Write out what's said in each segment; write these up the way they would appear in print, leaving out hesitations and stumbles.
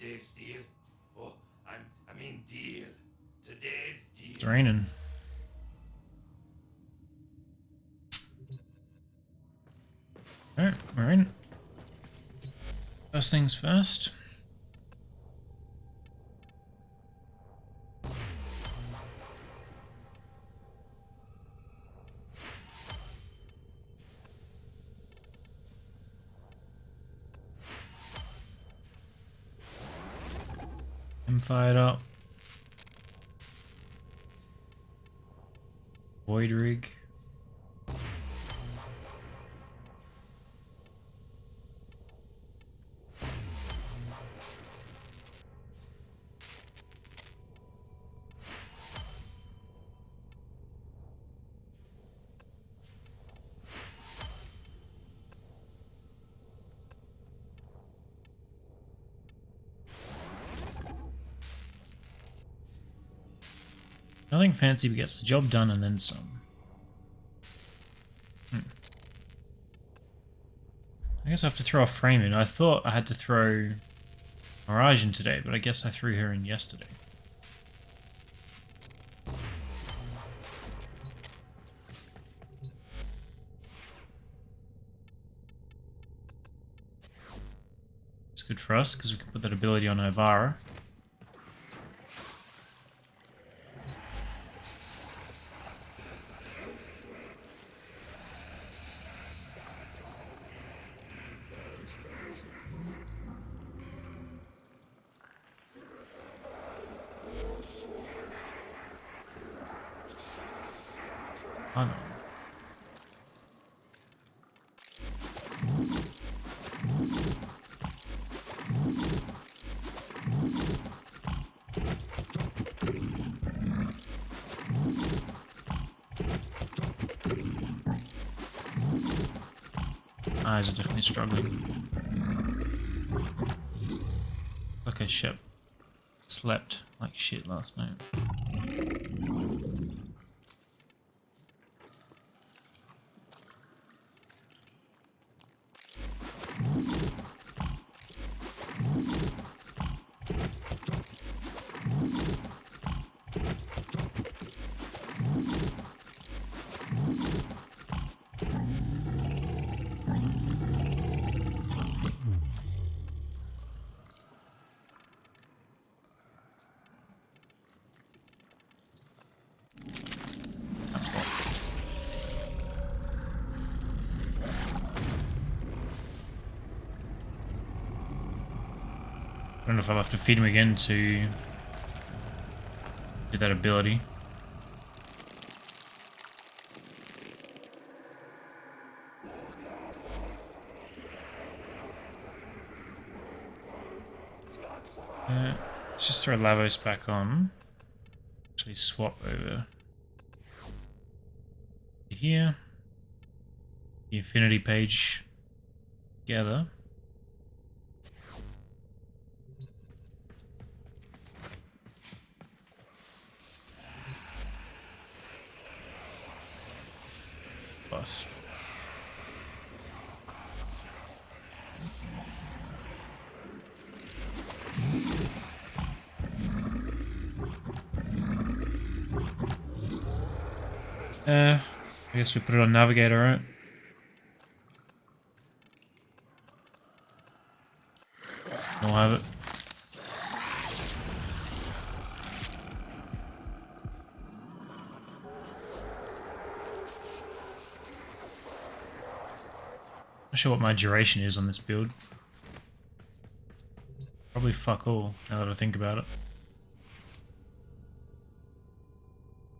today's deal? Oh, I mean deal. Today's deal. It's raining. Alright, we're in. First things first. Fired up. Void rig. Nothing fancy, but gets the job done and then some. I guess I have to throw a frame in. I thought I had to throw Mirage in today, but I guess I threw her in yesterday. It's good for us because we can put that ability on Ivara. Hang on. Eyes are definitely struggling. Okay, shit. Slept like shit last night. I don't know if I'll have to feed him again to do that ability. Let's just throw Lavos back on. Actually swap over to here. The affinity page together. Plus. I guess we put it on Navigator, right? We'll have it. Not sure what my duration is on this build. Probably fuck all, now that I think about it.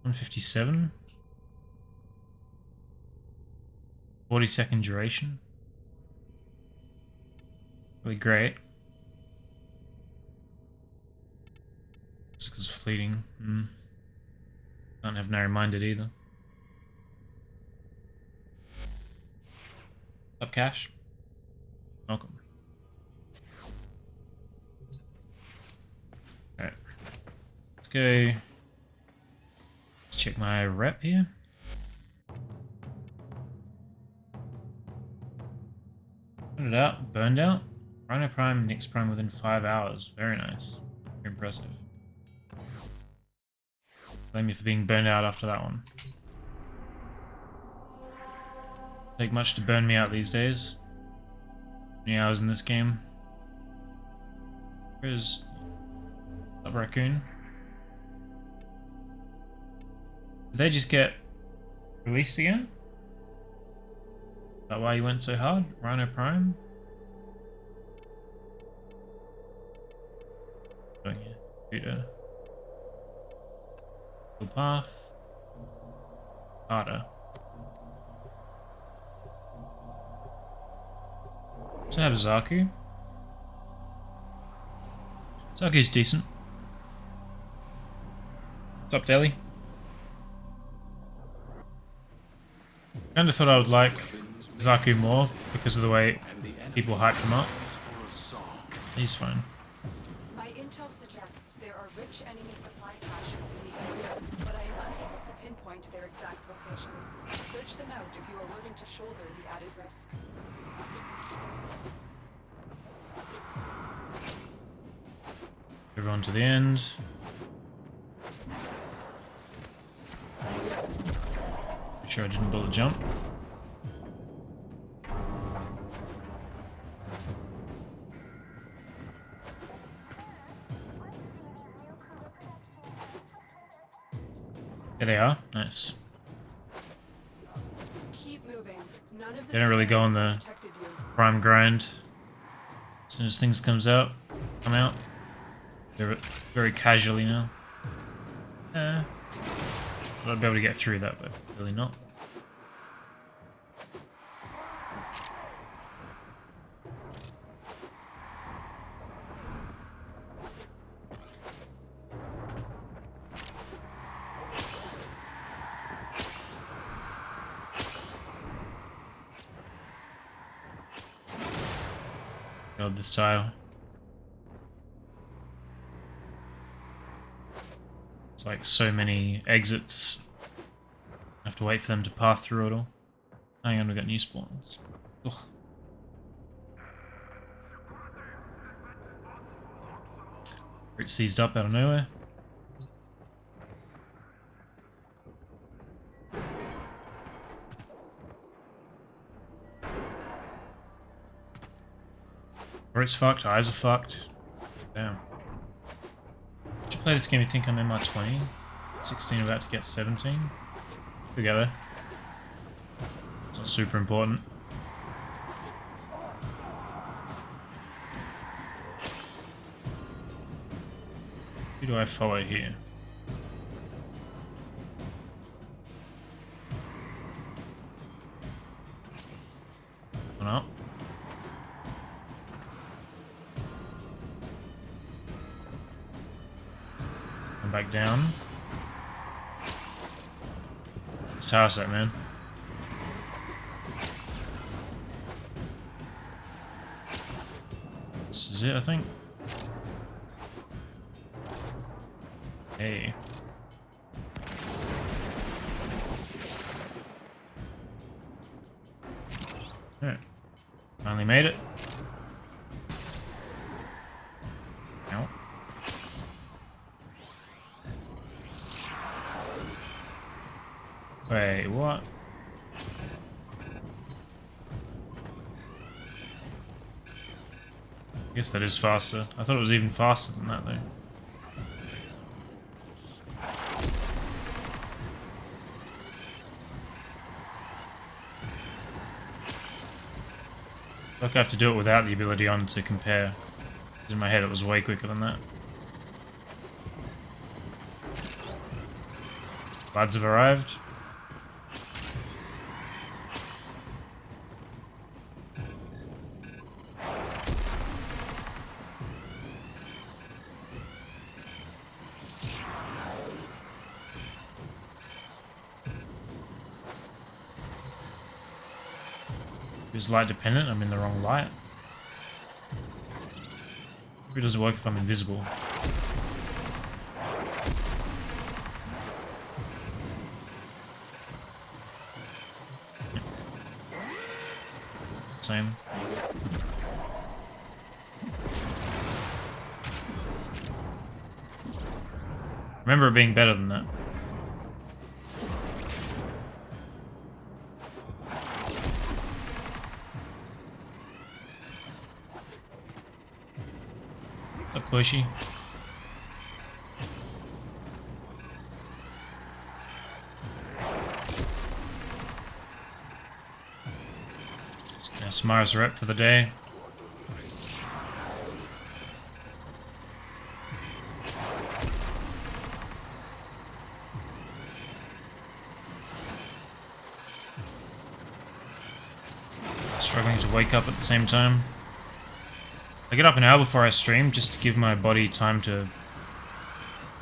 157? 40-second duration. Really great. Just because fleeting. Can't have narrow-minded either. Up, Cash. Welcome. Alright. Let's go. Check my rep here. Put it out. Burned out. Rhino Prime, Nyx Prime within 5 hours. Very nice. Very impressive. Blame me for being burned out after that one. Take much to burn me out these days. 20 hours in this game. Where's that raccoon? Did they just get released again? Is that why you went so hard? Rhino Prime? Doing here. Computer. Path. Harder. So I have Zaku. Zaku's decent. What's up, Deli? Kinda thought I would like Zaku more because of the way people hype him up. He's fine. My intel suggests there are rich enemy supply caches in the area, but I am unable to pinpoint their exact location. Search them out if you are willing to shoulder the added risk. Everyone to the end. Make sure I didn't bullet jump. There they are. Nice. Keep moving. None of They don't really go on the prime grind. As soon as things come out. They're very casually now. I'd be able to get through that, but really not. God, this tile. It's like so many exits. I have to wait for them to pass through it all. Hang on, we got new spawns. Ugh. Fruit seized up out of nowhere. Throat's fucked, eyes are fucked. Damn. Did you play this game you think I'm MR20? 16 about to get 17? Together. It's not super important. Who do I follow here? One up. Come back down. Let's toss that, man. This is it, I think. Hey. Alright. Finally made it. Ow. Wait, what? I guess that is faster. I thought it was even faster than that, though. Like I have to do it without the ability on to compare. Because in my head it was way quicker than that. Lads have arrived. Is light dependent? I'm in the wrong light. Maybe it doesn't work if I'm invisible. Same. Remember it being better than that. What's up, Pushy? Samara's rep for the day. Struggling to wake up at the same time. I get up an hour before I stream just to give my body time to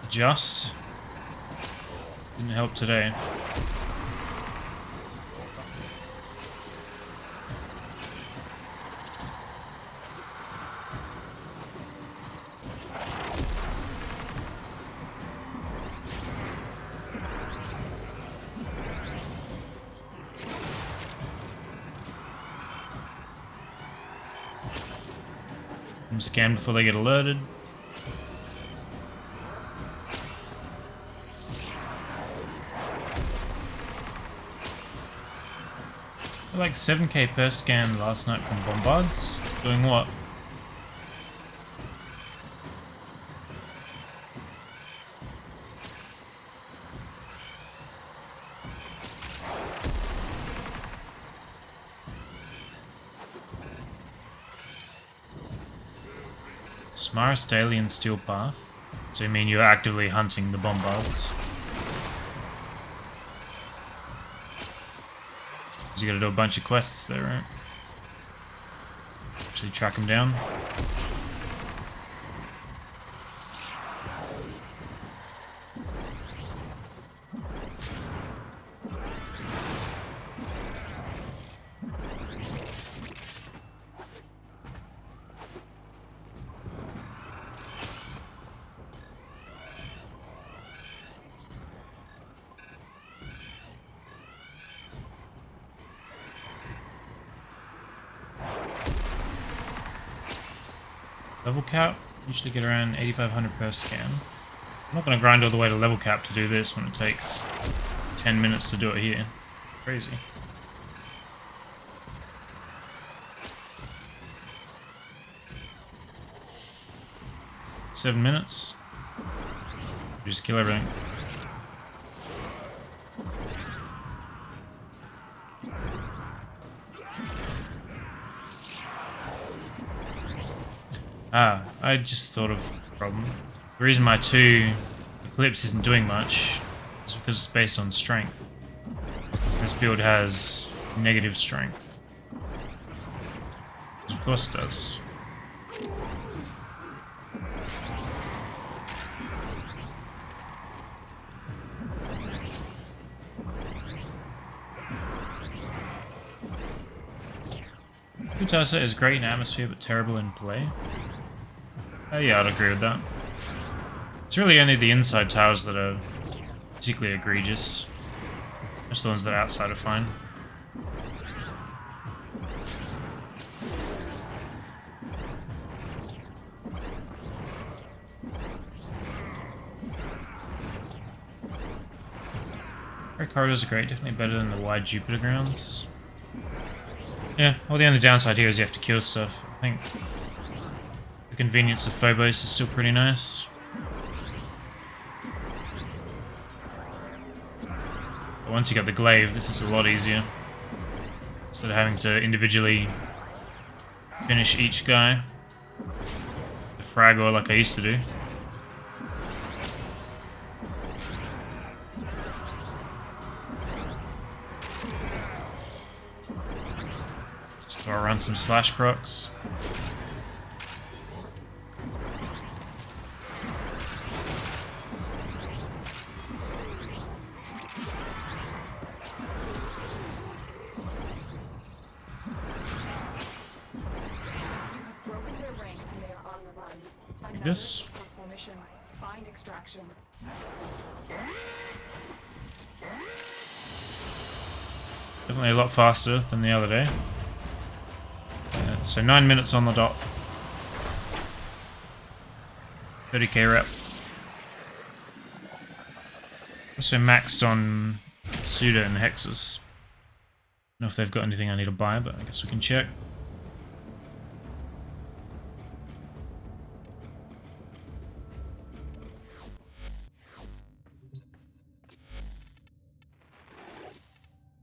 adjust. Didn't help today. Scam before they get alerted. Like 7k per scan last night from bombards. Doing what? Smarest daily in Steel Path. So you mean you're actively hunting the bombards? You gotta do a bunch of quests there, right? Actually track them down. Level cap, usually get around 8,500 per scan. I'm not going to grind all the way to level cap to do this when it takes 10 minutes to do it here. Crazy. Seven minutes. Just kill everything. Ah, I just thought of the problem. The reason my 2 Eclipse isn't doing much is because it's based on strength. This build has negative strength. Of course it does. Kutasa is great in atmosphere but terrible in play. Yeah, I'd agree with that. It's really only the inside towers that are particularly egregious. Just the ones that are outside are fine. Our corridors are great, definitely better than the wide Jupiter grounds. Yeah, well the only downside here is you have to kill stuff. I think the convenience of Phobos is still pretty nice. But once you get the Glaive, this is a lot easier. Instead of having to individually finish each guy. The fragor like I used to do. Just throw around some slash procs. This. Find extraction. Definitely a lot faster than the other day. So 9 minutes on the dot. 30k rep. Also maxed on Suda and Hexus. Don't know if they've got anything I need to buy, but I guess we can check.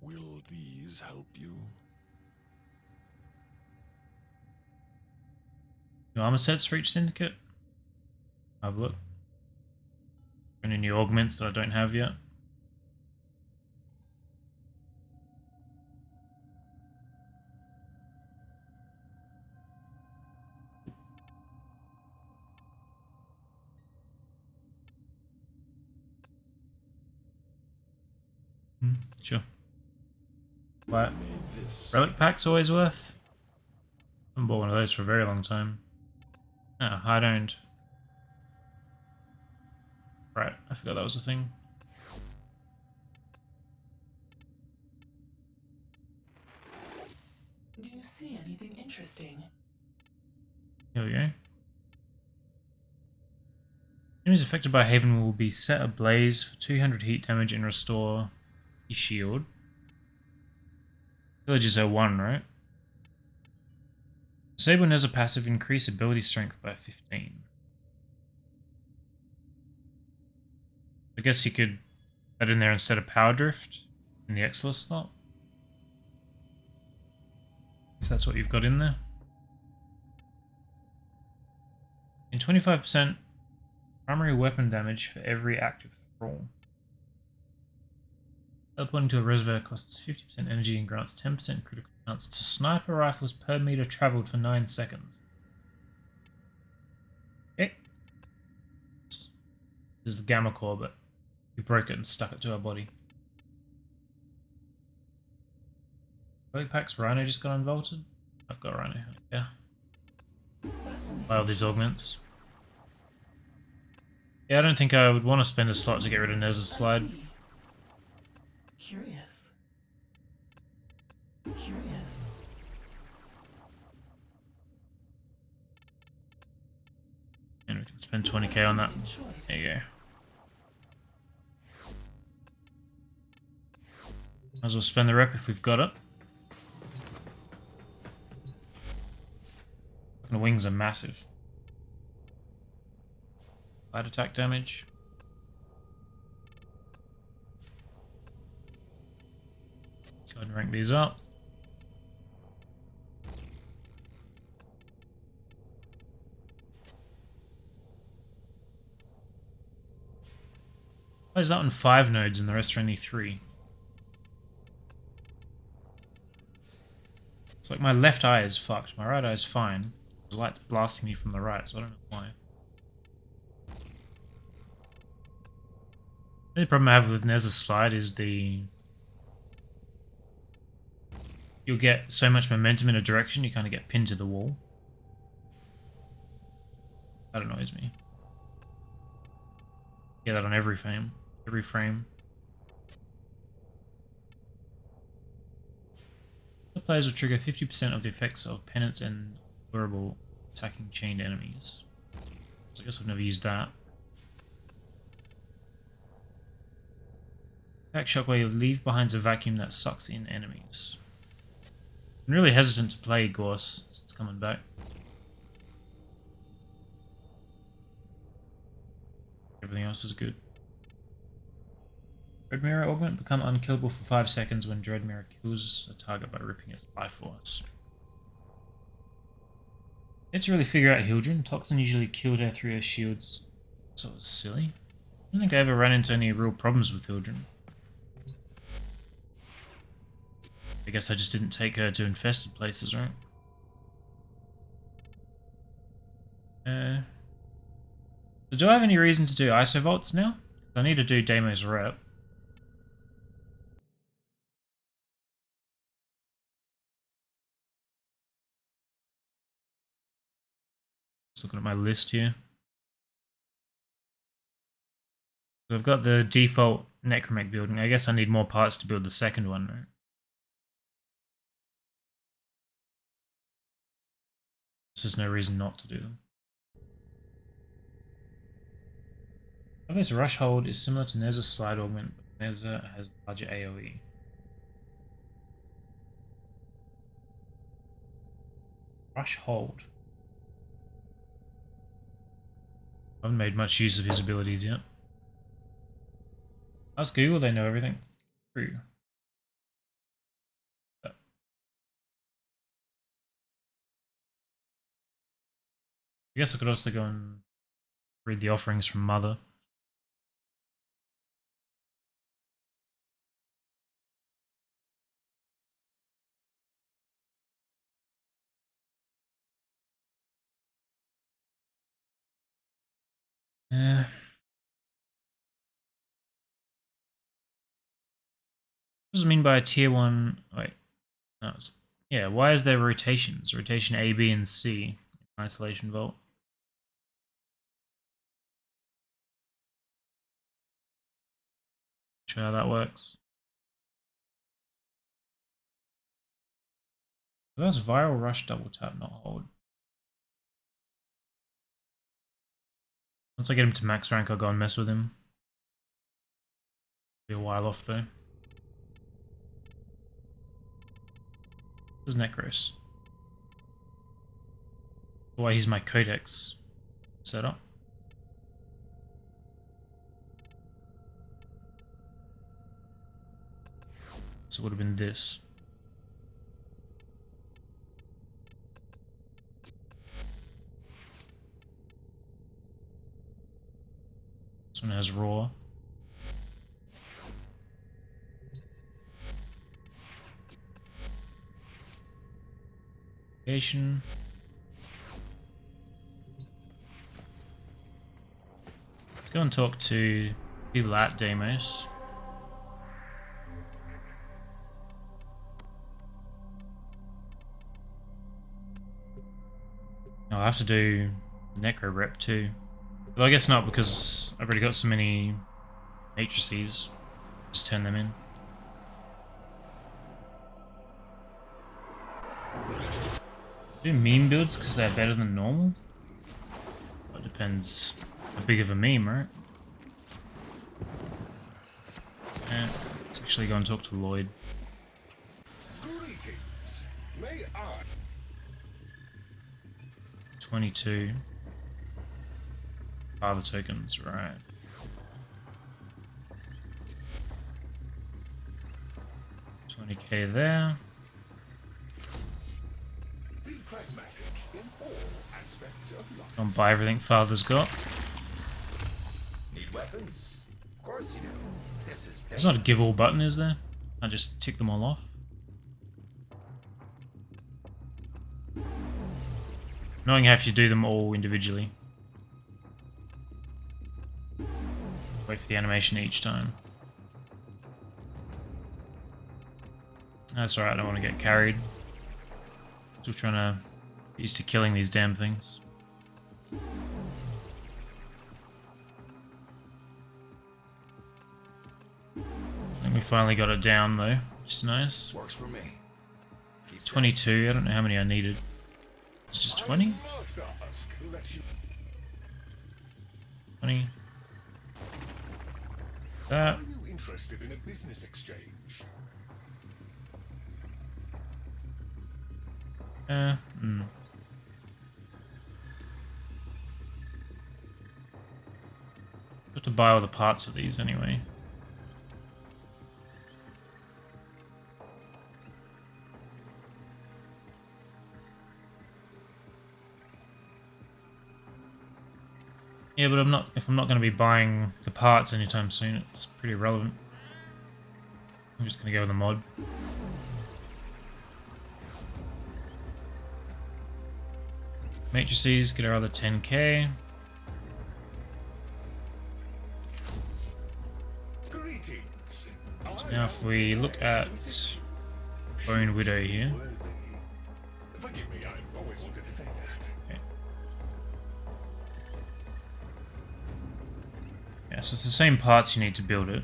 Will these help you? New armor sets for each syndicate? Have a look. Any new augments that I don't have yet? Sure. What? Relic pack's always worth. I haven't bought one of those for a very long time. Ah, hide owned. Right, I forgot that was a thing. Do you see anything interesting? Here we go. Enemies affected by Haven will be set ablaze for 200 heat damage and restore a shield. Villagers are 1, right? Disable Neza passive, increase ability strength by 15. I guess you could put that in there instead of Power Drift in the Exilus slot. If that's what you've got in there. And 25% primary weapon damage for every active thrall. Teleporting to a reservoir costs 50% energy and grants 10% critical chance to sniper rifles per meter traveled for 9 seconds. Okay. This is the Gamma Core, but we broke it and stuck it to our body. Relic packs, Rhino just got unvaulted. I've got Rhino, yeah. Buy all these augments. Yeah, I don't think I would want to spend a slot to get rid of Nez's slide. Curious. Curious. And we can spend 20k on that. There you go. Might as well spend the rep if we've got it. The wings are massive. Light attack damage. Go ahead and rank these up. Why is that on 5 nodes and the rest are only 3? It's like my left eye is fucked, my right eye is fine. The light's blasting me from the right, so I don't know why. The only problem I have with Nez's slide is you'll get so much momentum in a direction, you kind of get pinned to the wall. That annoys me. Get that on every frame. Every frame. The players will trigger 50% of the effects of penance and durable attacking chained enemies. So I guess I've never used that. Attack shockwave leave behind a vacuum that sucks in enemies. I'm really hesitant to play Gorse since it's coming back. Everything else is good. Dread Mirror augment become unkillable for 5 seconds when Dread Mirror kills a target by ripping its life force. You have to really figure out Hildren. Toxin usually killed her through her shields, so it was silly. I don't think I ever ran into any real problems with Hildren. I guess I just didn't take her to infested places, right? So do I have any reason to do isovolts now? I need to do Deimos rep. Just looking at my list here. So I've got the default Necromech building. I guess I need more parts to build the second one, right? There's no reason not to do them. This rush hold is similar to Nezza's slide augment, but Nezza has larger AoE. Rush hold. I haven't made much use of his abilities yet. Ask Google, they know everything. True. I guess I could also go and read the offerings from Mother. Yeah. What does it mean by a tier 1? Wait. No, yeah, why is there rotations? Rotation A, B, and C in Isolation Vault. Show how that works. That's Viral Rush double tap, not hold. Once I get him to max rank, I'll go and mess with him. Be a while off though. There's Necros. Why he's my codex setup. So it would have been this. This one has Raw. Let's go and talk to people at Deimos. I'll have to do Necro Rep too. But I guess not, because I've already got so many matrices. Just turn them in. Do meme builds because they're better than normal? Well, it depends how big of a meme, right? Let's actually go and talk to Lloyd. Greetings. May I? 22. Father tokens, right. $20k there. Be pragmatic in all aspects of life. Don't buy everything Father's got. Need weapons? Of course you do. This is. There's not a give all button, is there? I just tick them all off. Knowing you have to do them all individually. Wait for the animation each time. That's alright, I don't want to get carried. Still trying to get used to killing these damn things. I think we finally got it down though, which is nice. Works for me. 22, I don't know how many I needed. It's just 20? 20. That. Are you interested in a business exchange? Have to buy all the parts for these anyway. Yeah, but if I'm not going to be buying the parts anytime soon, it's pretty irrelevant. I'm just going to go with the mod. Matrices, get our other 10k. Greetings. So now if we look at Bone Widow here. Forgive me, I've always wanted to say that. Okay. Yeah, so it's the same parts you need to build it.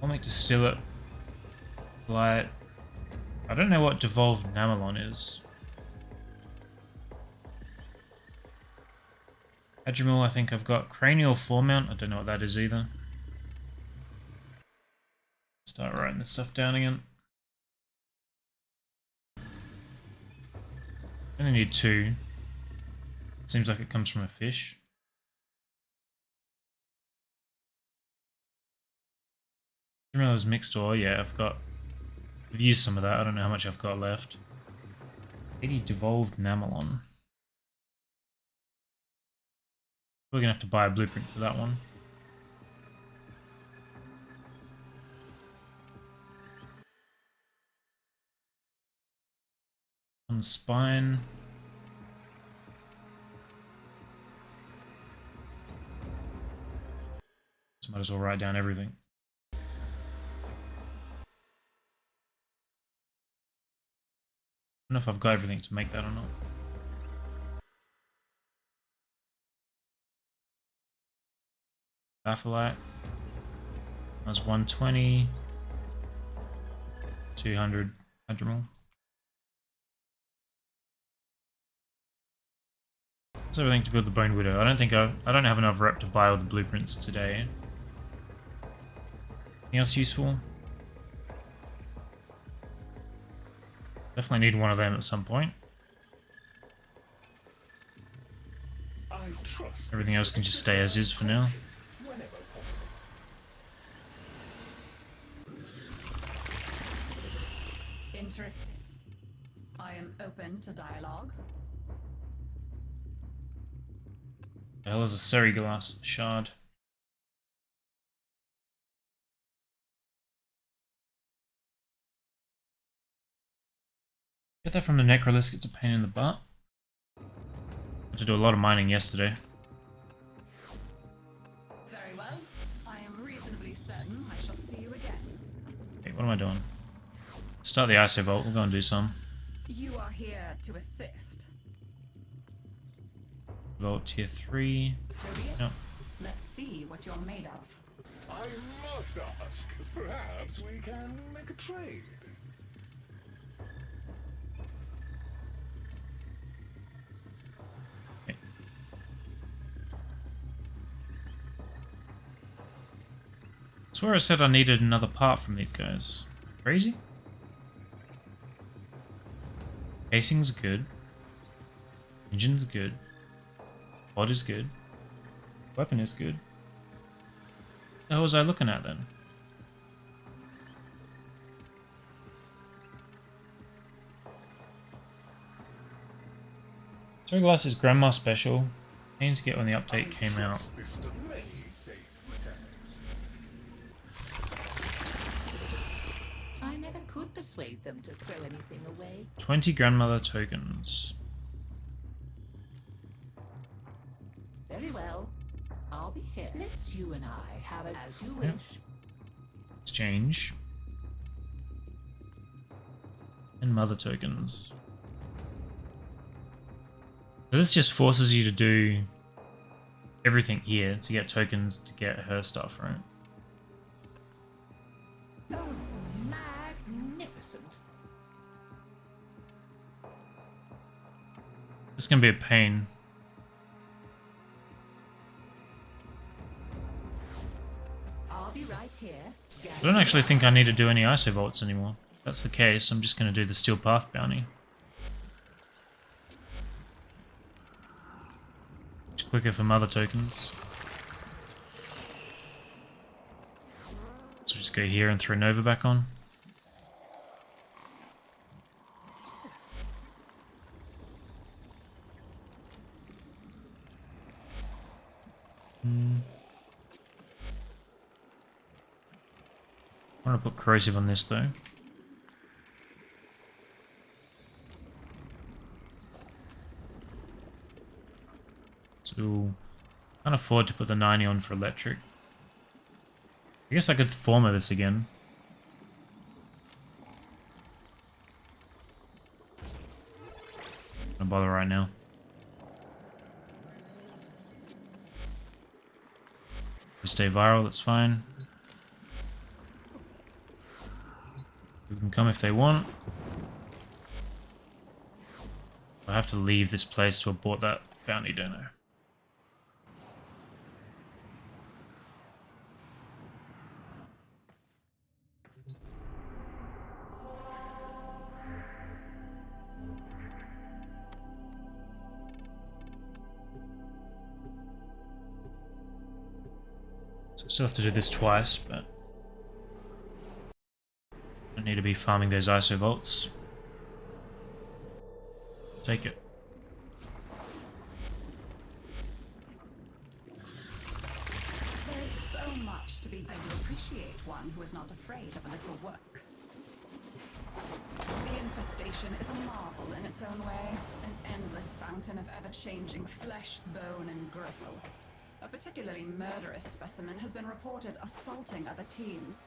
I'll make Distill it. Light. I don't know what Devolved Namelon is. Admiral, I think I've got cranial foremount. I don't know what that is either. Start writing this stuff down again. Only need 2. Seems like it comes from a fish. Admiral is mixed ore. Yeah, I've used some of that. I don't know how much I've got left. 80 devolved namalon. We're gonna have to buy a blueprint for that one. On the spine. So might as well write down everything. I don't know if I've got everything to make that or not. Baffleite. That's 120. 200. Admiral. That's everything to build the Bone Widow. I don't have enough rep to buy all the blueprints today. Anything else useful? Definitely need one of them at some point. Everything else can just stay as is for now. Interesting. I am open to dialogue. The hell is a Seriglass shard? Get that from the Necrolisk, it's a pain in the butt. Had to do a lot of mining yesterday. Very well. I am reasonably certain I shall see you again. Hey, what am I doing? Start the ISO vault, we'll go and do some. You are here to assist. Vault tier 3. So be it. Yep. Let's see what you're made of. I must ask, perhaps we can make a trade. I swear I said I needed another part from these guys. Crazy? Casing's good. Engine's good. Pod is good. Weapon is good. What the hell was I looking at then? Seriglass is Grandma Special. Aim to get when the update came out. I never could persuade them to throw anything away. 20 grandmother tokens. Very well. I'll be here. Let's you and I have it as you wish. Exchange. And mother tokens. So this just forces you to do everything here to get tokens to get her stuff, right? Oh, magnificent. This is gonna be a pain. I'll be right here. I don't actually think I need to do any ISO vaults anymore. If that's the case, I'm just gonna do the Steel Path bounty. It's quicker for mother tokens. So just go here and throw Nova back on. I want to put corrosive on this though. So can't afford to put the 90 on for electric. I guess I could former this again. Don't bother right now. We stay viral, that's fine. You can come if they want. I have to leave this place to abort that bounty, don't I? So I still have to do this twice, but I need to be farming those isovolts. Take it. There's so much to be done to appreciate one who is not afraid of a little work. The infestation is a marvel in its own way, an endless fountain of ever-changing flesh, bone, and gristle. A particularly murderous specimen has been reported assaulting other teams.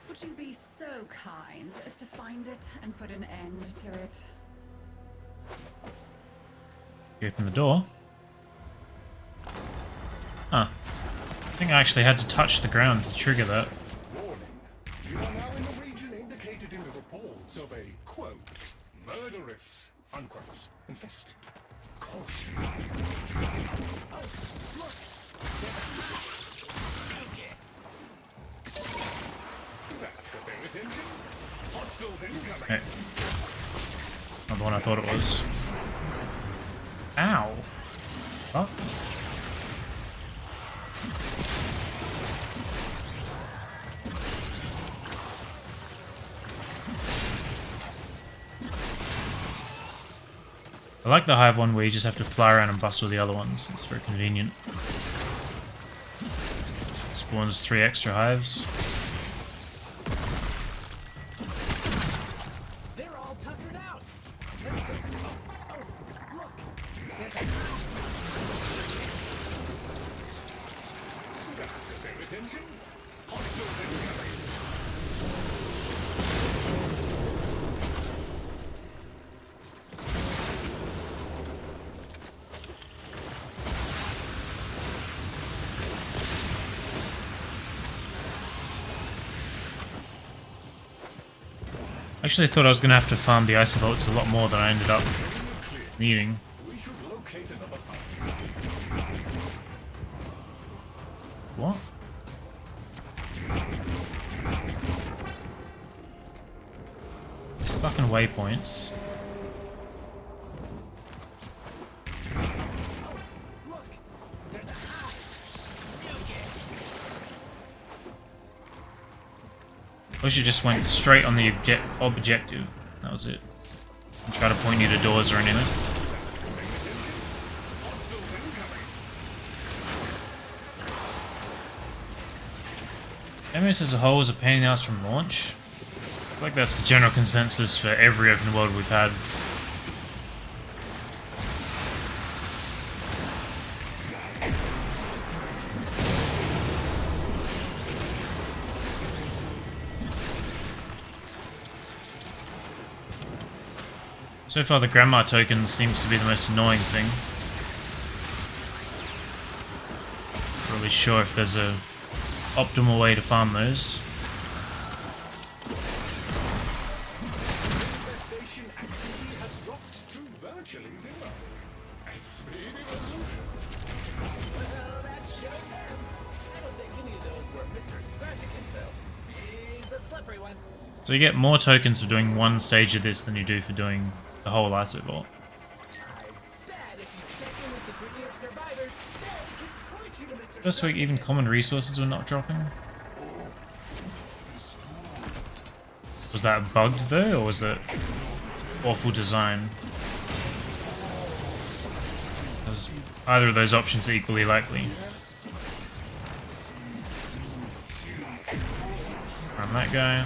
Would you be so kind as to find it and put an end to it? You open the door. Huh. I think I actually had to touch the ground to trigger that. Warning. You are now in the region indicated in the reports of a, quote, murderous, unquote, infested. Caution. Oh, look! That's the Barrett engine. Hostiles incoming. Okay. Not the one I thought it was. Ow. What? I like the hive one where you just have to fly around and bust all the other ones. It's very convenient. It spawns 3 extra hives. They're all tuckered out. Oh, look. That's the Barrett engine. Hostiles incoming. Actually, I thought I was going to have to farm the isovolts a lot more than I ended up needing. We should locate another hub. What? These fucking waypoints. Look. There's a hive. I wish it just went straight on the objective. That was it. And try to point you to doors or anything. Deimos as a whole is a pain in the ass from launch. I feel like that's the general consensus for every open world we've had. So far the grandma token seems to be the most annoying thing. Not really sure if there's a optimal way to farm those. Infestation activity has dropped to virtually zero. A speedy resolution. Well, that showed them. I don't think any of those were Mr. Scratchikins, though. He's a slippery one. So you get more tokens for doing one stage of this than you do for doing the whole iso vault. I bet if you check in with the grittier survivors, they can point you to Mr. First week even common resources were not dropping. Was that bugged though, or was it awful design? Because either of those options are equally likely. Run that guy.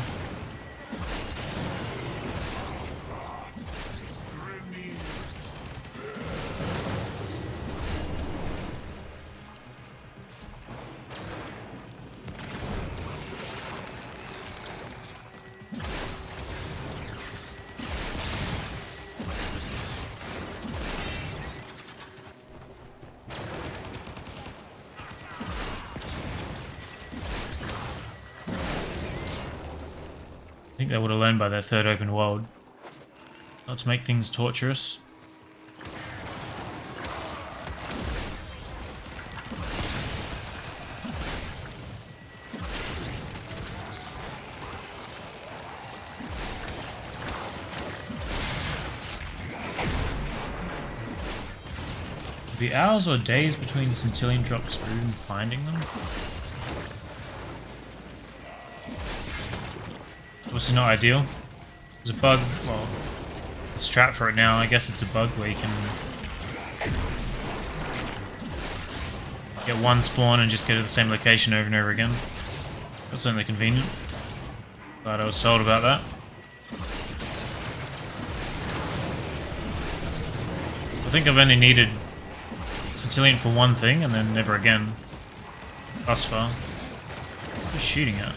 I think they would have learned by their third open world not to make things torturous. The hours or days between the centillion drops for even finding them? Obviously not ideal. There's a bug, well, a strat for it now. I guess it's a bug where you can get one spawn and just go to the same location over and over again. That's certainly convenient. Glad I was told about that. I think I've only needed Centillion for one thing and then never again. Thus far. Who's shooting at?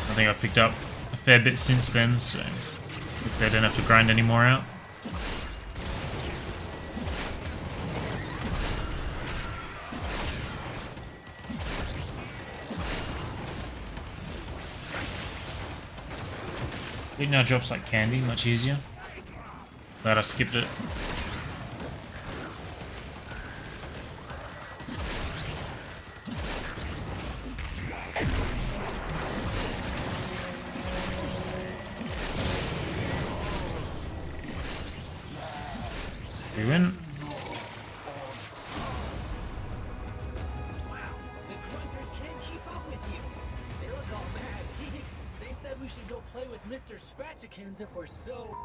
I think I've picked up a fair bit since then, so hopefully I don't have to grind any more out. It now drops like candy, much easier. Glad I skipped it. We win. The grunters can't keep up with you. They look all mad. They said we should go play with Mr. Scratchikins if we're so...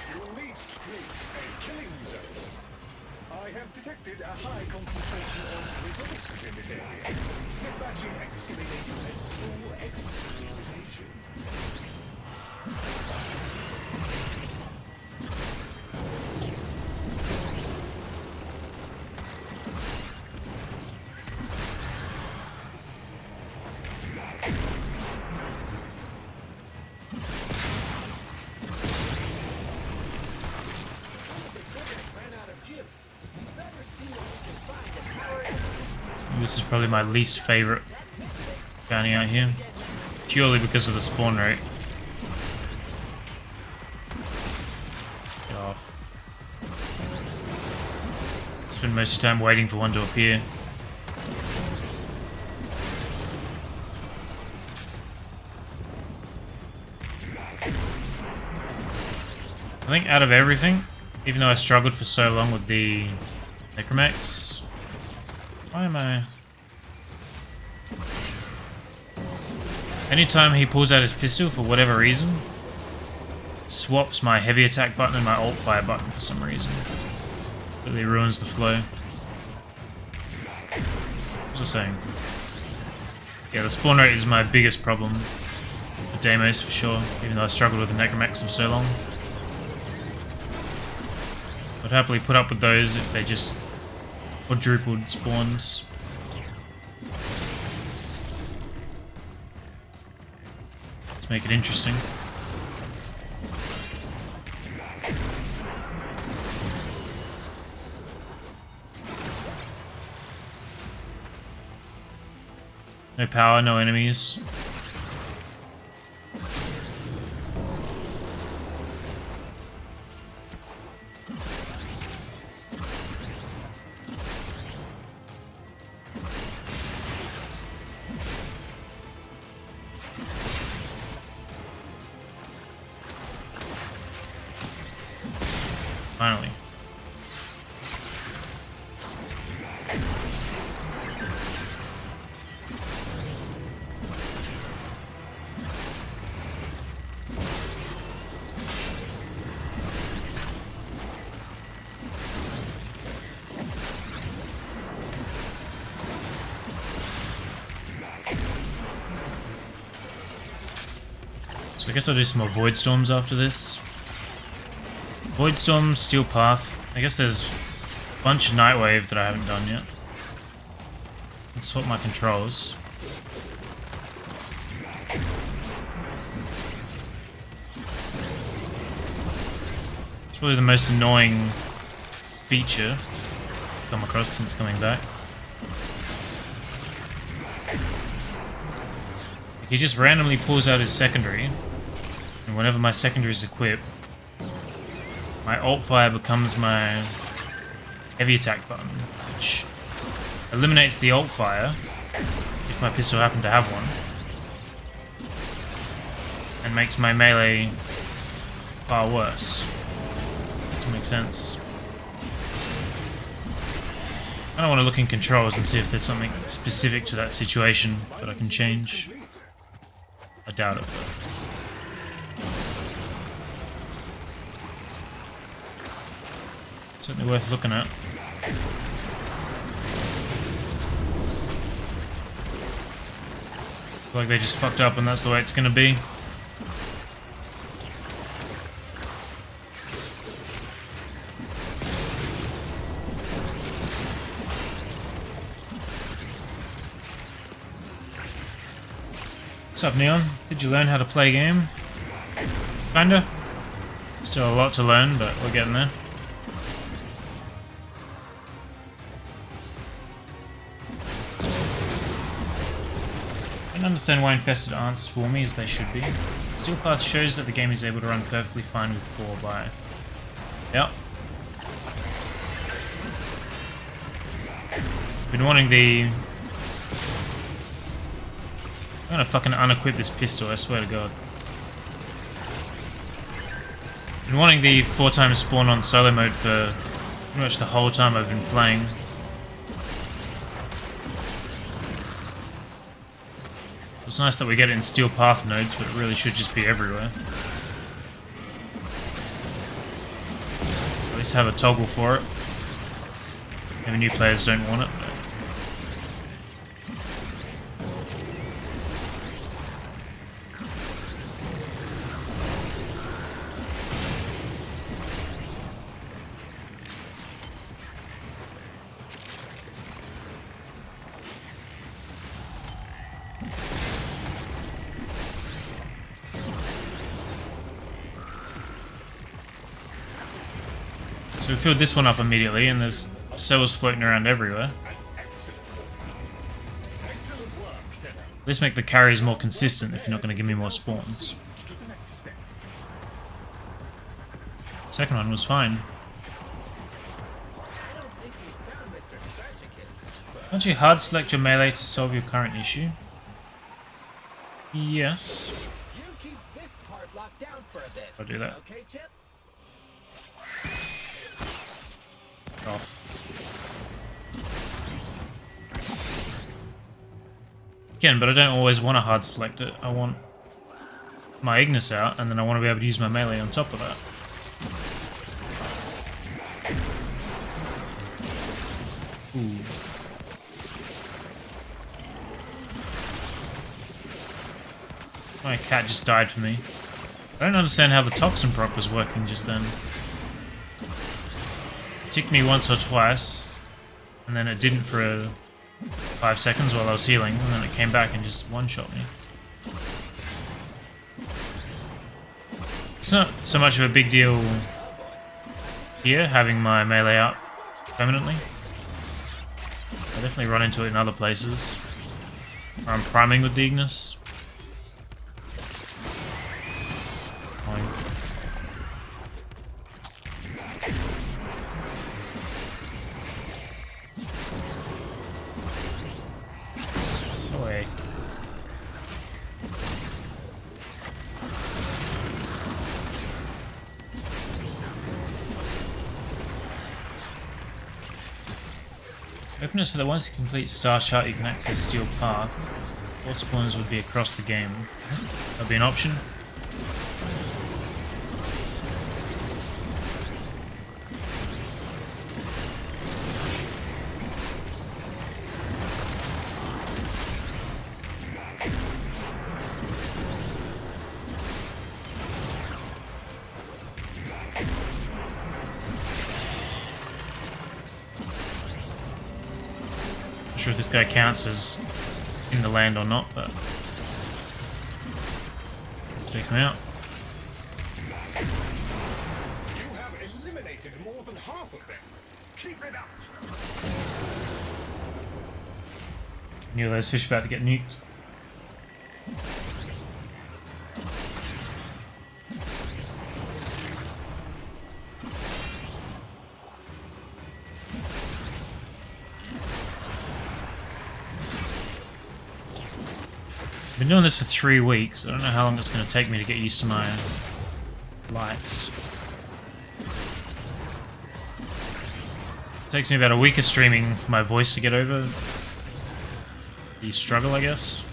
You will need to create a killing zone. I have detected a high concentration of resources in this area. Dispatching excavating and small exploitation. This is probably my least favorite bounty out here, purely because of the spawn rate. Get off. Spend most of the time waiting for one to appear. I think out of everything, even though I struggled for so long with the Necromex, why am I... Anytime he pulls out his pistol, for whatever reason, swaps my heavy attack button and my alt fire button for some reason. Really ruins the flow. What was I saying? Yeah, the spawn rate is my biggest problem for Deimos for sure, even though I struggled with the Necromex for so long. I'd happily put up with those if they just quadrupled spawns. Let's make it interesting. No power, no enemies. Finally. So I guess I'll do some more Void Storms after this. Void Storm, Steel Path. I guess there's a bunch of Nightwave that I haven't done yet. Let's swap my controls. It's probably the most annoying feature I've come across since coming back. Like, he just randomly pulls out his secondary, and whenever my secondary is equipped, my alt fire becomes my heavy attack button, which eliminates the alt fire if my pistol happened to have one, and makes my melee far worse. Doesn't make sense. I don't want to look in controls and see if there's something specific to that situation that I can change. I doubt it, though. Certainly worth looking at. Feel like they just fucked up and that's the way it's gonna be. What's up, Neon? Did you learn how to play a game? Kinda. Still a lot to learn, but we're getting there. I don't understand why infested aren't swarmy as they should be. Steel Path shows that the game is able to run perfectly fine with 4x. Yep. Been wanting the... I'm gonna fucking unequip this pistol, I swear to god. Been wanting the 4x spawn on solo mode for pretty much the whole time I've been playing. It's nice that we get it in Steel Path nodes, but it really should just be everywhere. At least have a toggle for it. Maybe new players don't want it, but... So we filled this one up immediately, and there's cells floating around everywhere. At least make the carries more consistent if you're not going to give me more spawns. Second one was fine. Don't you hard select your melee to solve your current issue? Yes. You keep this part locked down for a bit. I'll do that. Okay, Chip? Off. Again, but I don't always want to hard select it. I want my Ignis out, and then I want to be able to use my melee on top of that. Ooh. My cat just died for me. I don't understand how the toxin proc was working just then. It ticked me once or twice, and then it didn't for 5 seconds while I was healing, and then it came back and just one-shot me. It's not so much of a big deal here, having my melee out permanently. I definitely run into it in other places where I'm priming with the Ignis. Fine. Go away. Open it so that once you complete Star Chart you can access Steel Path. All spawns would be across the game. That'll be an option. Not sure if this guy counts as in the land or not, but take him out. You have eliminated more than half of them. Keep it up. Knew those fish about to get nuked. Been doing this for 3 weeks. I don't know how long it's going to take me to get used to my lights. Takes me about a week of streaming for my voice to get over the struggle, I guess.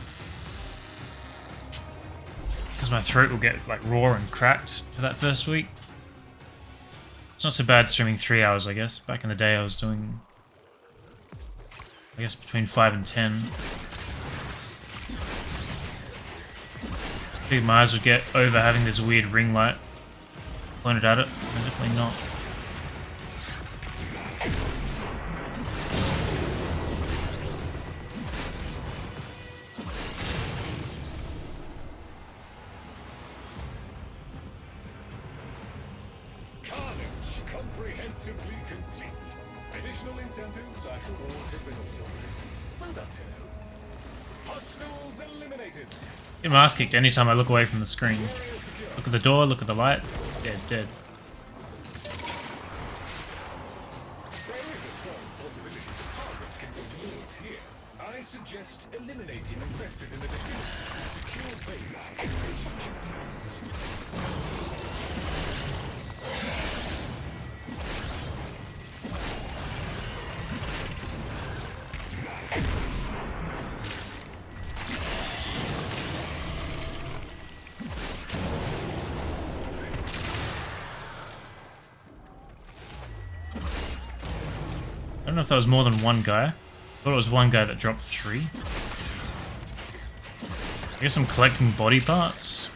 Because my throat will get like raw and cracked for that first week. It's not so bad streaming 3 hours, I guess. Back in the day I was doing, I guess, between 5 and 10. I think my eyes would get over having this weird ring light pointed at it. They're definitely not. Comprehensively complete. Additional incentives/rewards have been awarded. Well done, Tenno. Hostiles eliminated. Get my ass kicked anytime I look away from the screen. Look at the door, look at the light. Dead, dead. There is a strong possibility the target can be lured here. I suggest eliminating infested in the vicinity. Secure base. I don't know if that was more than one guy. I thought it was one guy that dropped 3. I guess I'm collecting body parts.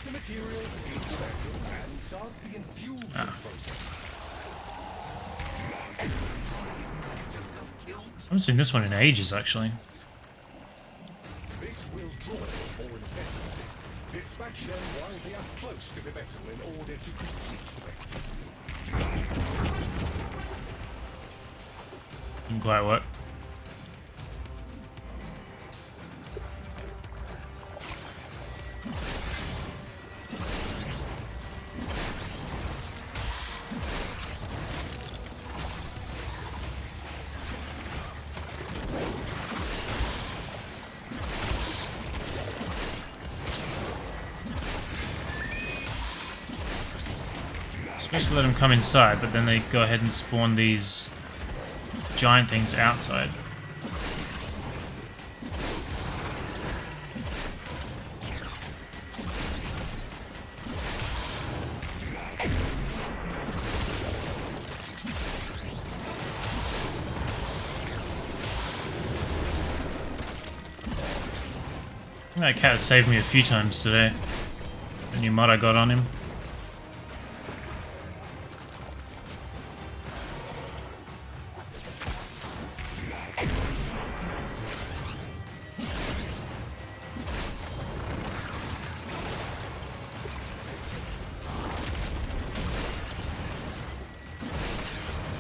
The materials into the vessel and start the infusion process. I haven't seen this one in ages, actually. This will draw more investment. Dispatch them while they are close to the vessel in order to complete the vector. Didn't quite work. Supposed to let them come inside, but then they go ahead and spawn these giant things outside. I think that cat saved me a few times today. The new mod I got on him.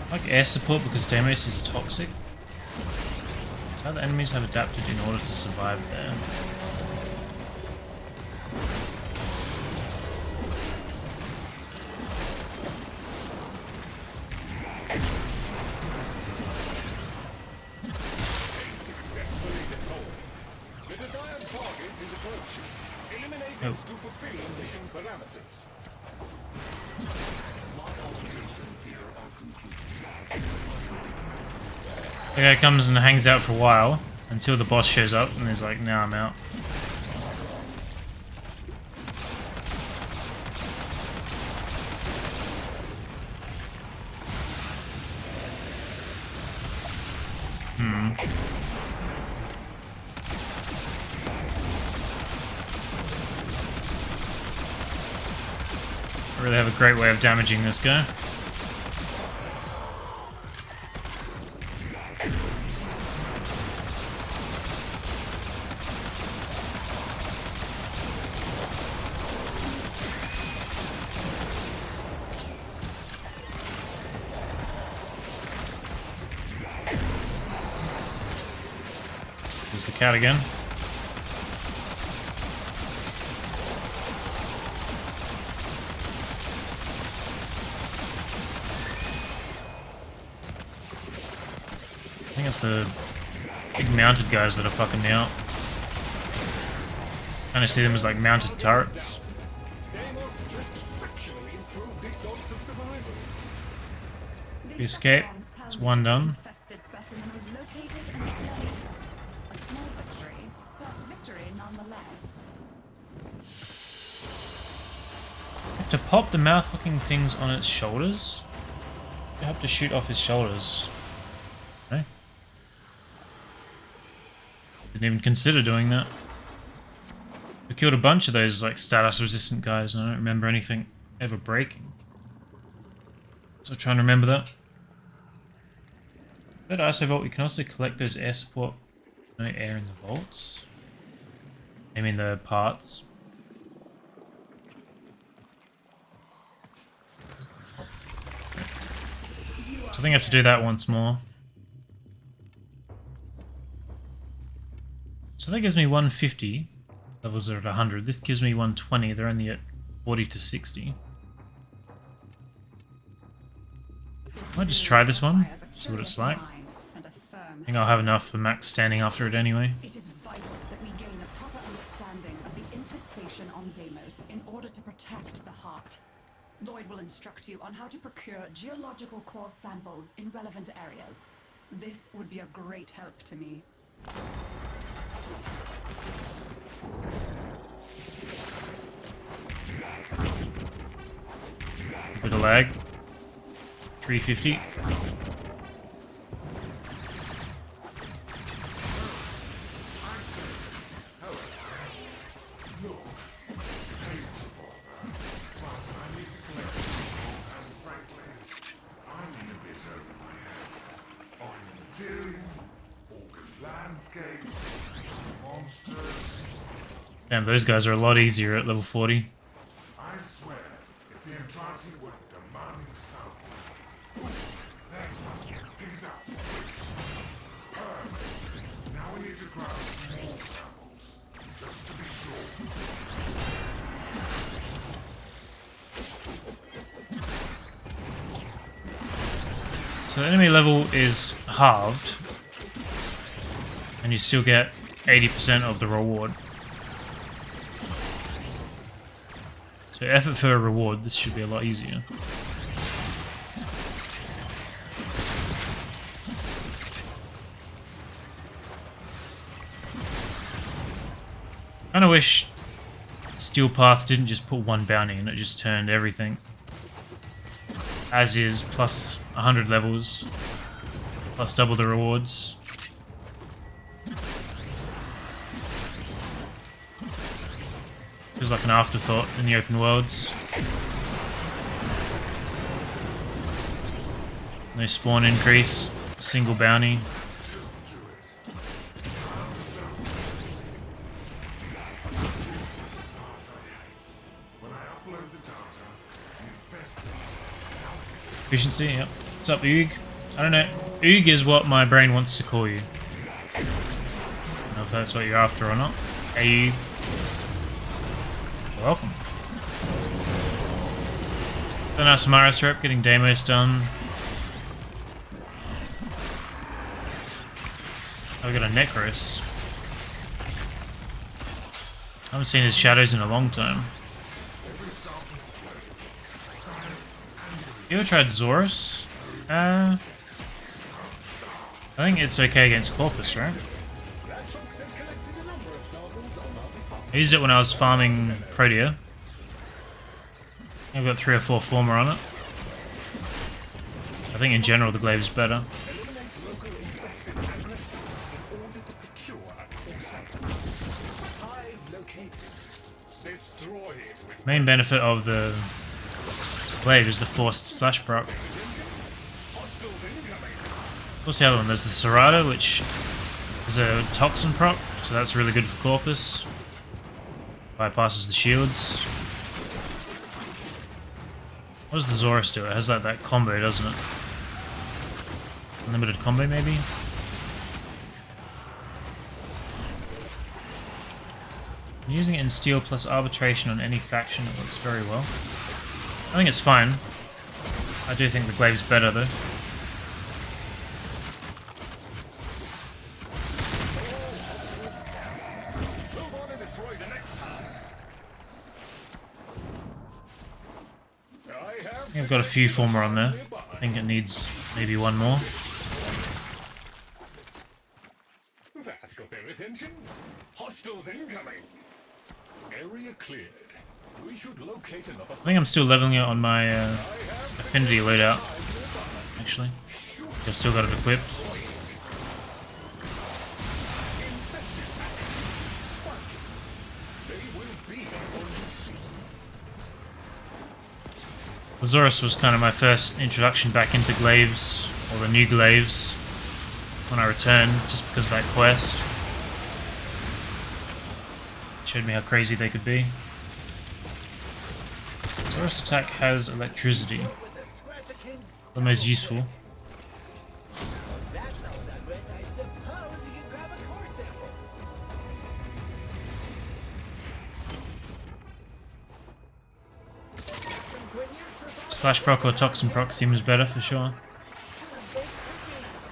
I like air support because Deimos is toxic. That's how the enemies have adapted in order to survive there. Successfully deployed. The desired target is approaching. Eliminate it to fulfill mission parameters. The guy comes and hangs out for a while until the boss shows up and he's like, "Now I'm out." I really have a great way of damaging this guy. There's the cat again. It's the big mounted guys that are fucking me up. Kind of see them as like mounted turrets. Deimos just fractionally improved its odds of survival. We escape. It's one done. Infested specimen was located and slain. A small victory, but victory nonetheless. You have to pop the mouth-looking things on its shoulders. You have to shoot off his shoulders. Okay. Didn't even consider doing that. We killed a bunch of those like status-resistant guys, and I don't remember anything ever breaking. So trying to remember that. That ISO vault, we can also collect those air support. No air in the vaults. I mean the parts. So I think I have to do that once more. So that gives me 150. Levels are at 100. This gives me 120. They're only at 40 to 60. I might just try this one, see what it's like. I think I'll have enough for max standing after it anyway. It is vital that we gain a proper understanding of the infestation on Deimos in order to protect the heart. Lloyd will instruct you on how to procure geological core samples in relevant areas. This would be a great help to me. Bit of lag. 350. Damn, those guys are a lot easier at level 40. I swear, if the Intrinsic weren't demanding samples. There's one. Pick it up. Perfect. Now we need to grab more samples. Just to be sure. So the enemy level is halved. And you still get 80% of the reward. So effort for a reward, this should be a lot easier. Kinda wish Steel Path didn't just put one bounty and it just turned everything as is, plus 100 levels, plus double the rewards. Feels like an afterthought in the open worlds. No spawn increase, single bounty. Efficiency, yep. What's up, Oog? I don't know. Oog is what my brain wants to call you. I don't know if that's what you're after or not. Hey, Oog. Welcome. Then our Samaras rep getting Deimos done. Oh, we got a Necros. I haven't seen his shadows in a long time. You ever tried Zorus? I think it's okay against Corpus, right? I used it when I was farming Protea. I've got 3 or 4 Former on it. I think in general the Glaive is better. Main benefit of the Glaive is the forced slash proc. What's the other one? There's the Serrata, which is a toxin proc, so that's really good for Corpus. Bypasses the shields. What does the Zorus do? It has that combo, doesn't it? Unlimited combo, maybe? I'm using it in Steel plus Arbitration on any faction. It works very well. I think it's fine. I do think the Glaive's better, though. I've got a few former on there. I think it needs maybe one more. That got their attention. Hostiles incoming. Area cleared. We should locate another. I think I'm still leveling it on my affinity loadout. Actually, I've still got it equipped. Lazarus was kind of my first introduction back into glaives, or the new glaives, when I returned, just because of that quest. It showed me how crazy they could be. Lazarus attack has electricity. The most useful. That's all done with. I suppose you can grab a core sample. Some Grenier survivors Slash proc or toxin proc seems better for sure. big cookies.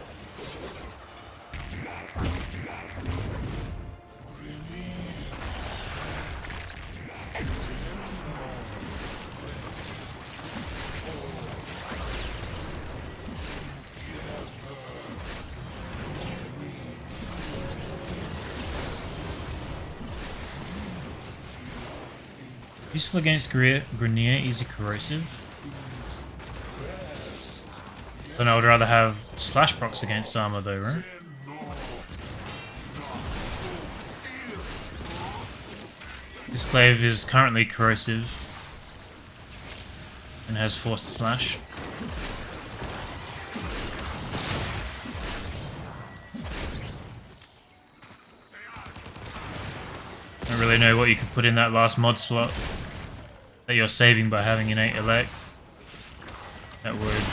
Useful against Grenier, easy corrosive. Then I would rather have slash procs against armor though, right? This glaive is currently corrosive and has forced slash. I don't really know what you could put in that last mod slot that you're saving by having innate elect. That would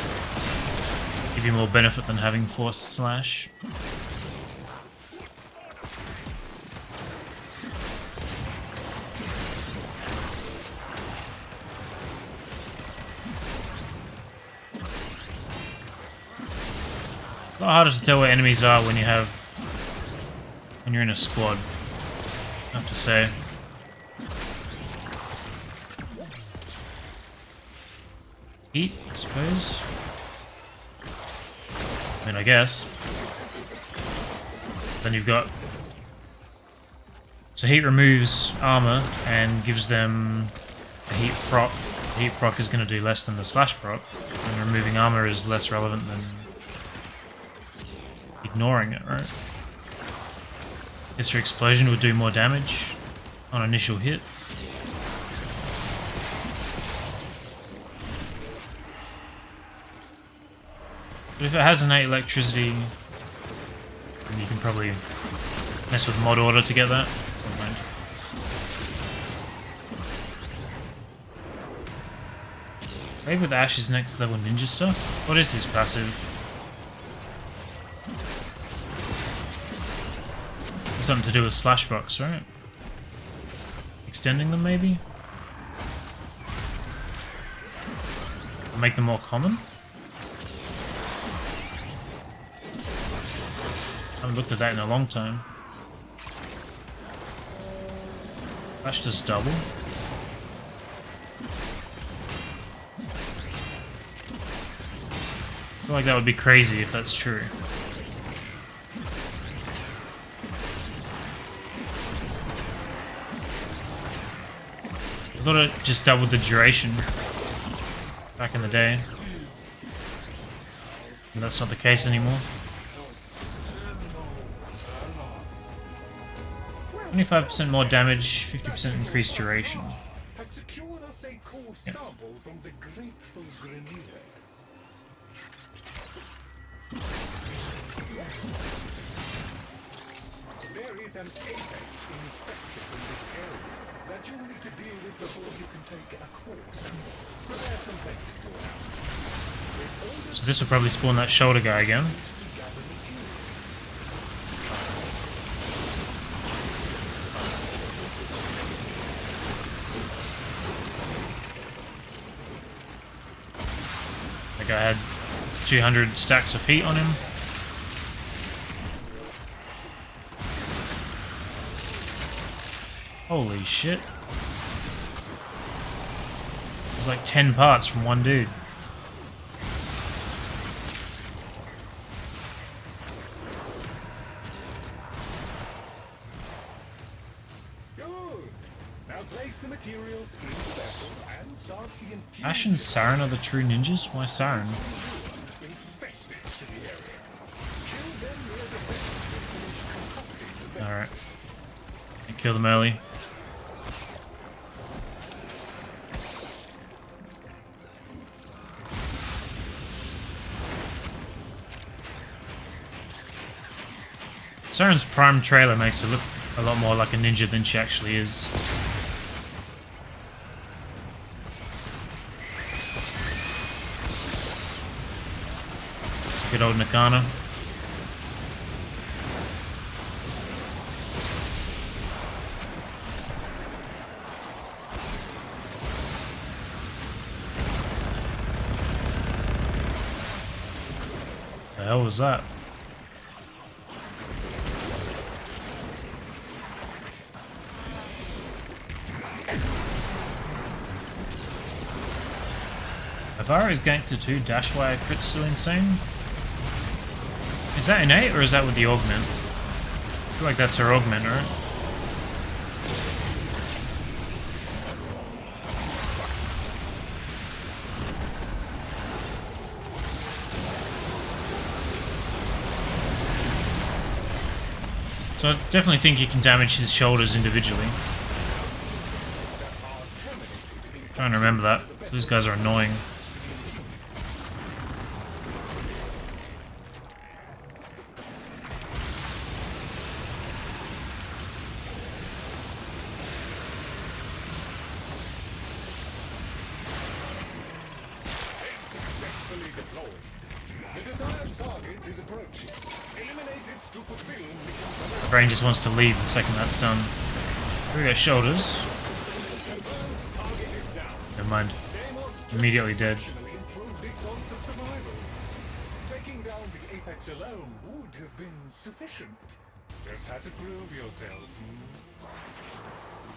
give you more benefit than having forced slash. It's a lot harder to tell where enemies are when you're in a squad, I have to say. Heat, I suppose. I mean, I guess. Then you've got... So heat removes armor and gives them a heat proc. The heat proc is going to do less than the slash proc, and removing armor is less relevant than ignoring it, right? History Explosion would do more damage on initial hit. But if it has innate electricity, then you can probably mess with mod order to get that. Never mind. Glaive with Ash's next level ninja stuff? What is this passive? Something to do with slash procs, right? Extending them, maybe? Or make them more common? I haven't looked at that in a long time. Slash does double. I feel like that would be crazy if that's true. I thought it just doubled the duration back in the day. And that's not the case anymore. 25% more damage, 50% increased duration. Has secured us a core sample from the grateful Grenier. There is an apex infested in this area that you'll need to deal with before you can take a course. Prepare some bait to So this will probably spawn that shoulder guy again. That guy had 200 stacks of heat on him. Holy shit. There's like 10 parts from one dude. Good. Now place the materials in the vessel and start the infusion. Ash and Saren are the true ninjas? Why Saren? Infested to the area. Kill them near the vessel to finish concocting the Alright. And kill them early. Saren's prime trailer makes her look a lot more like a ninja than she actually is. Good old Nakana. The hell was that? Avara's ganked 2 dash wire crits still insane? Is that innate or is that with the augment? I feel like that's her augment, right? So I definitely think you can damage his shoulders individually. I'm trying to remember that, so these guys are annoying. successfully deployed. The desired target is approaching. Eliminate it to fulfill mission. My brain just wants to leave the second that's done. Here we go, shoulders. Target is down. Never mind. Deimos Immediately dead. traditionally improved its odds of survival. Taking down the apex alone would have been sufficient. Just had to prove yourself.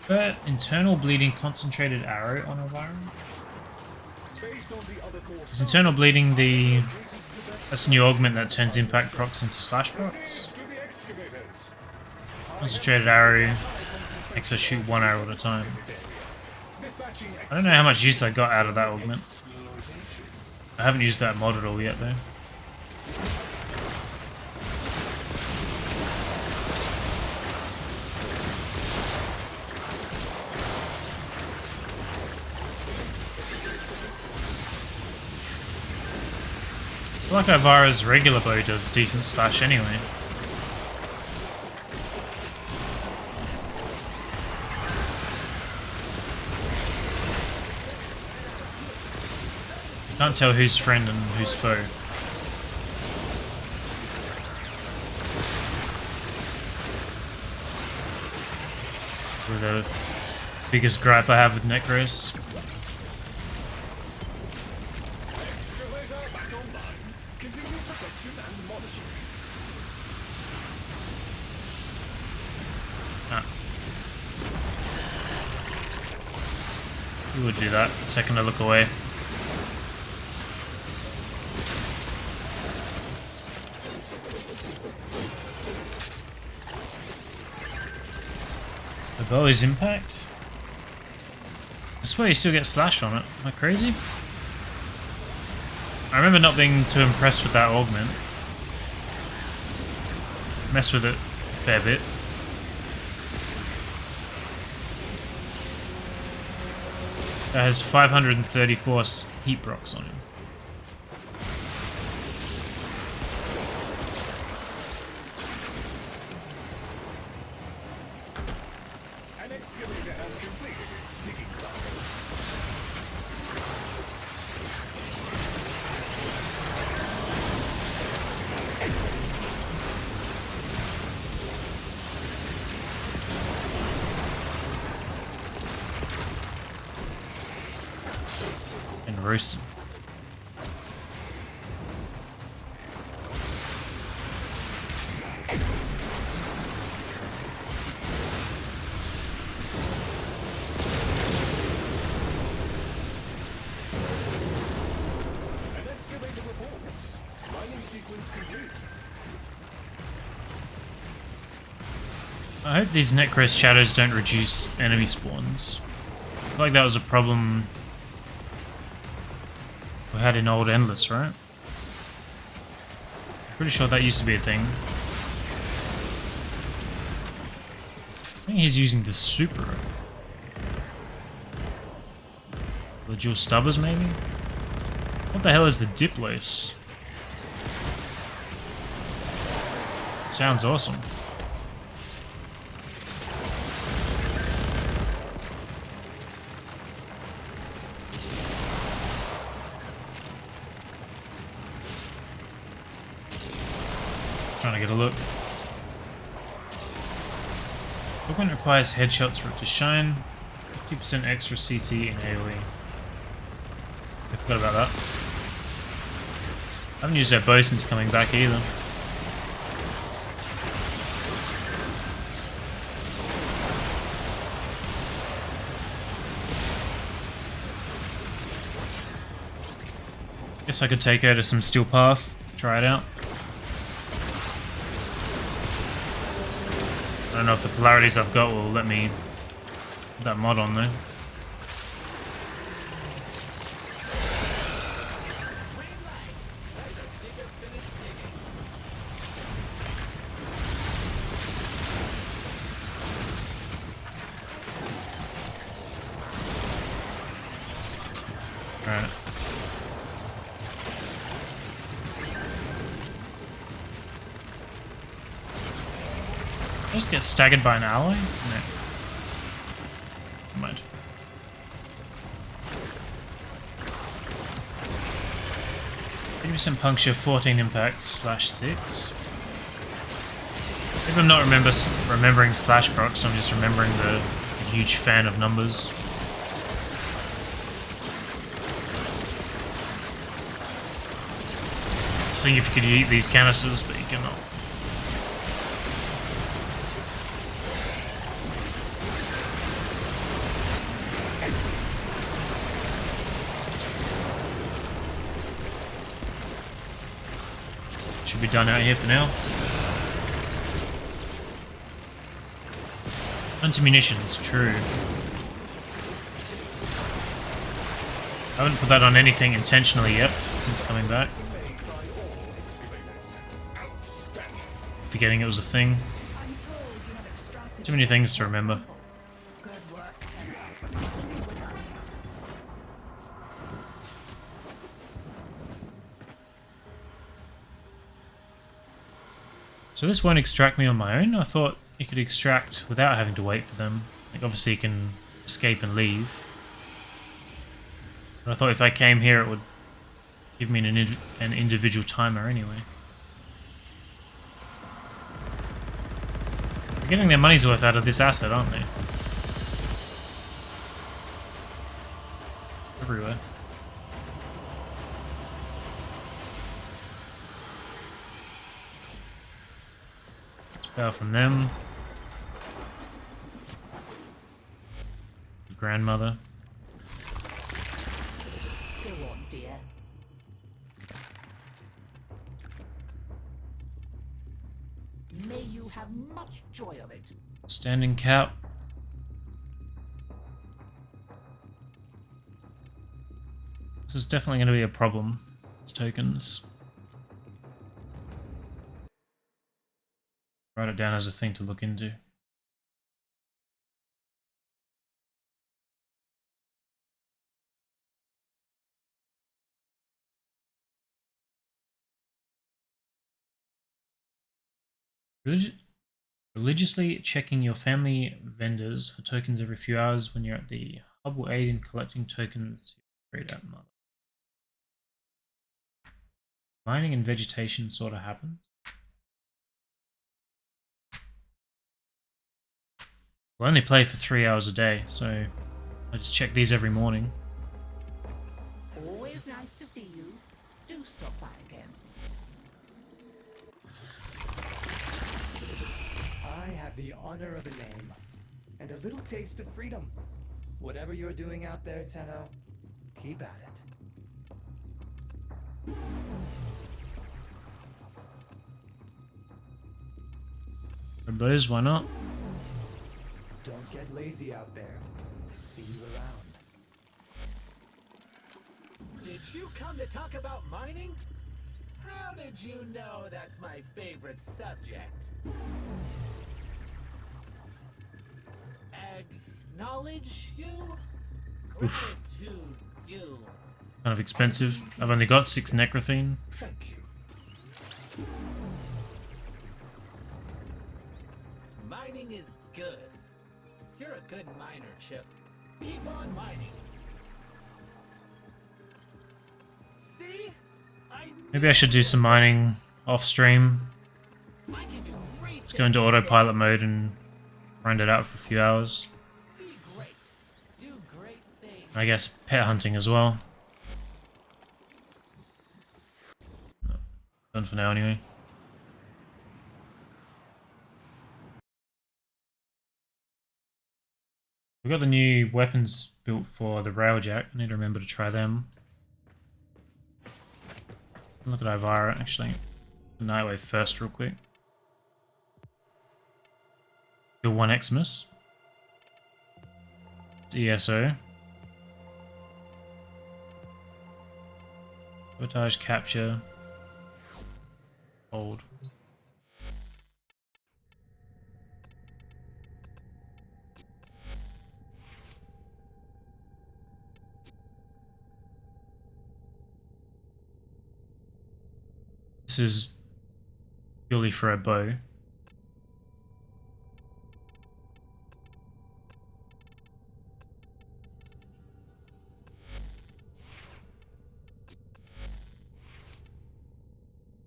But internal bleeding concentrated arrow on Avara? Based on the other core Is internal bleeding the... That's a new augment that turns impact procs into slash procs? to the excavators. Concentrated arrow makes her shoot one arrow at a time. Dispatching I don't know how much use I got out of that augment. I haven't used that mod at all yet though. I feel like Avara's regular bow does decent slash anyway. You can't tell who's friend and who's foe. So the biggest gripe I have with Necros. excavator back online. Continue protection and monitoring. Ah. You would do that the second I look away. The bow is impact? I swear you still get slash on it. Am I crazy? I remember not being too impressed with that augment. Messed with it a fair bit. That has 534 heat procs on him. An excavator has completed its digging cycle. And roasted. sequence complete. I hope these Necros shadows don't reduce enemy spawns. I feel like that was a problem we had in old Endless, right? Pretty sure that used to be a thing. I think he's using the super. The dual stubbers, maybe? What the hell is the Diplos? Sounds awesome. Trying to get a look. Equipment requires headshots for it to shine. 50% extra CC in AoE. I forgot about that. I haven't used their bow since coming back either. Guess I could take her to some Steel Path, try it out. I don't know if the polarities I've got will let me put that mod on though. Alright. Did I just get staggered by an ally? No. Never mind. %, puncture, 14 impact, /6. Maybe I'm not remembering slash procs, I'm just remembering the huge fan of numbers. Seeing if you could eat these canisters, but you cannot. Should be done out here for now. Anti-munitions, true. I haven't put that on anything intentionally yet since coming back. Forgetting it was a thing. Too many things to remember. So this won't extract me on my own? I thought you could extract without having to wait for them. Like obviously you can escape and leave. But I thought if I came here it would give me an individual timer anyway. They're getting their money's worth out of this asset, aren't they? Everywhere. Power from them. Grandmother. Go on, dear. May you have much joy of it. Standing cap. This is definitely going to be a problem. It's tokens. Write it down as a thing to look into. Religiously checking your family vendors for tokens every few hours when you're at the hub will aid in collecting tokens to upgrade at mother. Mining and vegetation sort of happens. We'll only play for 3 hours a day, so I just check these every morning. Always nice to see you. Do stop by again. I have the honor of a name, and a little taste of freedom. Whatever you're doing out there, Tenno, keep at it. Grab those, why not? Don't get lazy out there. See you around. Did you come to talk about mining? How did you know that's my favorite subject? Acknowledge you? Gratitude you. Kind of expensive. I've only got 6 necrothene. Thank you. Mining is good. You're a good miner, Chip. Keep on mining. See? Maybe I should do some mining off stream. I can do great. Let's go into autopilot mode and grind it out for a few hours. Be great. Do great things. I guess pet hunting as well. Done for now anyway. We've got the new weapons built for the Railjack. I need to remember to try them. Look at Ivara, actually. Nightwave first real quick. Kill 1 Xmas. It's ESO. Sabotage, capture. Hold. This is purely for a bow.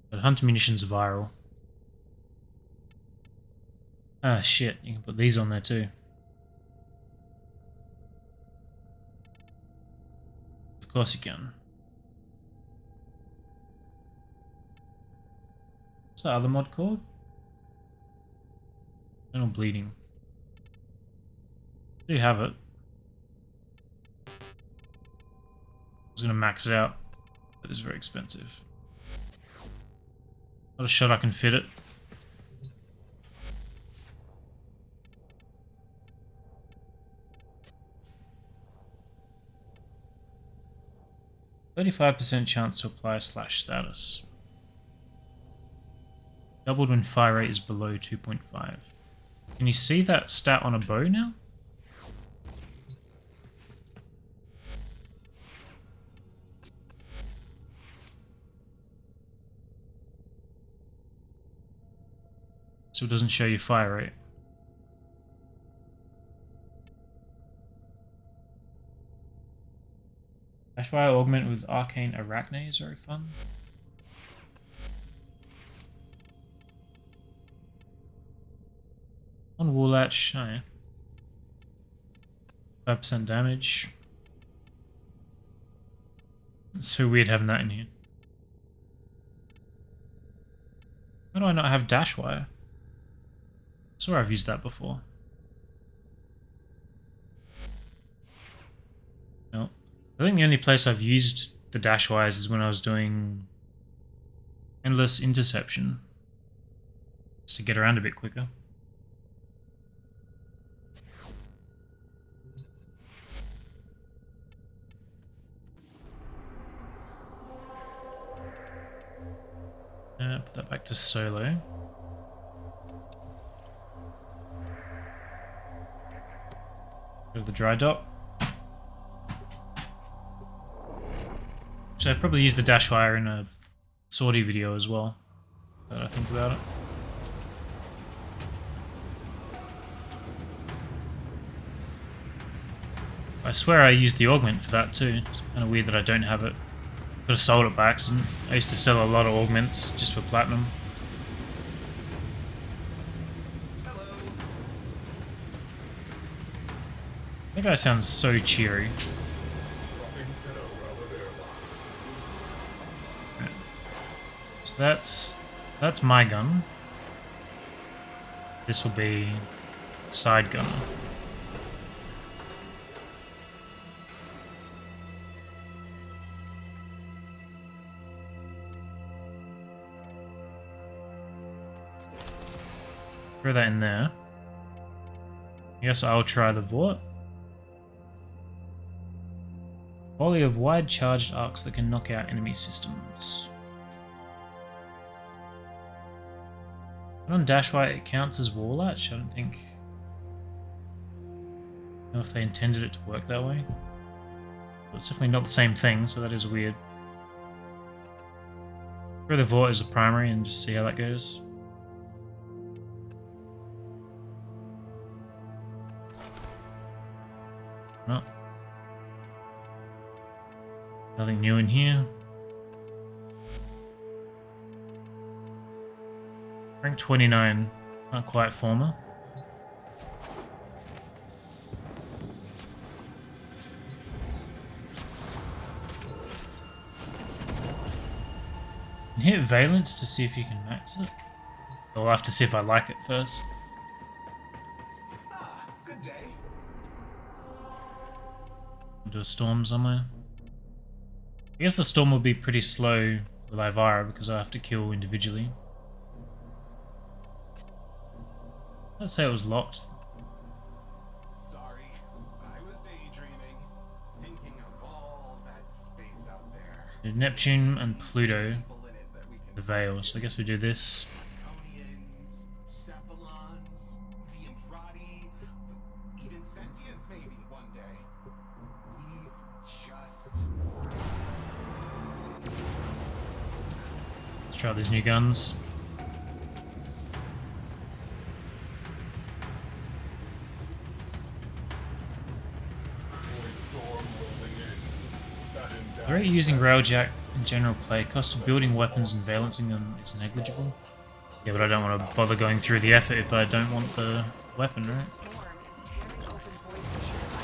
But hunter munitions are viral. Ah shit, you can put these on there too. Of course you can. What's the other mod called? Internal bleeding. I do have it. I was gonna max it out, but it's very expensive. Not a shot I can fit it. %35% chance to apply slash status. Doubled when fire rate is below 2.5. Can you see that stat on a bow now? So it doesn't show you fire rate. Dashfire augment with arcane arachne is very fun. On Woolach, oh yeah. 5% damage. It's so weird having that in here. Why do I not have Dashwire? I swear I've used that before. No. I think the only place I've used the Dashwires is when I was doing Endless Interception. Just to get around a bit quicker. Put that back to solo. Go to the dry dock. So I've probably used the Dashwire in a sortie video as well, now that I think about it. I swear I used the augment for that too. It's kind of weird that I don't have it. Could have sold it by accident. I used to sell a lot of augments just for platinum. That guy sounds so cheery. Right. So that's my gun. This will be side gunner. Throw that in there. I guess I'll try the Vort. Volley of wide charged arcs that can knock out enemy systems. But on Dashwire it counts as War Latch? I don't think... I don't know if they intended it to work that way. But it's definitely not the same thing, so that is weird. Throw the Vort as the primary and just see how that goes. No. Nothing new in here. Rank 29, not quite former. And hit Valence to see if you can max it. I'll have to see if I like it first. Good day. Do a storm somewhere. I guess the storm will be pretty slow with Ivara because I have to kill individually. Let's say it was locked. Sorry, I was daydreaming, thinking of all that space out there. Neptune and Pluto, People in it that we can the Veil. So I guess we do this. Draconians, Cephalons, the Intrati, even sentients maybe one day. We've just... Let's try these new guns. Great using Railjack in general play. Cost of building weapons and balancing them is negligible. Yeah, but I don't want to bother going through the effort if I don't want the weapon, right? Storm is tearing open Void Fisher's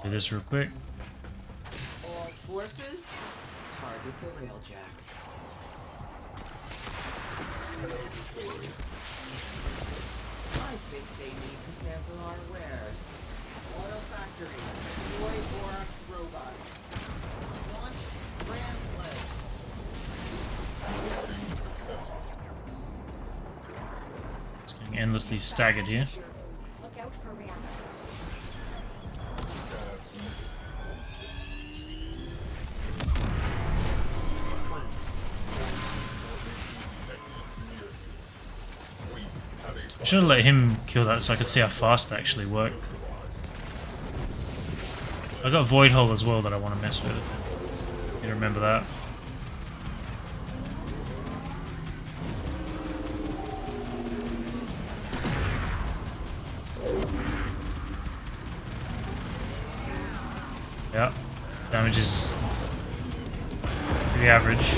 Do this real quick. All forces, target the Railjack. I think they need to sample our wares. Oil factory, deploy Borax robots. Launch ram sleds. It's getting endlessly staggered here. Look out for reactors. I should have let him kill that so I could see how fast that actually worked. I got Void Hole as well that I want to mess with. You remember that. Yeah, damage is pretty average.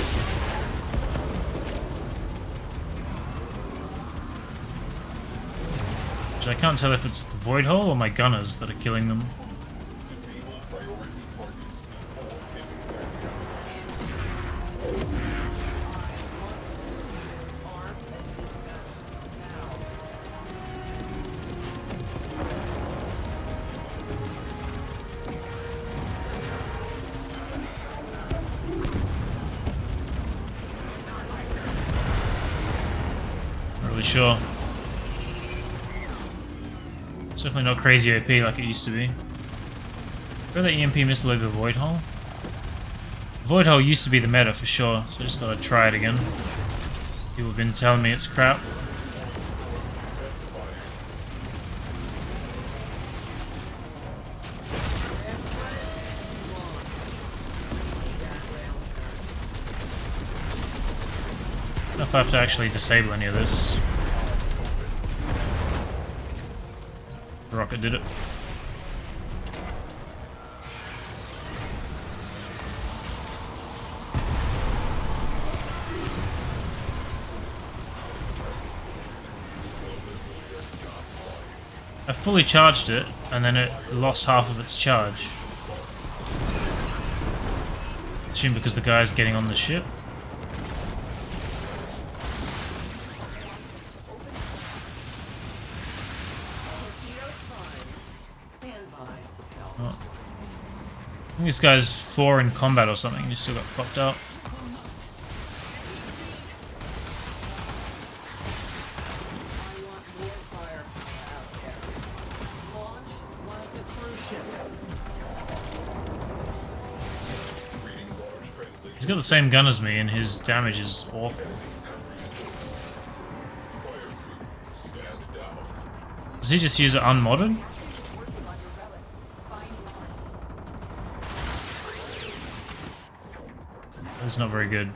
I can't tell if it's the Void Hole or my gunners that are killing them. Not really sure. It's definitely not crazy OP like it used to be. Throw the EMP missile over the Void Hole. Void Hole used to be the meta for sure, so I just thought I'd try it again. People have been telling me it's crap. I don't know if I have to actually disable any of this. The rocket did it. I fully charged it, and then it lost half of its charge. I assume because the guy's getting on the ship. Oh. I think this guy's 4 in combat or something, he still got fucked up. He's got the same gun as me and his damage is awful. Does he just use it unmodded? That's not very good.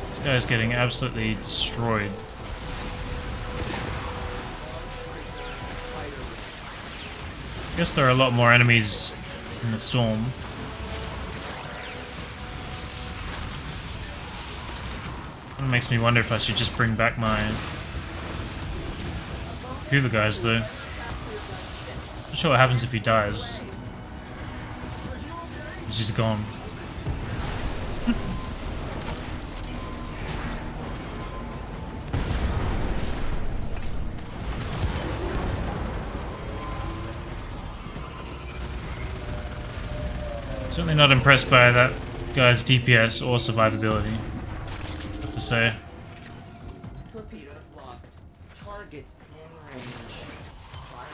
This guy's getting absolutely destroyed. I guess there are a lot more enemies in the storm. It makes me wonder if I should just bring back my Hoover guys though. Not sure what happens if he dies. He's just gone. Certainly not impressed by that guy's DPS or survivability, I have to say. Torpedoes locked. Target in range. Fire.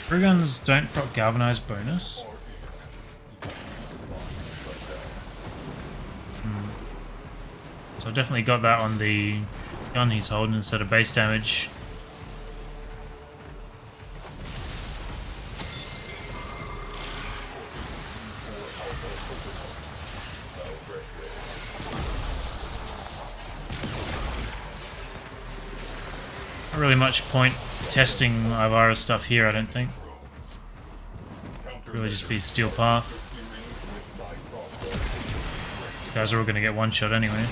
Crew guns don't proc galvanize bonus. So I've definitely got that on the gun he's holding instead of base damage. Not really much point testing Ivara's stuff here, I don't think. Really just be Steel Path. These guys are all going to get one shot anyway.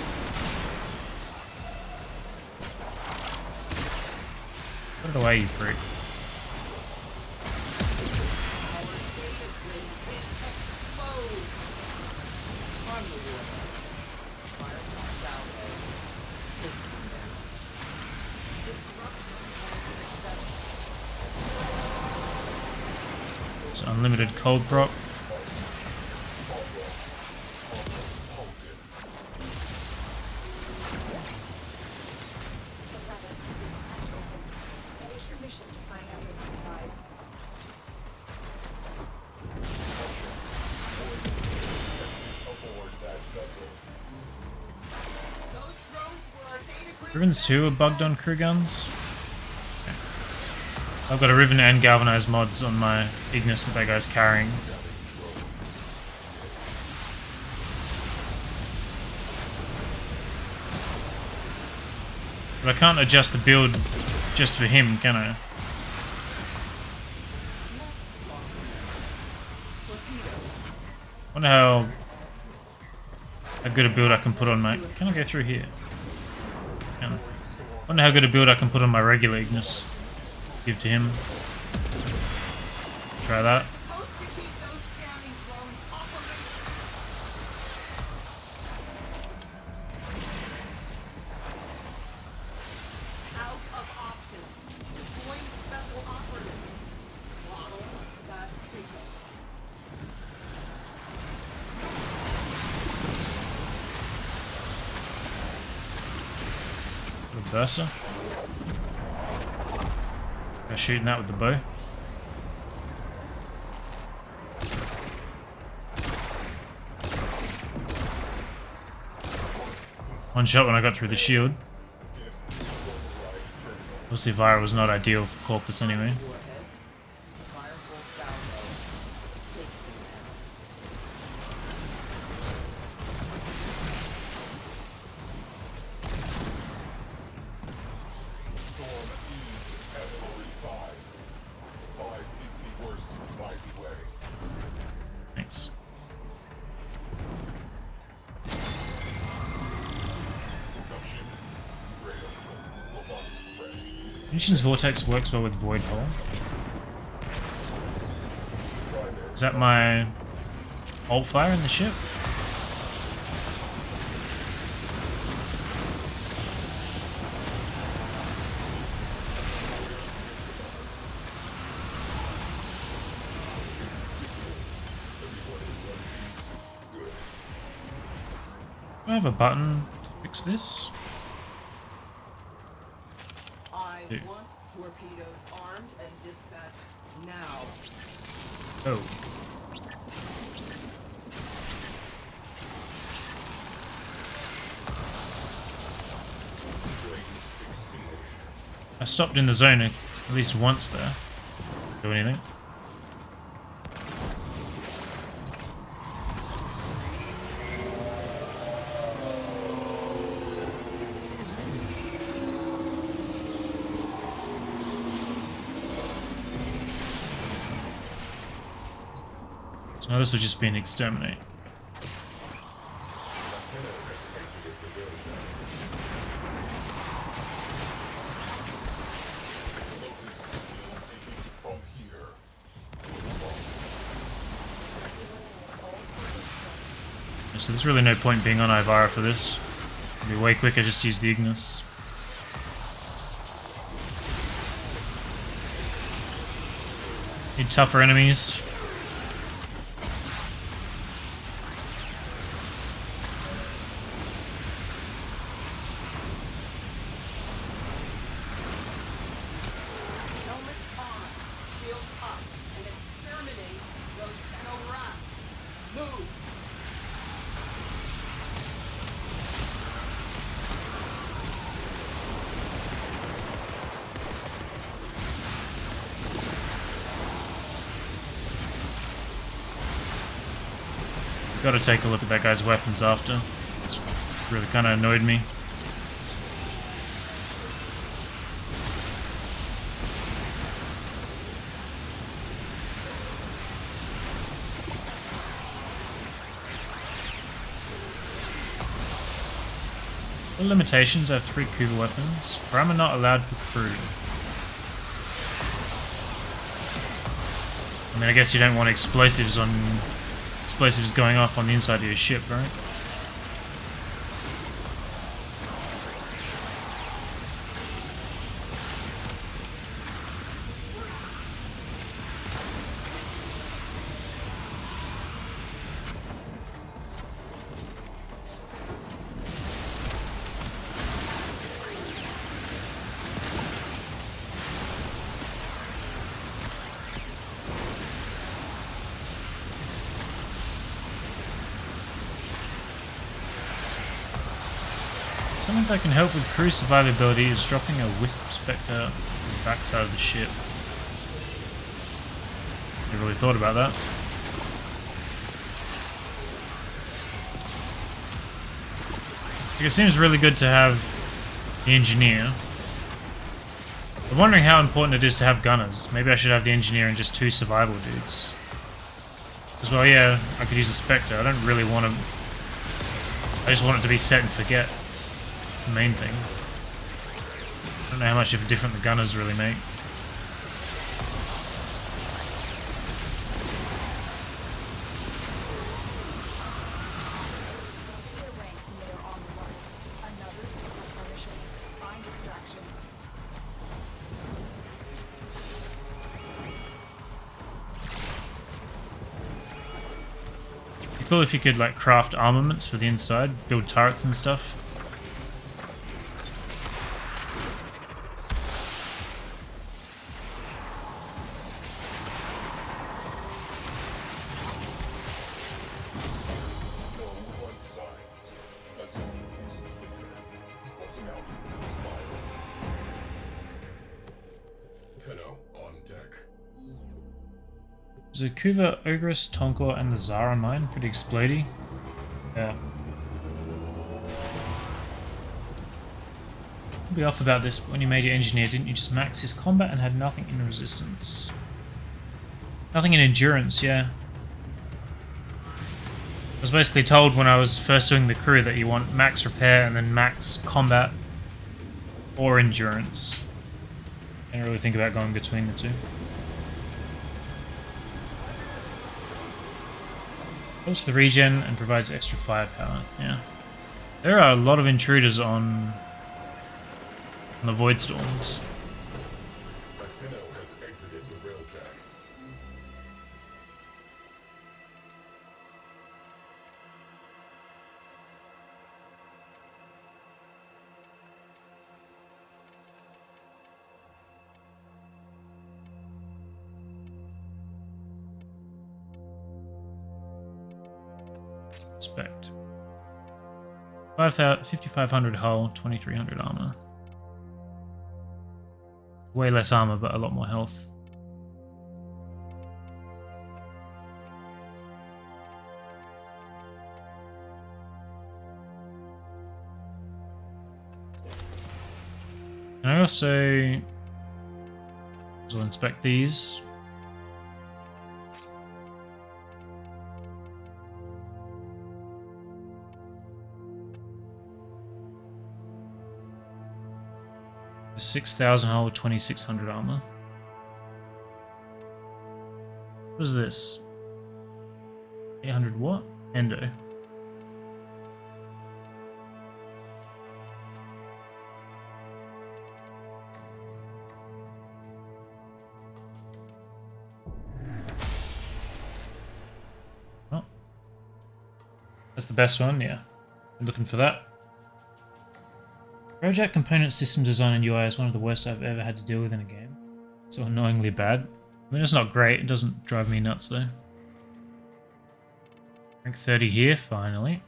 Put it away, you freak. It's unlimited cold prop. Rivens 2 are bugged on crew guns. Okay. I've got a Riven and Galvanized mods on my Ignis that guy's carrying. But I can't adjust the build just for him, can I? Wonder how good a build I can put on my... Can I go through here? Can. Wonder how good a build I can put on my regular Ignis. Give to him. Try that. Versa. Go shooting that with the bow. One shot when I got through the shield. Obviously Vira was not ideal for Corpus anyway. Munitions Vortex works well with Void Hole. Is that my alt fire in the ship? Do I have a button to fix this? I Dude. want torpedoes armed and dispatched now. Oh. I stopped in the zone at least once there. Do anything? So now this will just be an exterminate. From here. So there's really no point being on Ivara for this. It'd be way quicker just to use the Ignis. Need tougher enemies. Helmets on, shields up, and exterminate those Tenno rats. Move! Gotta take a look at that guy's weapons after. It's really kinda annoyed me. The limitations, I have 3 Kuva weapons. Ram not allowed for crew. I mean, I guess you don't want explosives going off on the inside of your ship, right? Something that can help with crew survivability is dropping a Wisp Spectre on the backside of the ship. Never really thought about that. Like, it seems really good to have the Engineer. I'm wondering how important it is to have gunners. Maybe I should have the Engineer and just 2 survival dudes. As well, yeah, I could use a Spectre. I don't really want to... I just want it to be set and forget. The main thing. I don't know how much of a difference the gunners really make. Ranks and they are on the run. Another successful mission. Find extraction. It'd be cool if you could like craft armaments for the inside, build turrets and stuff. There's a Kuva, Ogress, Tonkor, and the Zara mine. Pretty explodey. Yeah. I'll be off about this, but when you made your engineer, didn't you just max his combat and had nothing in resistance? Nothing in endurance, yeah. I was basically told when I was first doing the crew that you want max repair and then max combat or endurance. Can't really think about going between the two. Goes for the regen and provides extra firepower. Yeah. There are a lot of intruders on the Void Storms. Latino has exited the Railjack. Inspect. 5,500 hull, 2,300 armor. Way less armor, but a lot more health. And I also will inspect these. For 6,000 hull, 2,600 armor. What is this? 800 what? Endo. Oh. That's the best one, yeah. I'm looking for that. Railjack component system design and UI is one of the worst I've ever had to deal with in a game. So annoyingly bad. I mean, it's not great, it doesn't drive me nuts though. Rank 30 here, finally.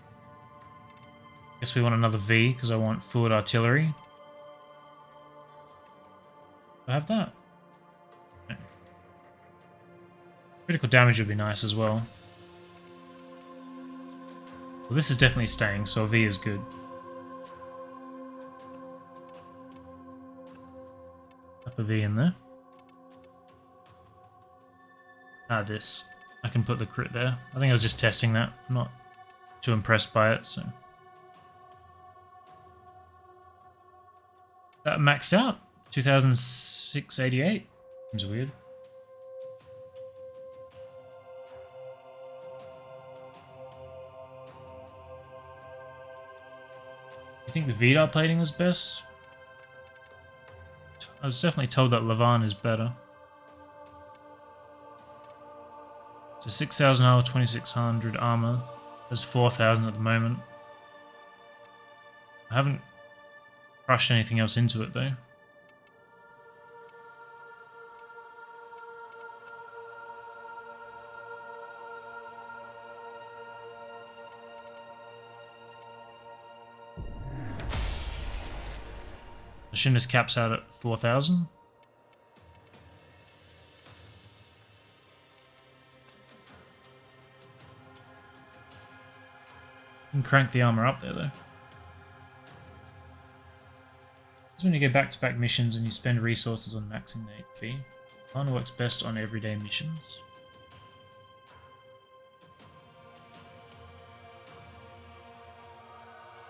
Guess we want another V, because I want forward artillery. Do I have that? No. Critical damage would be nice as well. Well, this is definitely staying, so a V is good. Up a V in there. Ah, this. I can put the crit there. I think I was just testing that. I'm not too impressed by it, so. That maxed out. 2,688. Seems weird. You think the VDAR plating was best? I was definitely told that Levan is better. So 6,000 hull, 2,600 armor. There's 4,000 at the moment. I haven't crushed anything else into it though. Machinist caps out at 4,000. Can crank the armor up there though. This is when you go back-to-back missions and you spend resources on maxing the HP. One works best on everyday missions.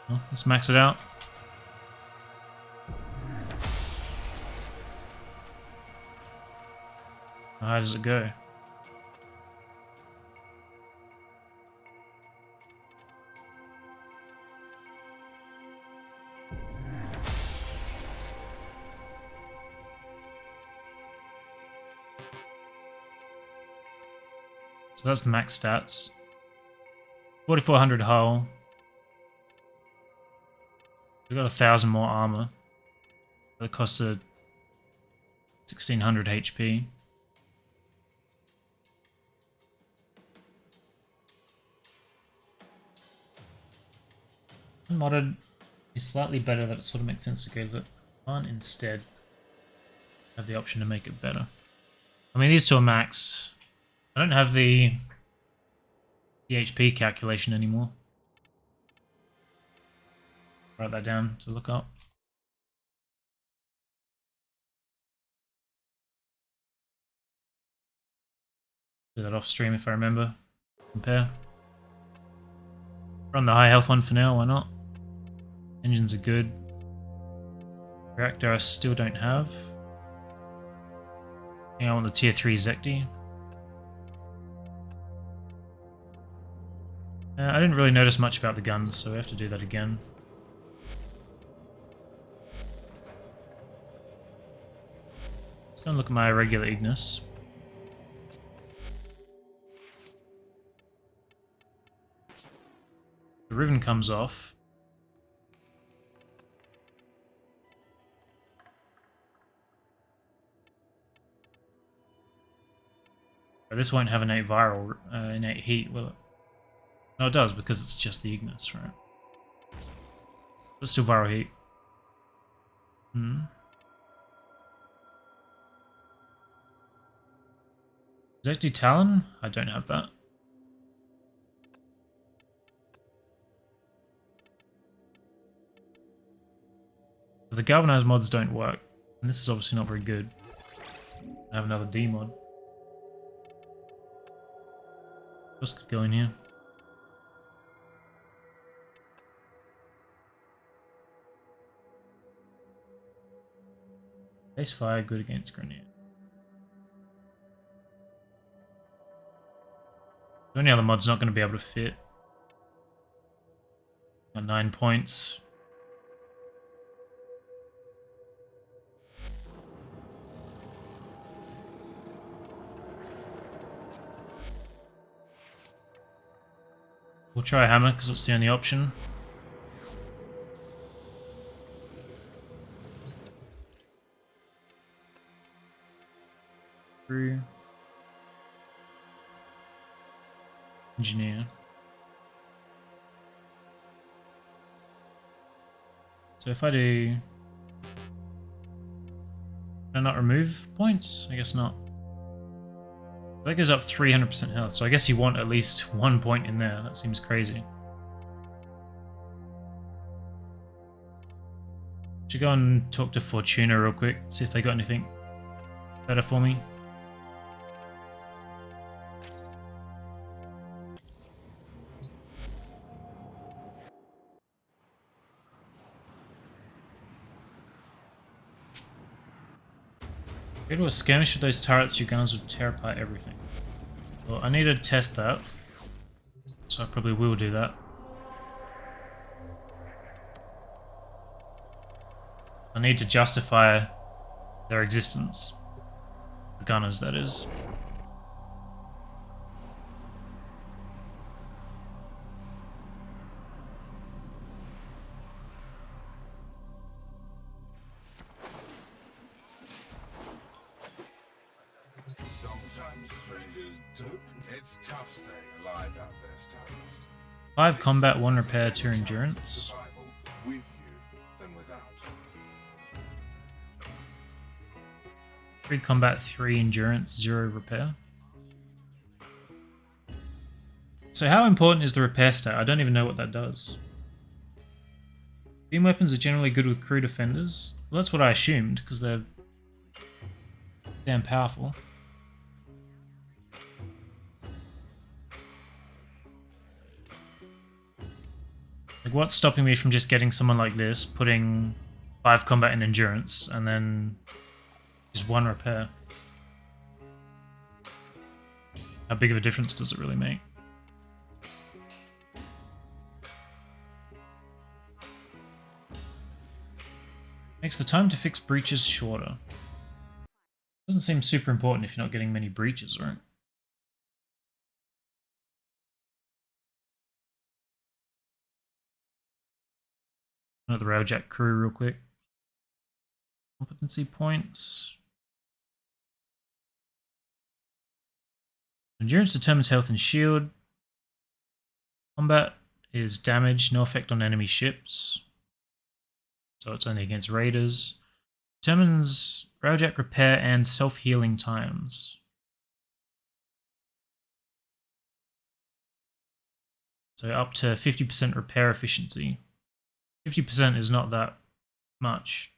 Well, let's max it out. How high does it go? So that's the max stats. 4,400 hull. We've got 1,000 more armor. That costs a 1,600 HP. Unmodded is slightly better, that it sort of makes sense to go that one instead. Have the option to make it better. I mean, these two are maxed. I don't have the HP calculation anymore. Write that down to look up. Do that off stream if I remember. Compare. Run the high health one for now, why not? Engines are good. Reactor I still don't have. I want the tier 3 Zekti. I didn't really notice much about the guns, so we have to do that again. Let's go and look at my regular Ignis. The ribbon comes off. This won't have innate viral, innate heat, will it? No, it does, because it's just the Ignis, right? But still viral heat. Zekti Talon? I don't have that. But the galvanized mods don't work, and this is obviously not very good. I have another D mod. What else could go in here? Base fire, good against grenade. So any other mod's not going to be able to fit. Got 9 points. We'll try hammer because it's the only option. Through. Engineer. So if I do... Can I not remove points? I guess not. That goes up 300% health, so I guess you want at least 1 point in there. That seems crazy. Should go and talk to Fortuna real quick, see if they got anything better for me. Go to a skirmish with those turrets, your gunners will tear apart everything. Well, I need to test that, so I probably will do that. I need to justify their existence. The gunners, that is. Sometimes strangers don't. It's tough staying alive out there, Stardust. 5 combat, 1 repair, 2 endurance. Survival with you than without. 3 combat, 3 endurance, 0 repair. So how important is the repair stat? I don't even know what that does. Beam weapons are generally good with crew defenders. Well, that's what I assumed, because they're damn powerful. Like, what's stopping me from just getting someone like this, putting 5 combat and endurance, and then just 1 repair? How big of a difference does it really make? Makes the time to fix breaches shorter. Doesn't seem super important if you're not getting many breaches, right? Another Railjack crew real quick. Competency points. Endurance determines health and shield. Combat is damage, no effect on enemy ships. So it's only against raiders. Determines Railjack repair and self-healing times. So up to 50% repair efficiency. 50% is not that much.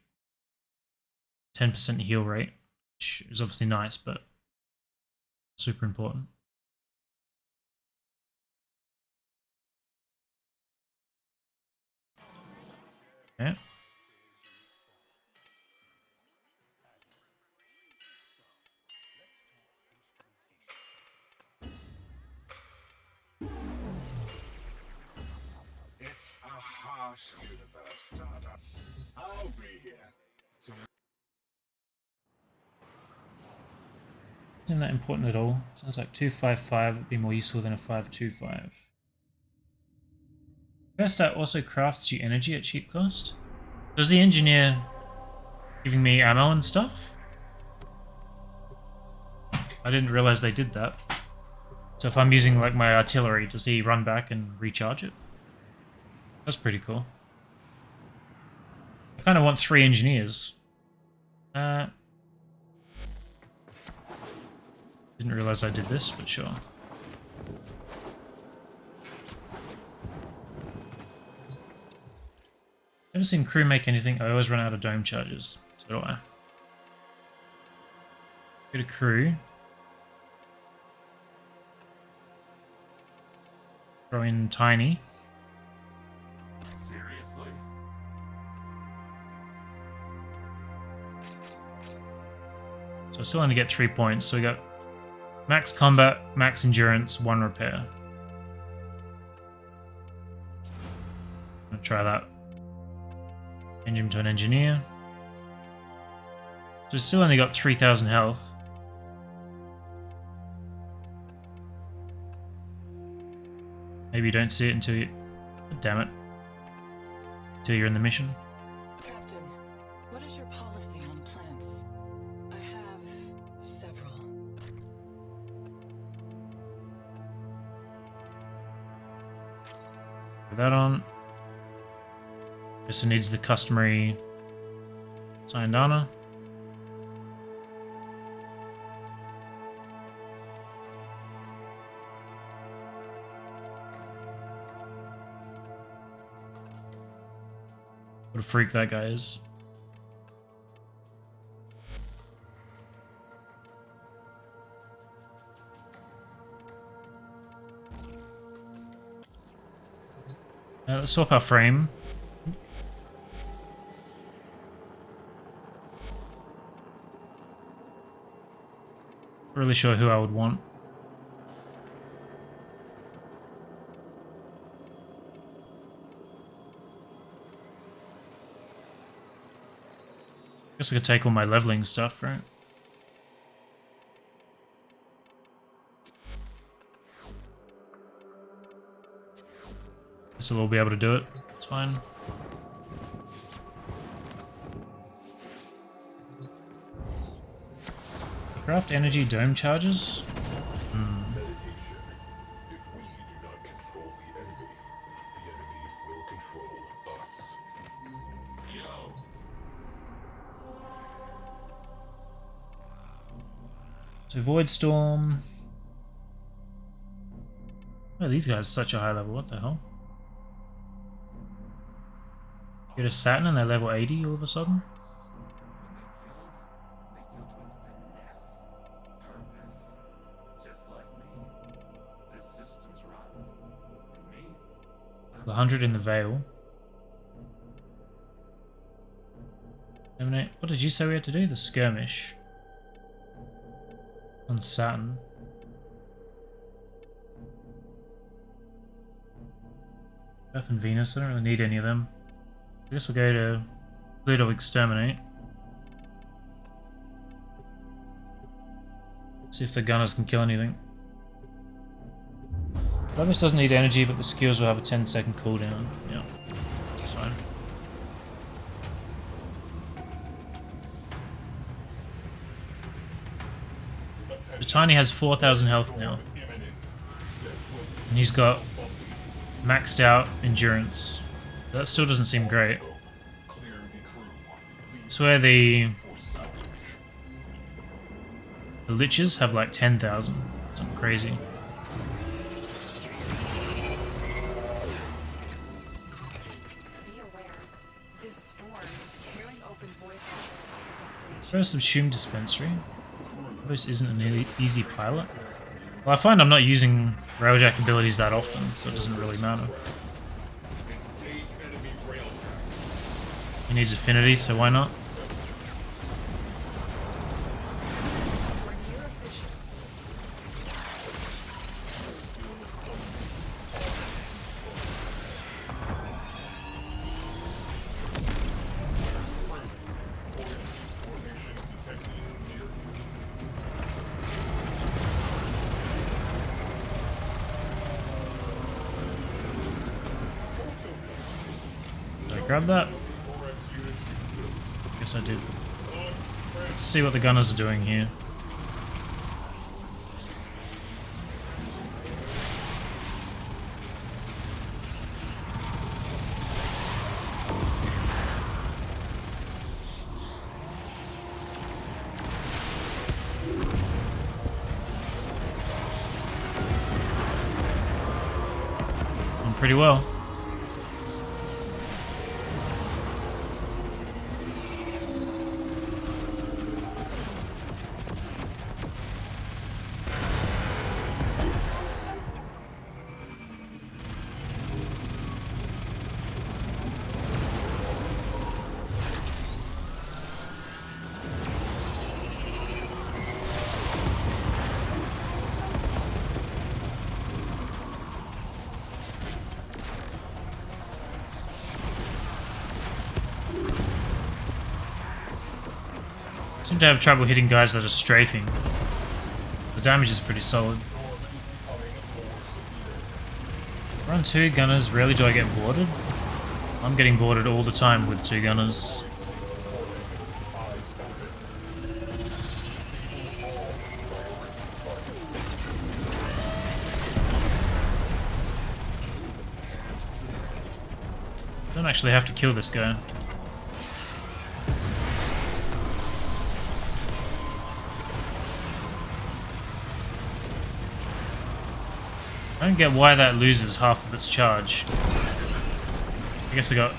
10% heal rate, which is obviously nice, but super important. Okay. universe startup. I'll be here. Isn't that important at all? Sounds like 255 would be more useful than a 525. First Art also crafts you energy at cheap cost. Does the engineer giving me ammo and stuff? I didn't realize they did that. So if I'm using like my artillery, does he run back and recharge it? That's pretty cool. I kind of want 3 engineers. Didn't realize I did this, but sure. Never seen crew make anything. I always run out of dome charges. So do I. Go to crew. Throw in Tiny. Seriously? So I still only get 3 points. So we got max combat, max endurance, 1 repair. I'm gonna try that. Change him to an engineer. So we still only got 3,000 health. Maybe you don't see it until you... Damn it. Until you're in the mission. Captain, what is your policy on plants? I have several. Put that on. Guess it needs the customary signed honor. What a freak that guy is. Let's swap our frame. Not really sure who I would want. Guess I could take all my leveling stuff, right? Guess we'll be able to do it. It's fine. Craft energy dome charges? Meditation. If we do not control the enemy will control us. Yo! So Void Storm. Oh, these guys are such a high level. What the hell? Get a Saturn and they're level 80 all of a sudden? Just like me. This system's rotten. And me? 100 in the Veil. Eliminate. What did you say we had to do? The skirmish. On Saturn. Earth and Venus, I don't really need any of them. I guess we'll go to Pluto Exterminate. See if the gunners can kill anything. Deimos doesn't need energy, but the skills will have a 10-second cooldown. Yeah, that's fine. The Tiny has 4,000 health now. And he's got maxed out endurance. That still doesn't seem great. I swear the Liches have like 10,000. Something crazy. Be aware. This storm is tearing open void hatches at your destination. First subsumed dispensary. This isn't an easy pilot. Well, I find I'm not using Railjack abilities that often, so it doesn't really matter. He needs affinity, so why not? Grab that? Guess I did. Let's see what the gunners are doing here. Doing pretty well. Seem to have trouble hitting guys that are strafing. The damage is pretty solid. Run 2 gunners, rarely do I get boarded. I'm getting boarded all the time with 2 gunners. Don't actually have to kill this guy. I don't get why that loses half of its charge. I guess I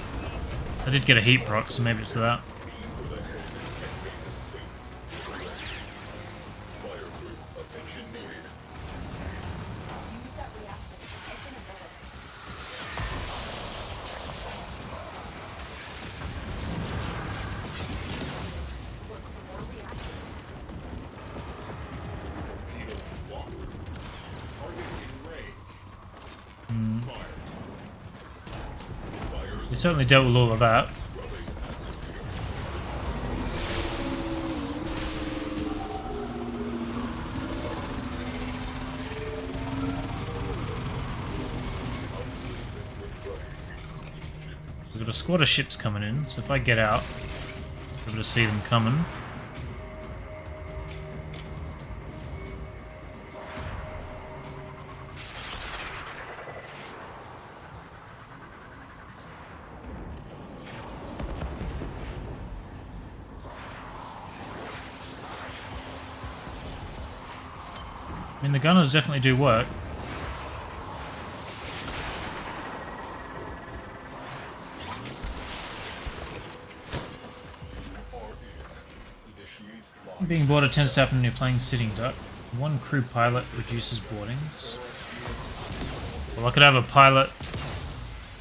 did get a heat proc, so maybe it's that. We certainly dealt with all of that. We've got a squad of ships coming in, so if I get out, I'll be able to see them coming. I mean, the gunners definitely do work. Being boarded tends to happen when you're playing sitting duck. 1 crew pilot reduces boardings. Well, I could have a pilot,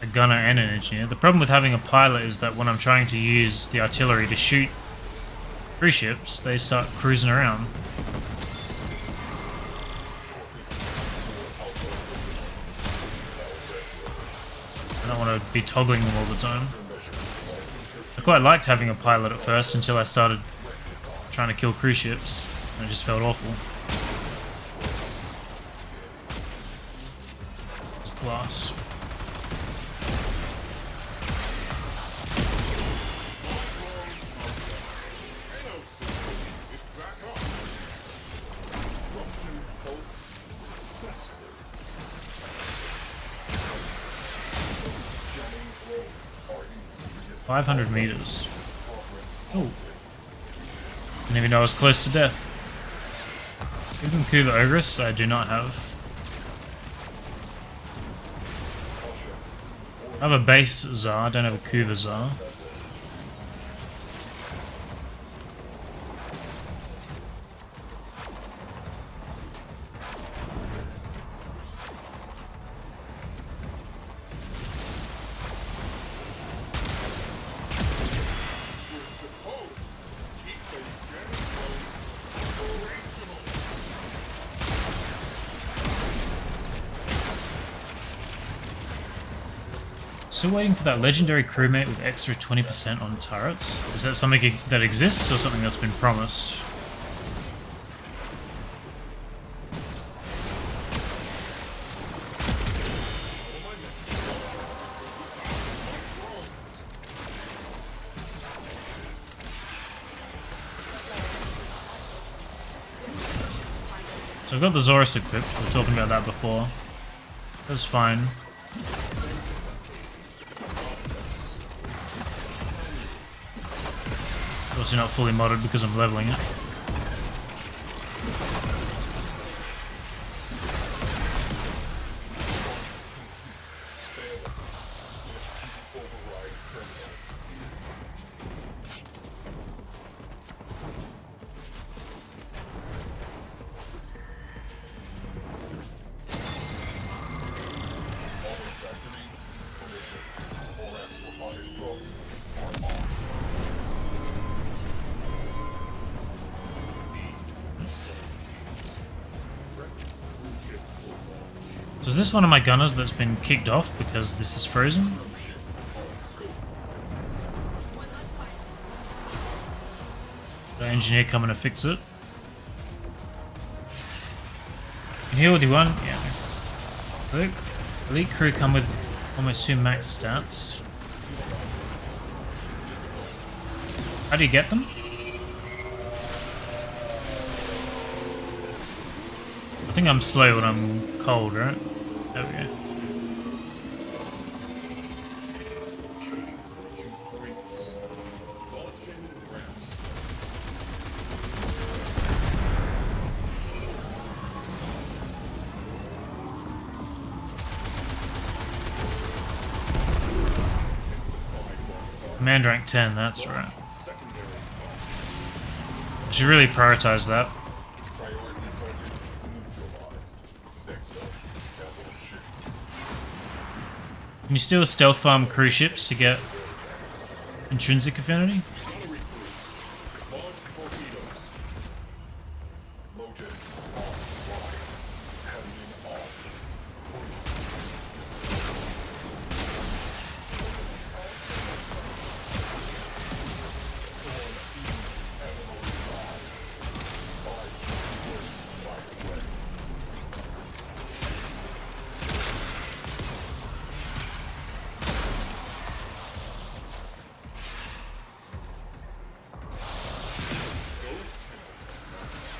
a gunner, and an engineer. The problem with having a pilot is that when I'm trying to use the artillery to shoot cruise ships, they start cruising around. I don't want to be toggling them all the time. I quite liked having a pilot at first until I started trying to kill cruise ships, and it just felt awful. Just glass. $500 meters. Oh. Didn't even know I was close to death. Even Kuva Ogress, I do not have. I have a base Tsar, I don't have a Kuva Tsar. Still waiting for that legendary crewmate with extra 20% on turrets. Is that something that exists or something that's been promised? So I've got the Zorus equipped, we were talking about that before. That's fine. Obviously not fully modded because I'm leveling it. So is this one of my gunners that's been kicked off because this is frozen? The engineer coming to fix it. Heal, do you want? Yeah. Elite crew come with almost 2 max stats. How do you get them? I think I'm slow when I'm cold, right? There we go. Command rank 10, that's right. I should really prioritize that. Can you still stealth farm cruise ships to get intrinsic affinity?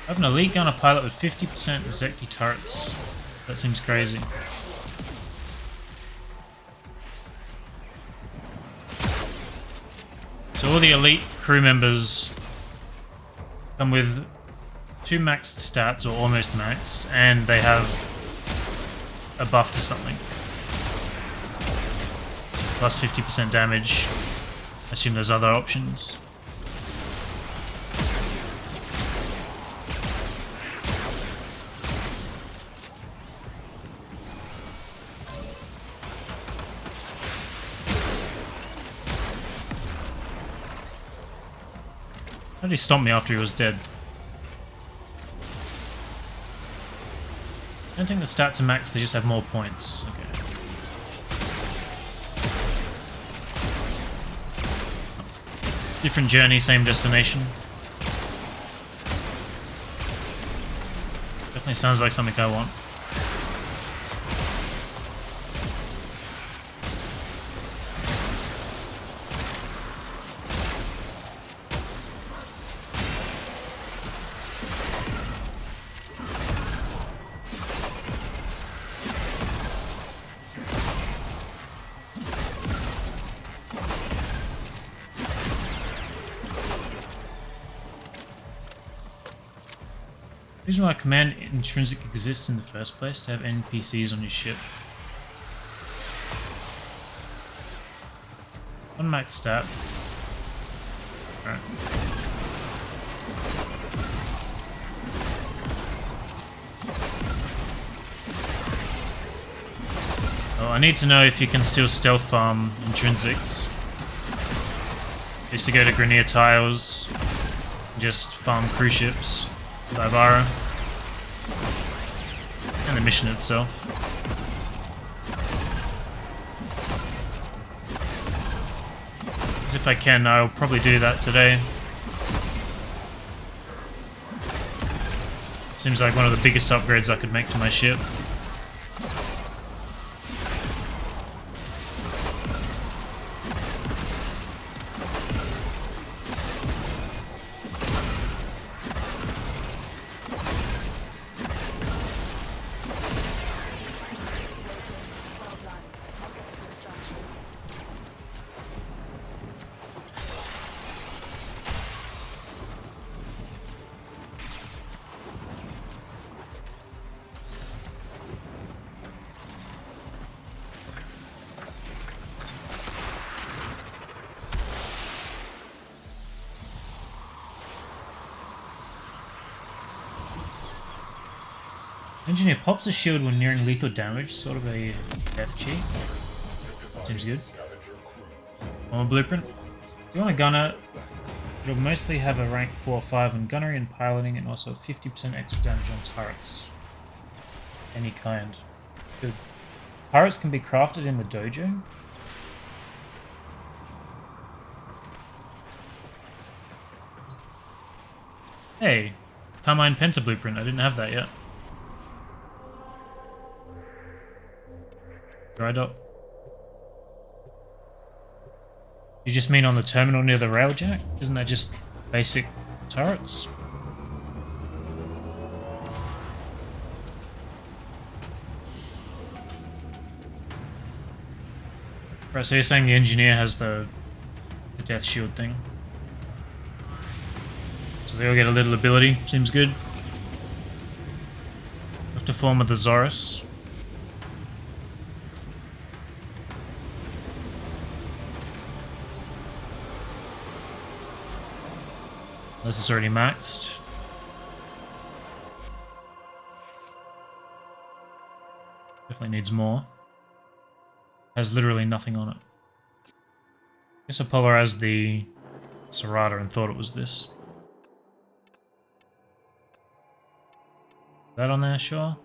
I have an elite gunner pilot with 50% Zekti turrets. That seems crazy. So all the elite crew members come with 2 maxed stats, or almost maxed, and they have a buff to something. Plus 50% damage. I assume there's other options. How did he stomp me after he was dead? I don't think the stats are max, they just have more points. Okay. Different journey, same destination. Definitely sounds like something I want. The reason why command intrinsic exists in the first place, to have NPCs on your ship. One max stat. Alright. Oh, I need to know if you can still stealth farm intrinsics. I used to go to Grenier Tiles, just farm cruise ships. Vivara. And the mission itself. Because if I can, I'll probably do that today. Seems like one of the biggest upgrades I could make to my ship. Engineer pops a shield when nearing lethal damage, sort of a death cheat. Seems good. On a blueprint. If you want a gunner, it'll mostly have a rank 4 or 5 on gunnery and piloting, and also 50% extra damage on turrets. Any kind. Good. Turrets can be crafted in the dojo. Hey, Carmine Penta blueprint. I didn't have that yet. Dry dock. You just mean on the terminal near the Railjack? Isn't that just basic turrets? Right, so you're saying the engineer has the death shield thing. So they all get a little ability. Seems good. Have to form a thesaurus. Unless it's already maxed. Definitely needs more. Has literally nothing on it. I guess Apollo has the Serrata and thought it was this. That on there, sure.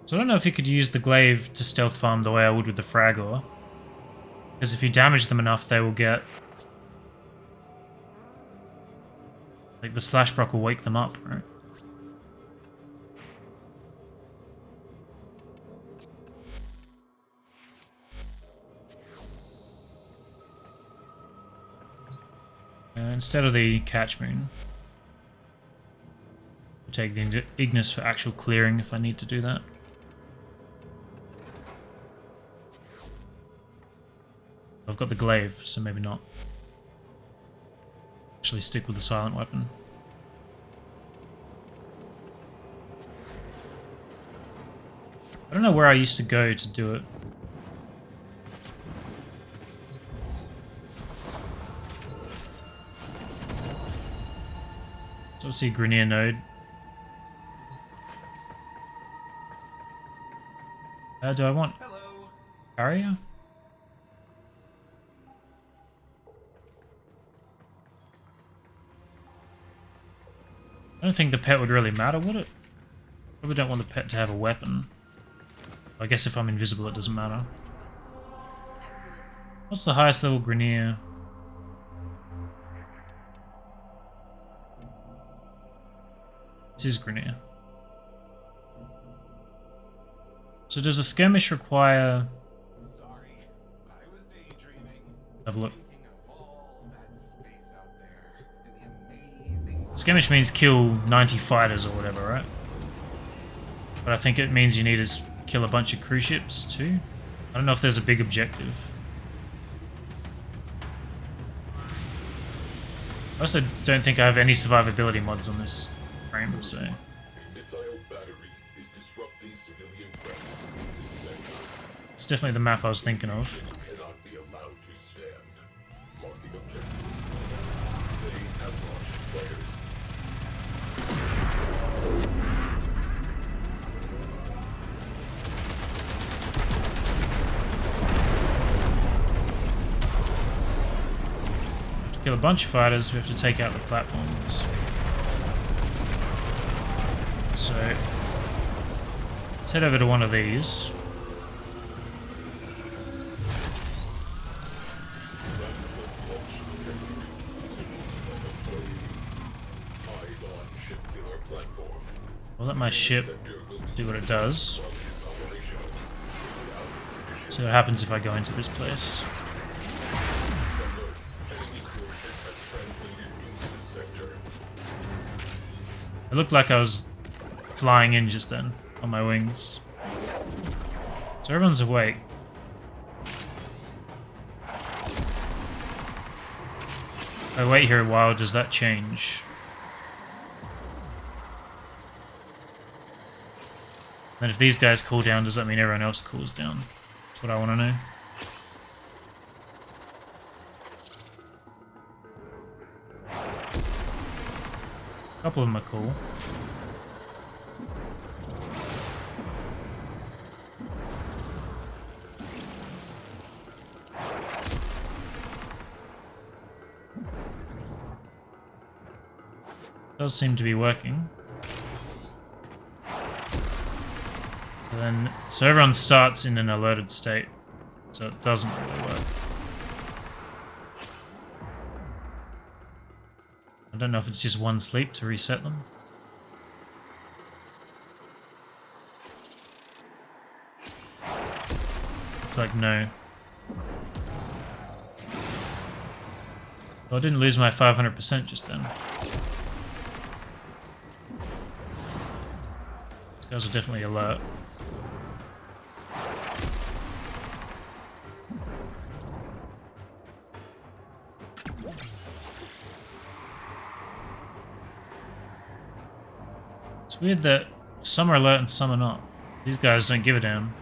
So I don't know if you could use the Glaive to stealth farm the way I would with the Fragor. Because if you damage them enough, they will get... like, the Slash Brock will wake them up, right? Instead of the Catch Moon, I'll take the Ignis for actual clearing if I need to do that. I've got the Glaive, so maybe not. Actually stick with the silent weapon. I don't know where I used to go to do it. So let's see Grenier node. Do I want Carrier? I don't think the pet would really matter, would it? Probably don't want the pet to have a weapon. I guess if I'm invisible it doesn't matter. What's the highest level Grenier? This is Grenier. So does a skirmish require... have a look. Skirmish means kill 90 fighters or whatever, right? But I think it means you need to kill a bunch of cruise ships too. I don't know if there's a big objective. I also don't think I have any survivability mods on this frame, so... it's definitely the map I was thinking of. Kill a bunch of fighters, we have to take out the platforms. So, let's head over to one of these. I'll let my ship do what it does. See what happens if I go into this place. It looked like I was flying in just then, on my wings. So everyone's awake. If I wait here a while, does that change? And if these guys cool down, does that mean everyone else cools down? That's what I want to know. A couple of them are cool. Does seem to be working. So everyone starts in an alerted state, so it doesn't really work. I don't know if it's just one sleep to reset them. It's like no. Well, I didn't lose my 500% just then. These guys are definitely alert. It's weird that some are alert and some are not. These guys don't give a damn.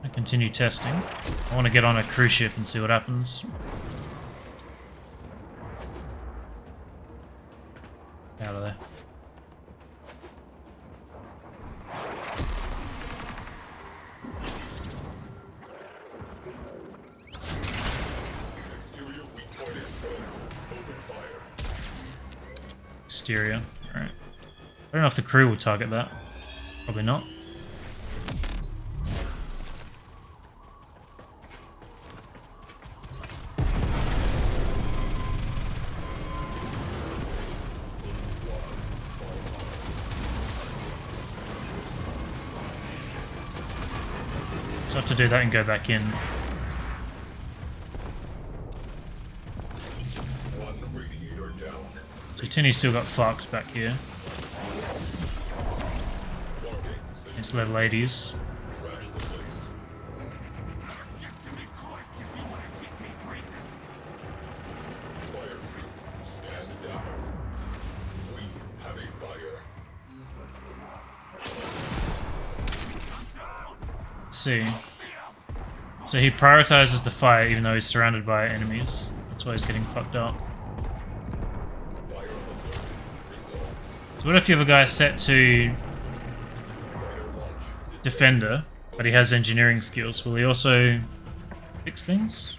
I continue testing. I want to get on a cruise ship and see what happens. Out of there. Exterior. Alright. I don't know if the crew will target that. Probably not. So I have to do that and go back in. So Tinny's still got fucked back here. It's level 80s. Let's see. So he prioritizes the fire even though he's surrounded by enemies. That's why he's getting fucked up. So what if you have a guy set to Defender, but he has engineering skills? Will he also fix things?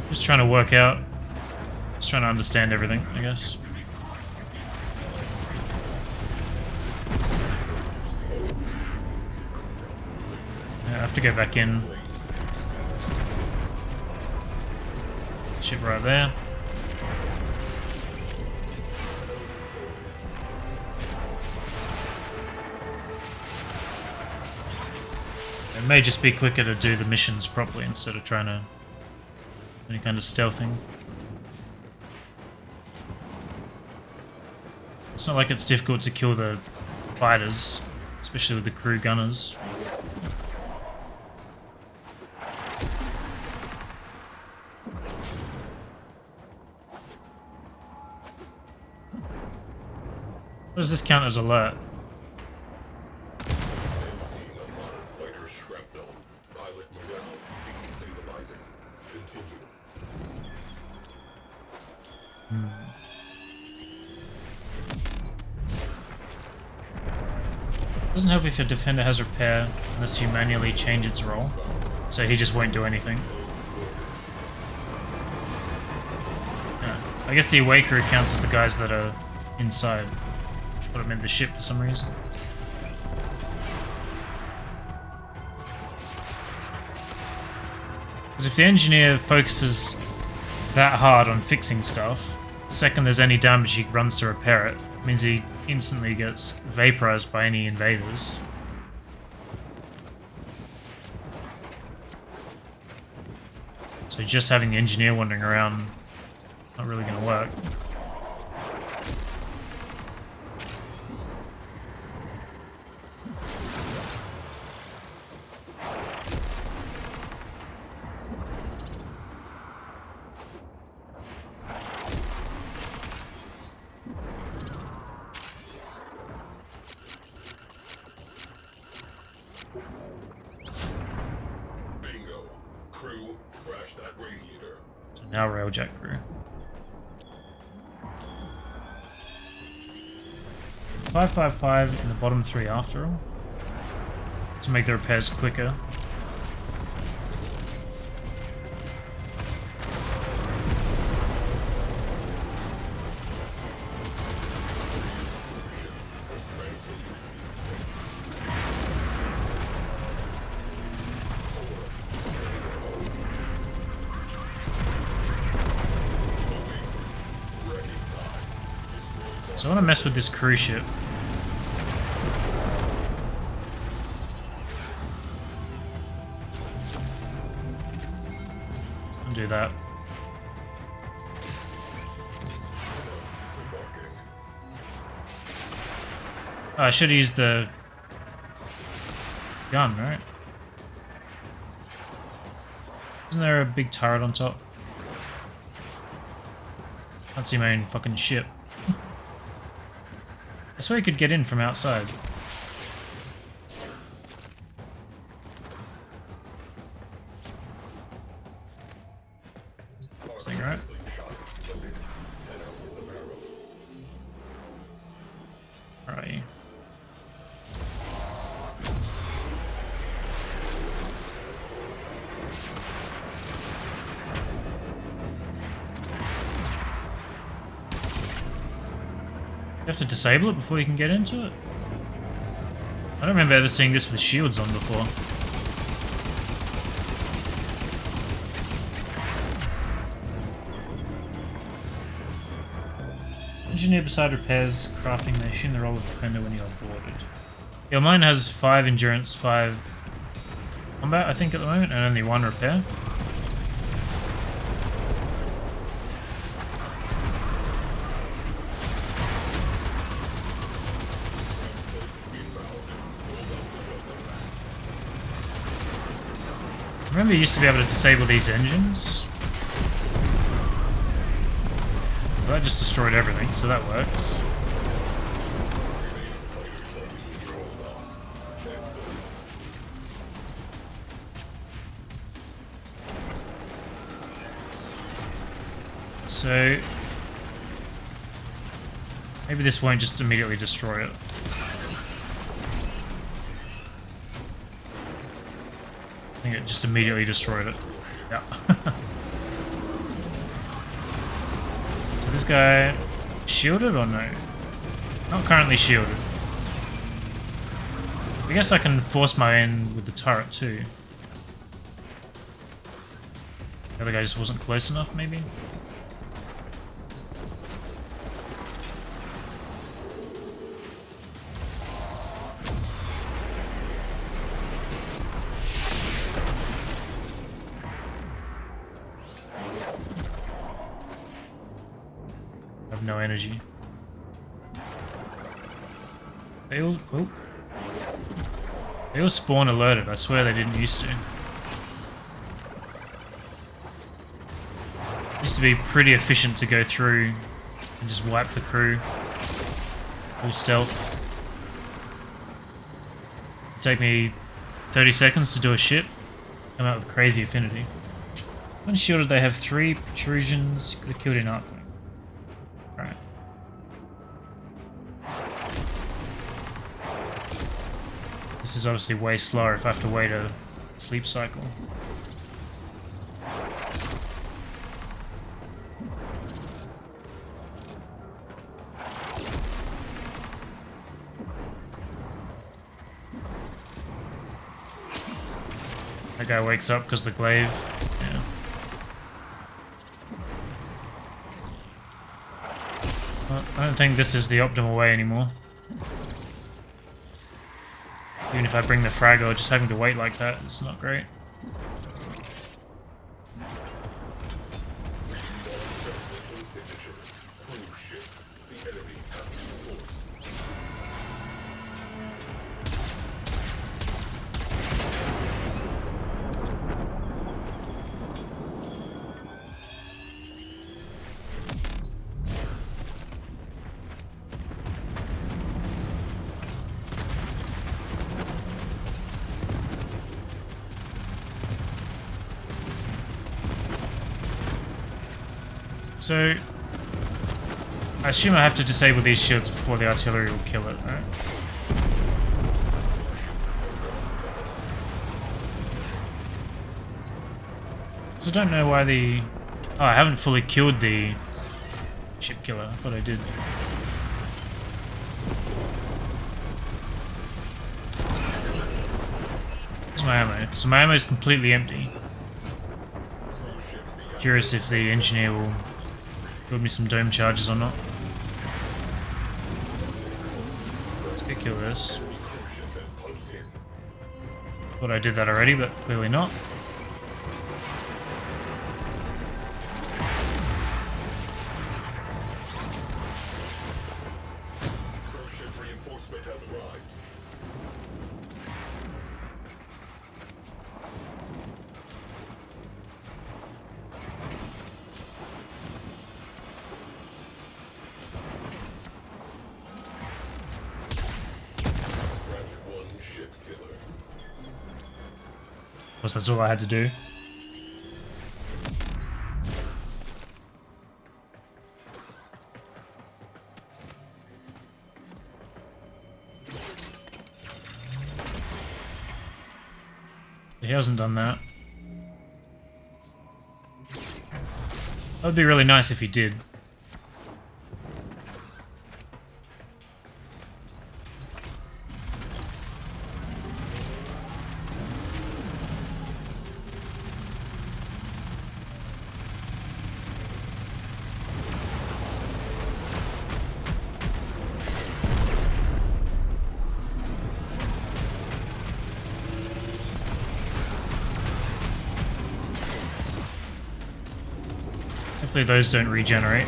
Just trying to work out. Just trying to understand everything, I guess. Yeah, I have to go back in. Ship right there. It may just be quicker to do the missions properly instead of trying to any kind of stealthing. It's not like it's difficult to kill the fighters, especially with the crew gunners. What does this count as alert? Doesn't help if your defender has repair unless you manually change its role, so he just won't do anything. Yeah. I guess the away crew counts as the guys that are inside. Put them in the ship for some reason. Because if the engineer focuses that hard on fixing stuff, the second there's any damage he runs to repair it, Means he instantly gets vaporized by any invaders. So just having the engineer wandering around, not really going to work. Bingo. Crew, trash that radiator. So now Railjack crew. 555 in the bottom 3 after all. To make the repairs quicker. So I want to mess with this cruise ship. I'll do that. Oh, I should use the gun, right? Isn't there a big turret on top? Can't see my own fucking ship. I swear you could get in from outside. This thing, right? Where are you? You have to disable it before you can get into it? I don't remember ever seeing this with shields on before. Engineer beside repairs, crafting, they assume the role of defender when you are boarded. Yeah, mine has 5 endurance, 5 combat, I think, at the moment, and only 1 repair. I remember you used to be able to disable these engines. Well, that just destroyed everything, so that works. So maybe this won't just immediately destroy it. I think it just immediately destroyed it. Yeah. So this guy shielded or no? Not currently shielded. I guess I can force my in with the turret too. The other guy just wasn't close enough, maybe? No energy. They all spawn alerted. I swear they didn't used to. Used to be pretty efficient to go through and just wipe the crew. Full stealth. It'd take me 30 seconds to do a ship. Come out with crazy affinity. When shielded they have 3 protrusions. Could have killed in arc. Right. This is obviously way slower if I have to wait a sleep cycle. That guy wakes up because the glaive. Yeah. I don't think this is the optimal way anymore. Even if I bring the fraggle, just having to wait like that, it's not great. So, I assume I have to disable these shields before the artillery will kill it, right? So I don't know why the... Oh, I haven't fully killed the ship killer. I thought I did. Here's my ammo. So my ammo is completely empty. Curious if the engineer will build me some dome charges or not. Let's go kill this. Thought I did that already, but clearly not. Of course, that's all I had to do. He hasn't done that. That would be really nice if he did. Hopefully those don't regenerate.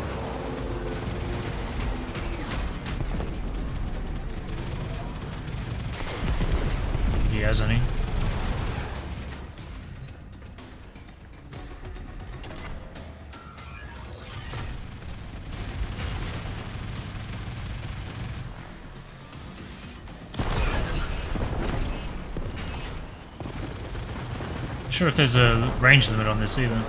He has any. Not sure if there's a range limit on this either.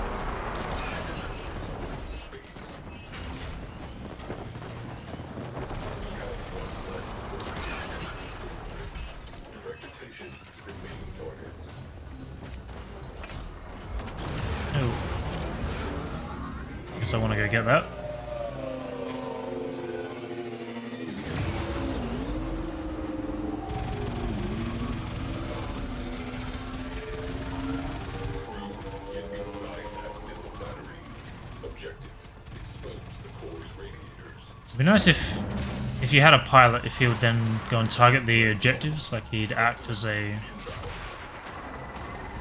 I want to go get that. It'd be nice if you had a pilot, if he would then go and target the objectives, like he'd act as a, I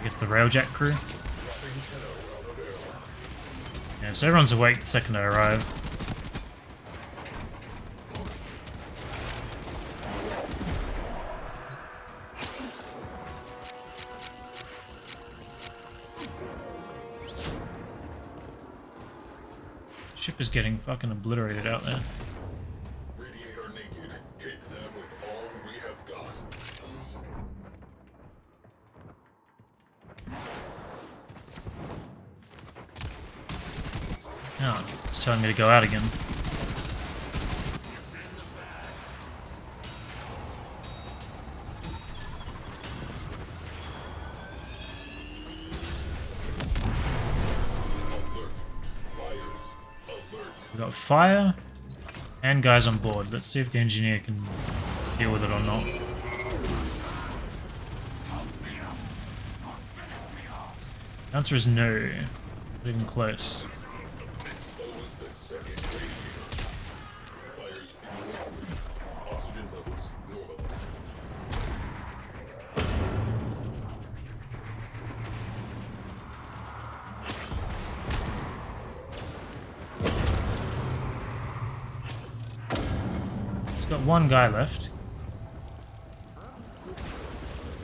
guess, the Railjack crew. Yeah, so everyone's awake the second I arrive. Ship is getting fucking obliterated out there. Radiator naked. Hit them with all we have got. Oh, it's telling me to go out again. We've got fire and guys on board. Let's see if the engineer can deal with it or not. The answer is no. Not even close. got one guy left.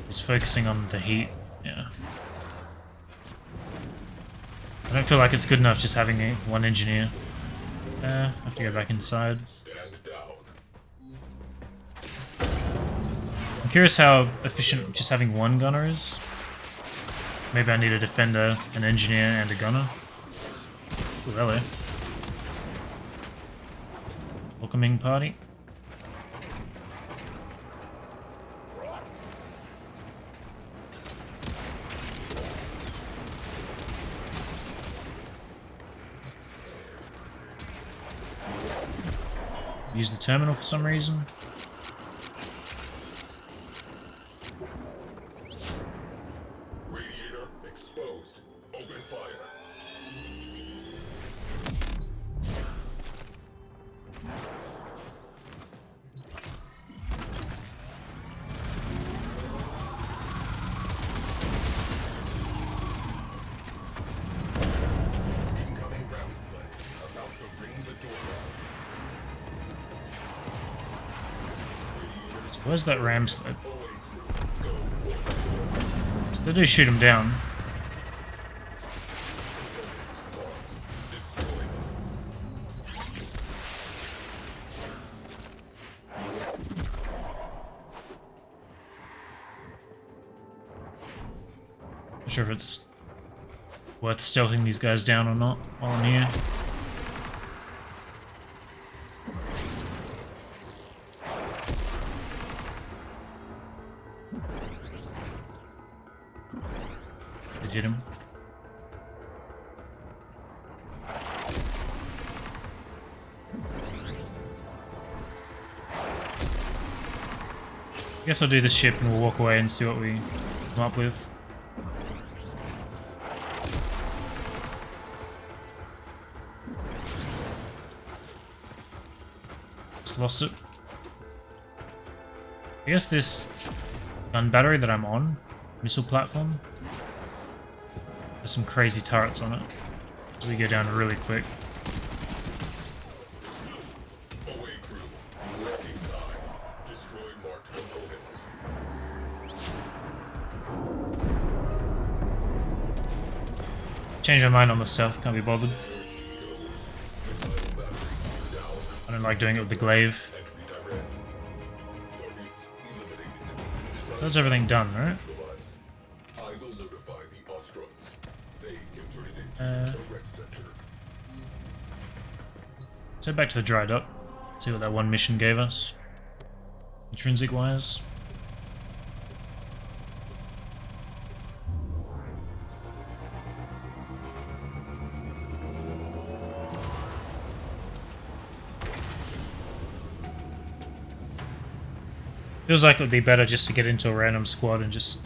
He's focusing on the heat. Yeah. I don't feel like it's good enough just having one engineer. I have to go back inside. I'm curious how efficient just having one gunner is. Maybe I need a defender, an engineer, and a gunner. Ooh, hello. Welcoming party. Use the terminal for some reason. Radiator exposed. Open fire. Incoming ground sledge. About to ring the doorbell. Where's that ram sled? So they do shoot him down. Not sure if it's worth stealthing these guys down or not while I'm here. Hit him. Guess I'll do this ship and we'll walk away and see what we come up with. Just lost it. I guess this gun battery that I'm on, missile platform, there's some crazy turrets on it. So we go down really quick. Away crew. Wrecking time. Destroy marked components. Change my mind on the stealth, can't be bothered. I don't like doing it with the glaive. So that's everything done, right? Let's head back to the dry dock. See what that one mission gave us. Intrinsic wise. Feels like it would be better just to get into a random squad and just...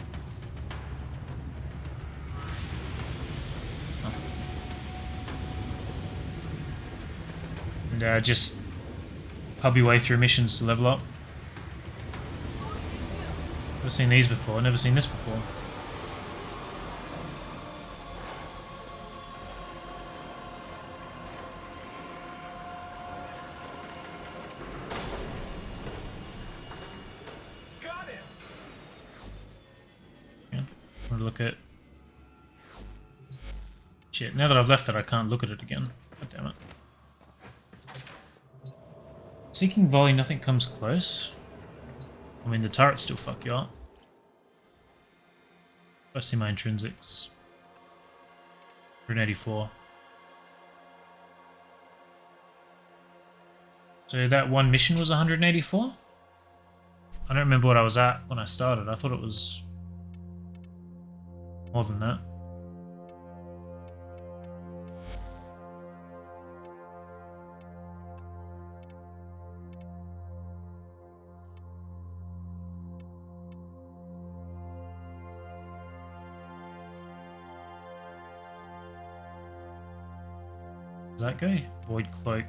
And just pub your way through missions to level up. Never seen these before, never seen this before. Look at... Shit, now that I've left it, I can't look at it again. God damn it. Seeking volley, nothing comes close. I mean, the turrets still fuck you up. I see my intrinsics. 184. So that one mission was 184? I don't remember what I was at when I started. I thought it was... more than that. Does that go? Void Cloak.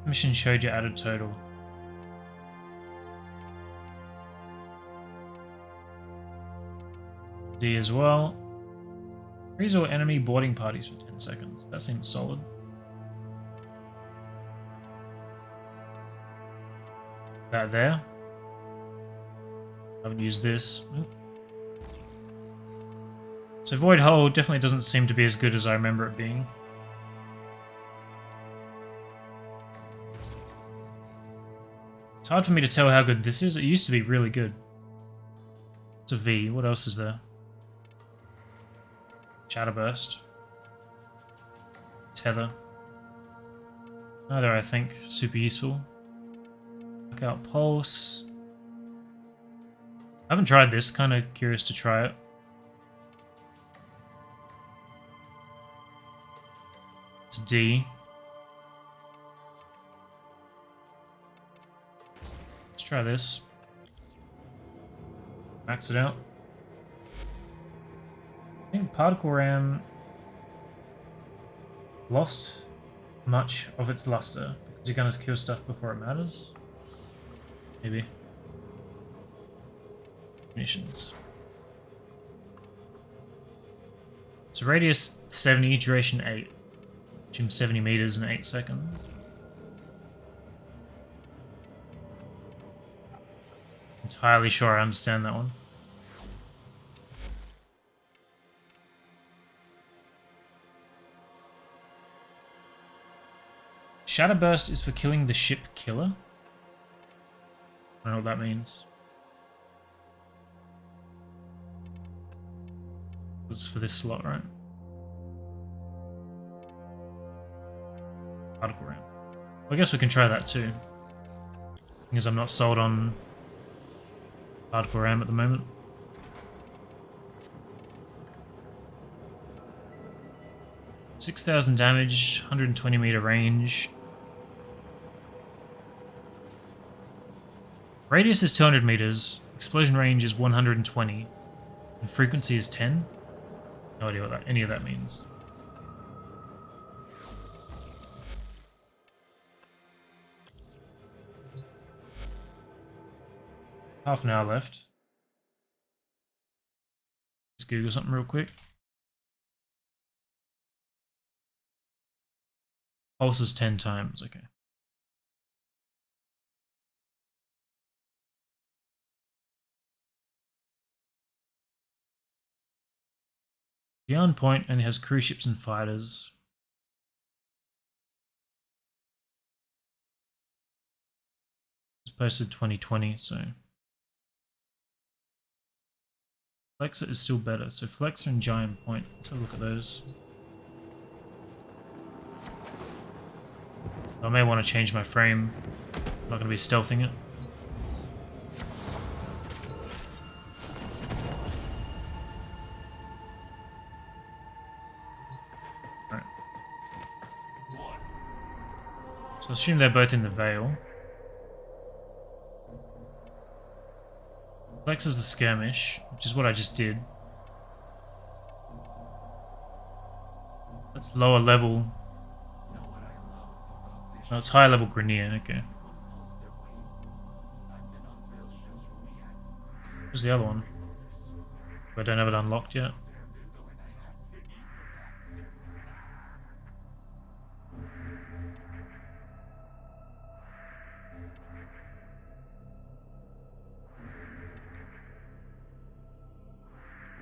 Mission showed your added total. D as well. Freeze all enemy boarding parties for 10 seconds. That seems solid. That there. I haven't used this. Oop. So Void Hole definitely doesn't seem to be as good as I remember it being. It's hard for me to tell how good this is. It used to be really good. It's a V. What else is there? Shadowburst. Tether. Neither, I think. Super useful. Knockout Pulse. I haven't tried this. Kind of curious to try it. It's a D. Let's try this. Max it out. I think Particle Ram lost much of its luster because you're gonna kill stuff before it matters. Maybe. Munitions. It's a radius 70, duration 8. Assume 70 meters in 8 seconds. Entirely sure I understand that one. Shadowburst is for killing the ship killer? I don't know what that means. It's for this slot, right? Particle Ram. Well, I guess we can try that too. Because I'm not sold on Particle Ram at the moment. $6,000 damage, 120 meter range. Radius is 200 meters, explosion range is 120, and frequency is 10. No idea what any of that means. Half an hour left. Let's Google something real quick. Pulses 10 times, okay. Beyond Point only has cruise ships and fighters. It's posted 2020, so Flexor is still better. So Flexor and Giant Point. Let's have a look at those. I may want to change my frame. I'm not going to be stealthing it. Alright. So I assume they're both in the Veil. Flex is the skirmish, which is what I just did. That's lower level. Oh, it's higher level Grenier, okay. Where's the other one? I don't have it unlocked yet.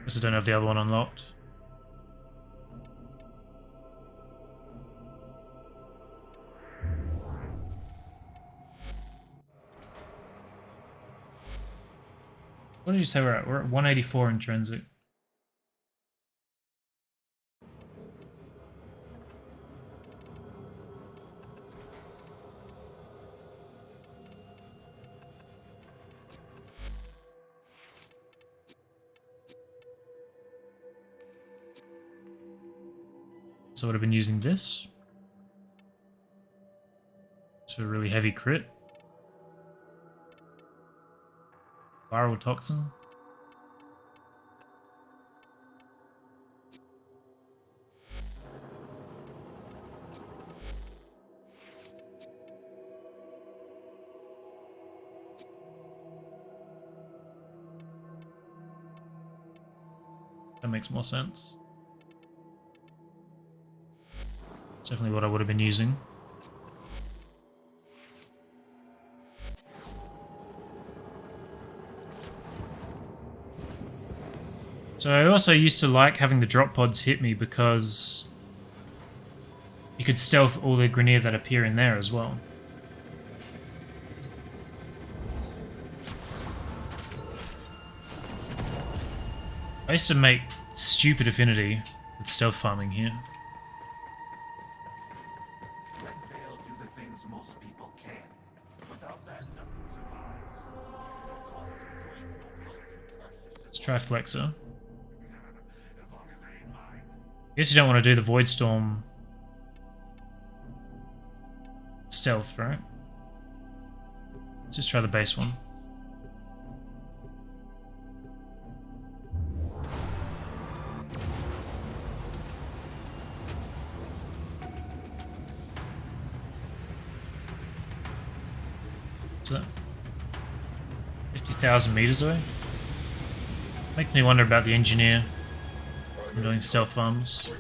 Guess I don't have the other one unlocked. What did you say we're at? We're at 184 intrinsic. So I would have been using this. It's a really heavy crit. Viral Toxin. That makes more sense. It's definitely what I would have been using. So I also used to like having the drop pods hit me because you could stealth all the Grineer that appear in there as well. I used to make stupid affinity with stealth farming here. Let Vale do the things most people can. Without that, nothing survives. No cost too great, no blood too precious. Let's try Flexor. As long as I ain't mine. I guess you don't want to do the Void Storm stealth, right? Let's just try the base one. So, 50,000 meters away? Makes me wonder about the engineer and doing stealth farms.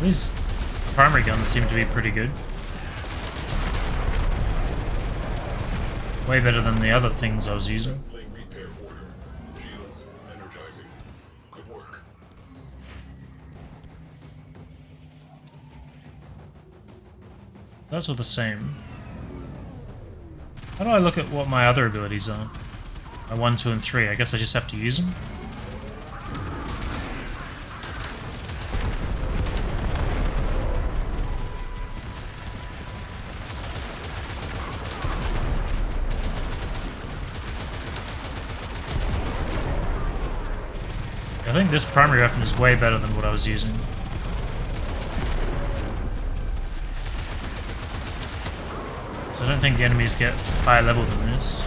These primary guns seem to be pretty good. Way better than the other things I was using. Those are the same. How do I look at what my other abilities are? My 1, 2, and 3. I guess I just have to use them. I think this primary weapon is way better than what I was using. So I don't think the enemies get higher level than this.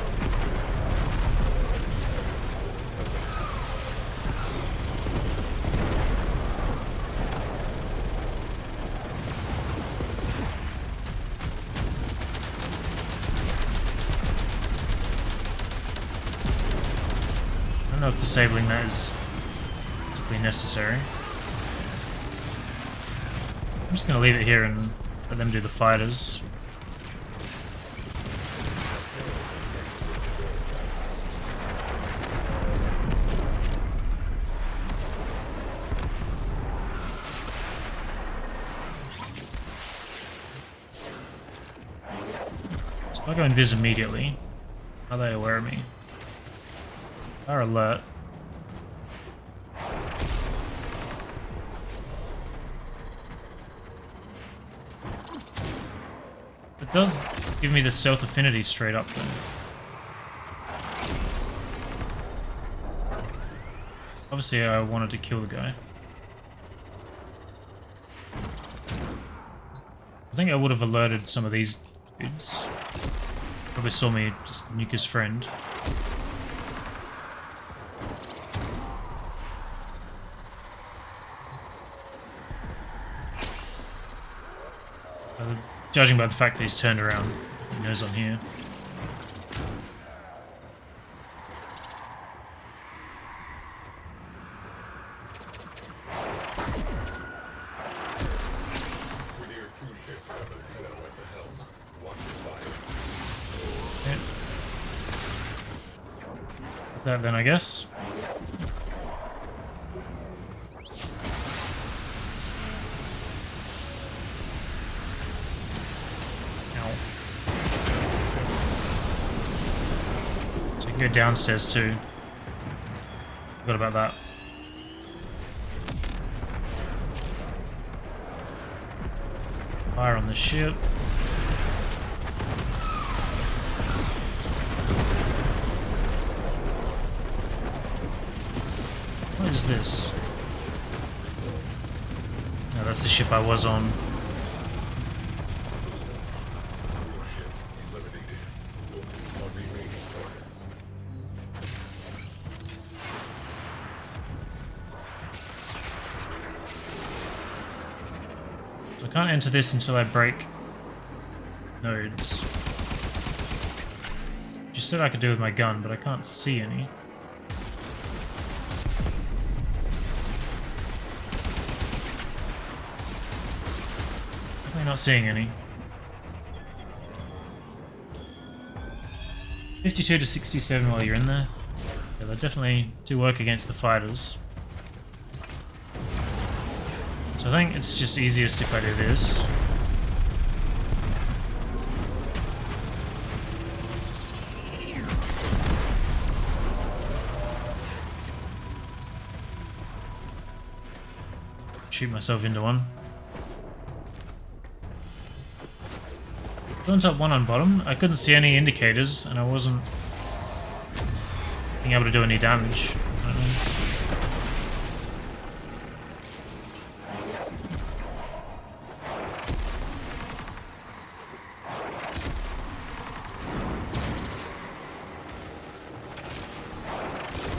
I don't know if disabling that is necessary. I'm just gonna leave it here and let them do the fighters. So if I go invis immediately, are they aware of me? They're alert. It does give me the stealth affinity straight up then. Obviously I wanted to kill the guy. I think I would have alerted some of these dudes. Probably saw me just nuke his friend. Judging by the fact that he's turned around, he knows I'm here. Okay. That then, I guess. Go downstairs too. Forgot about that. Fire on the ship. What is this? No, that's the ship I was on. Can't enter this until I break nodes. Just said I could do with my gun, but I can't see any. Definitely not seeing any. 52 to 67 while you're in there. Yeah, they definitely do work against the fighters. So I think it's just easiest if I do this. Shoot myself into one. On top, one on bottom. I couldn't see any indicators, and I wasn't being able to do any damage. I don't know.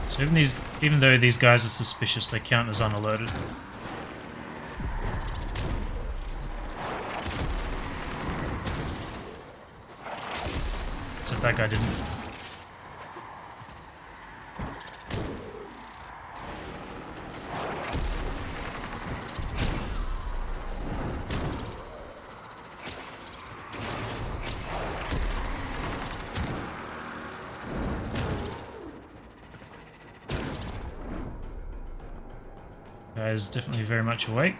So even though these guys are suspicious, they count as unalerted. Except that guy didn't. Guy's definitely very much awake.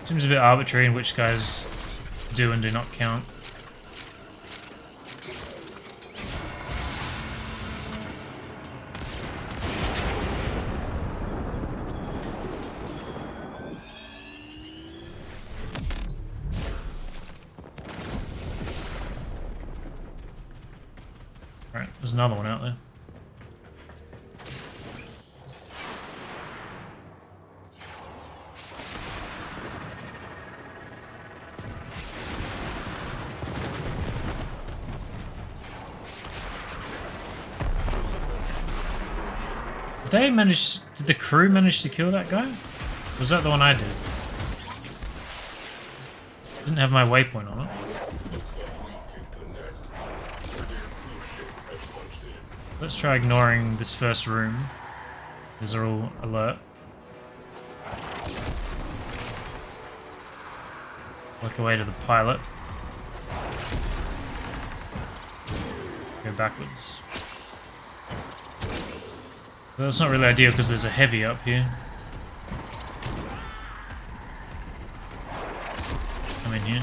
Seems a bit arbitrary in which guys do and do not count. Right, there's another one out there. Did the crew manage to kill that guy? Was that the one I did? Didn't have my waypoint on it. Let's try ignoring this first room. These are all alert. Work our way to the pilot. Go backwards. Well, that's not really ideal because there's a heavy up here. Come in here.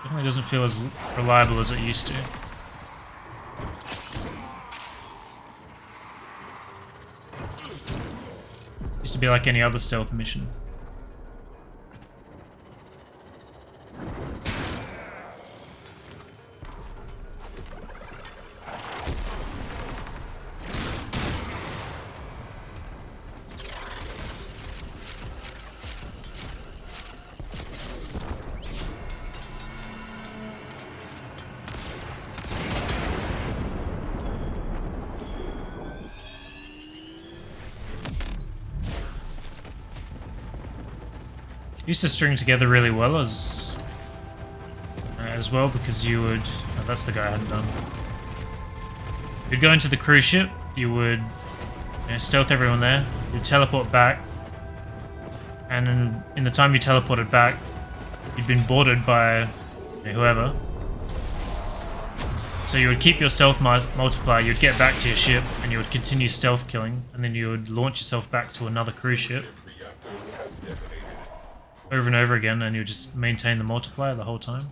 Definitely doesn't feel as reliable as it used to. Used to be like any other stealth mission. Used to string together really well as well because you would... Oh, that's the guy I hadn't done. You'd go into the cruise ship, you would stealth everyone there, you'd teleport back, and in the time you teleported back, you'd been boarded by whoever. So you would keep your stealth multiplier, you'd get back to your ship, and you would continue stealth killing, and then you would launch yourself back to another cruise ship. Over and over again, and you just maintain the multiplier the whole time.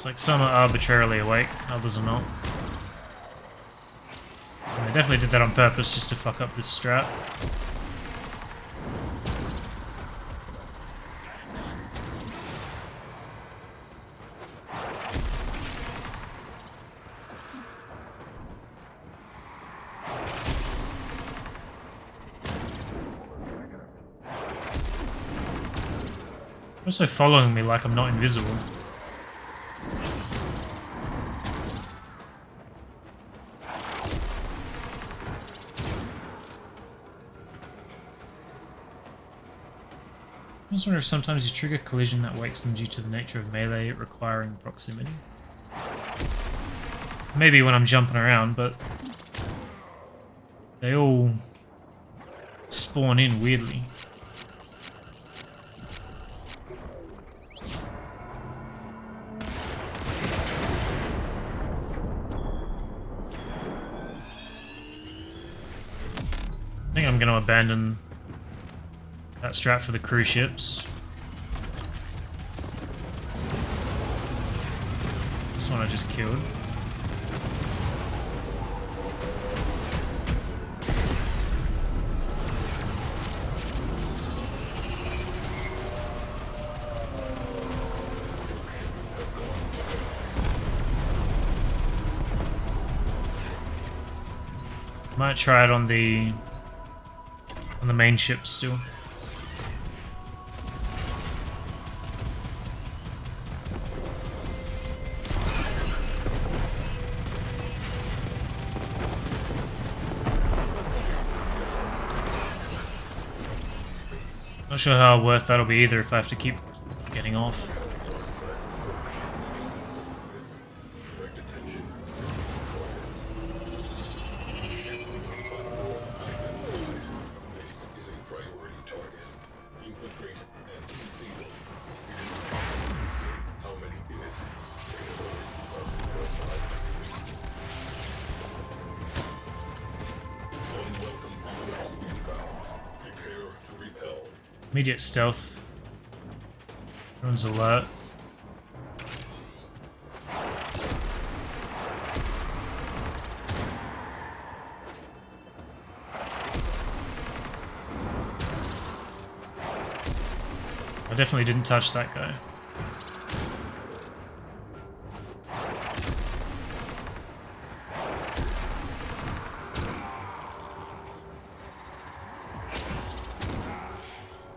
It's like some are arbitrarily awake, others are not. And they definitely did that on purpose just to fuck up this strat. Also following me like I'm not invisible. I just wonder if sometimes you trigger collision that wakes them due to the nature of melee requiring proximity. Maybe when I'm jumping around, but they all spawn in weirdly. I think I'm going to abandon that strat for the cruise ships. This one I just killed. Might try it on the main ship still. Not sure how worth that'll be either if I have to keep getting off. Immediate stealth. Everyone's alert. I definitely didn't touch that guy.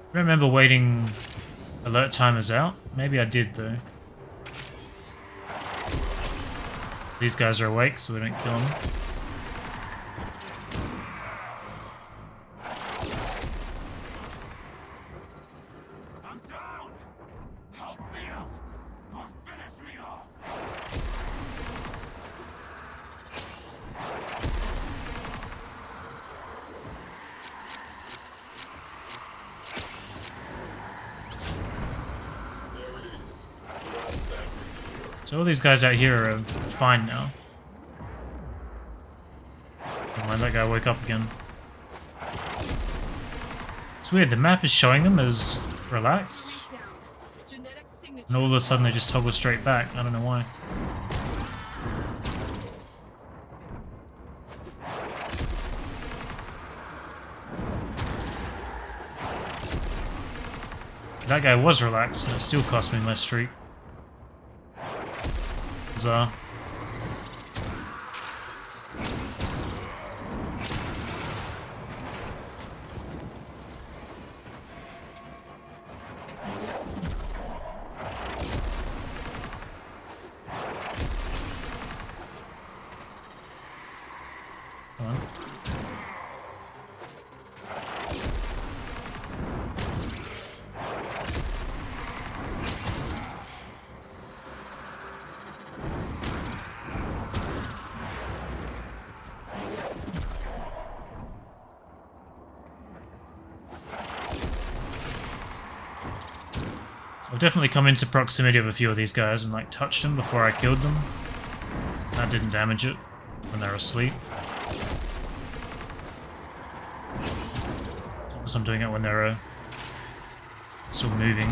I don't remember waiting alert timers out. Maybe I did though. These guys are awake, so we don't kill them. I'm down! Help me up! Or finish me off! So all these guys out here are fine now. Don't mind, that guy woke up again. It's weird, the map is showing them as relaxed. And all of a sudden they just toggle straight back. I don't know why. That guy was relaxed and it still cost me my streak. Bizarre. Come on. I've definitely come into proximity of a few of these guys and like touched them before I killed them. That didn't damage it when they were asleep. So I'm doing it when they're still moving.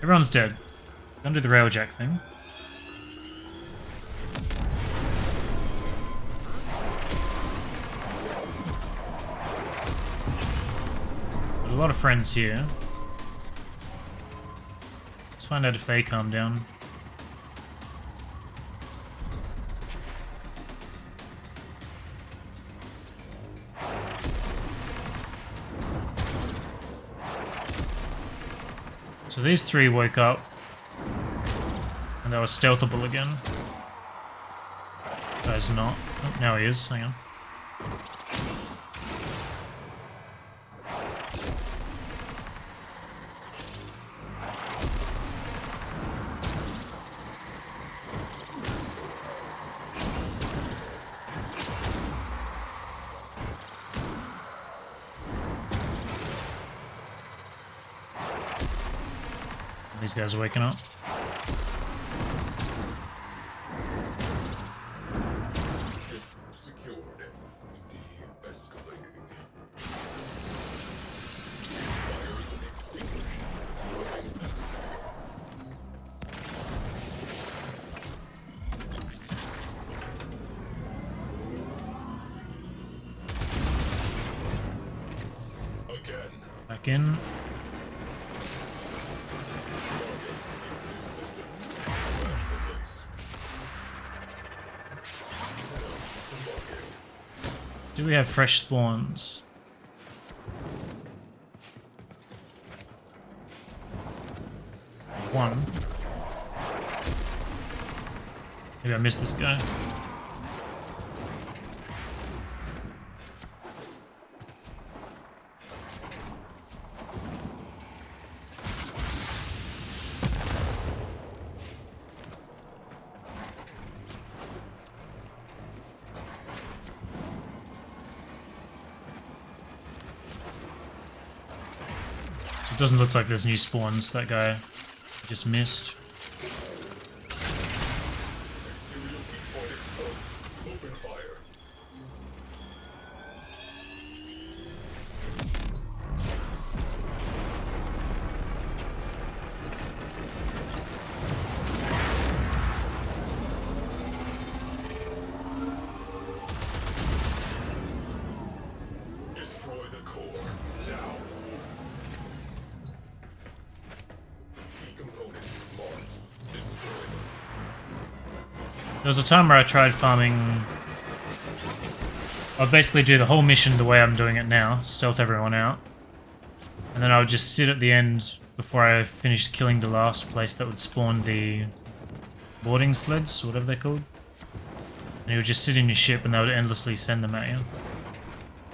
Everyone's dead. Don't do the Railjack thing. There's a lot of friends here. Let's find out if they calm down. So these three woke up, and they were stealthable again. Guy's not. Oh, now he is. Hang on. These guys are waking up. Secured. De-escalating. Fires extinguished. Again. Back in. Do we have fresh spawns? One. Maybe I missed this guy. It doesn't look like there's new spawns. That guy just missed. Open fire. Destroy the core now. There was a time where I tried farming. I'd basically do the whole mission the way I'm doing it now, stealth everyone out, and then I would just sit at the end before I finished killing the last place that would spawn the boarding sleds, or whatever they're called. And you would just sit in your ship and they would endlessly send them at you.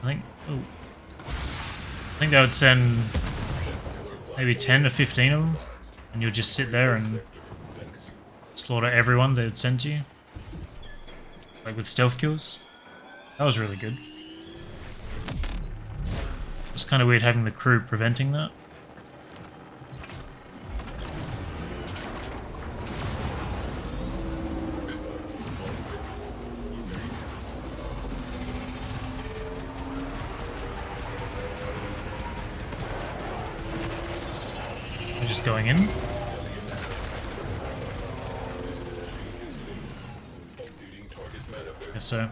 I think they would send maybe 10 to 15 of them, and you'd just sit there and slaughter everyone they would send to you. Like with stealth kills. That was really good. It's kind of weird having the crew preventing that. We're just going in. Guess so.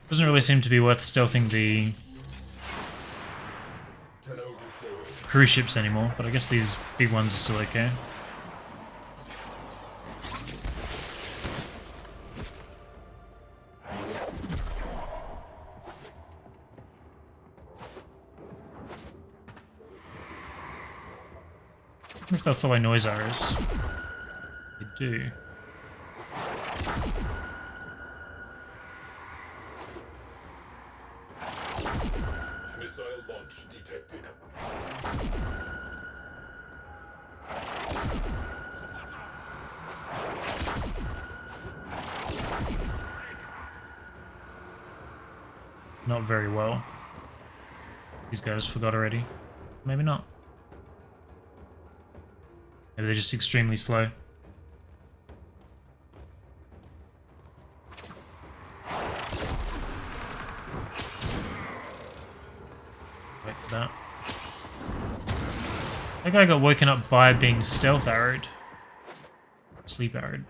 Doesn't really seem to be worth stealthing the cruise ships anymore, but I guess these big ones are still okay. I wonder if they'll follow noise arrows. They do. Missile launch detected. Not very well. These guys forgot already. Maybe not. Maybe they're just extremely slow. Wait for that. That guy got woken up by being stealth arrowed. Sleep arrowed.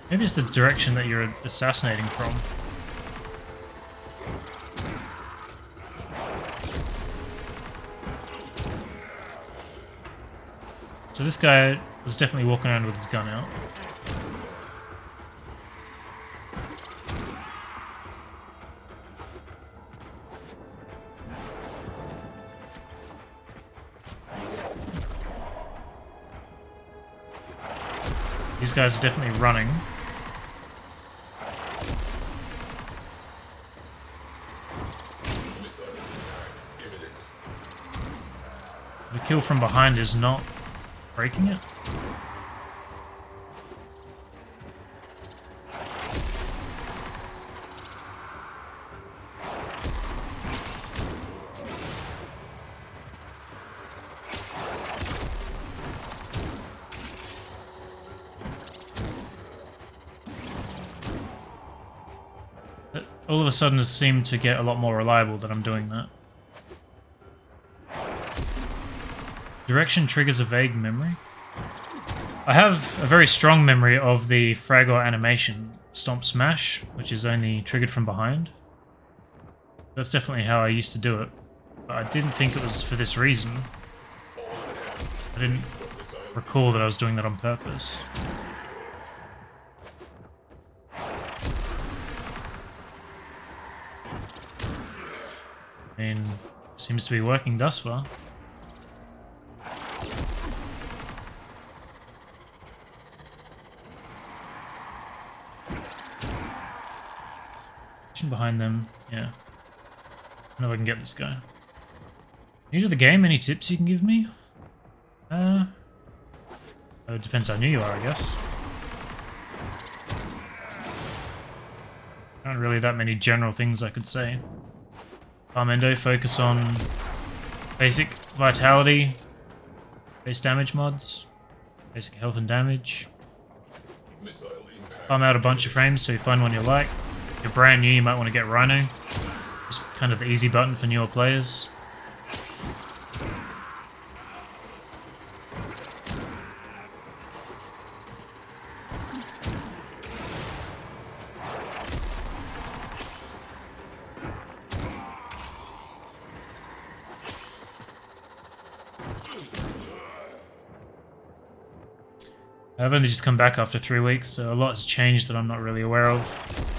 Maybe it's the direction that you're assassinating from. So this guy was definitely walking around with his gun out. These guys are definitely running. The kill from behind is not breaking it. All of a sudden it seemed to get a lot more reliable that I'm doing that. Direction triggers a vague memory. I have a very strong memory of the Fragor animation, Stomp Smash, which is only triggered from behind. That's definitely how I used to do it, but I didn't think it was for this reason. I didn't recall that I was doing that on purpose. I mean, seems to be working thus far. Behind them, yeah. I know I can get this guy. New to the game, any tips you can give me? It depends how new you are, I guess. Not really that many general things I could say. Armendo, focus on basic vitality, base damage mods, basic health and damage. Farm out a bunch of frames so you find one you like. If you're brand new, you might want to get Rhino. It's kind of the easy button for newer players. I've only just come back after 3 weeks, so a lot has changed that I'm not really aware of.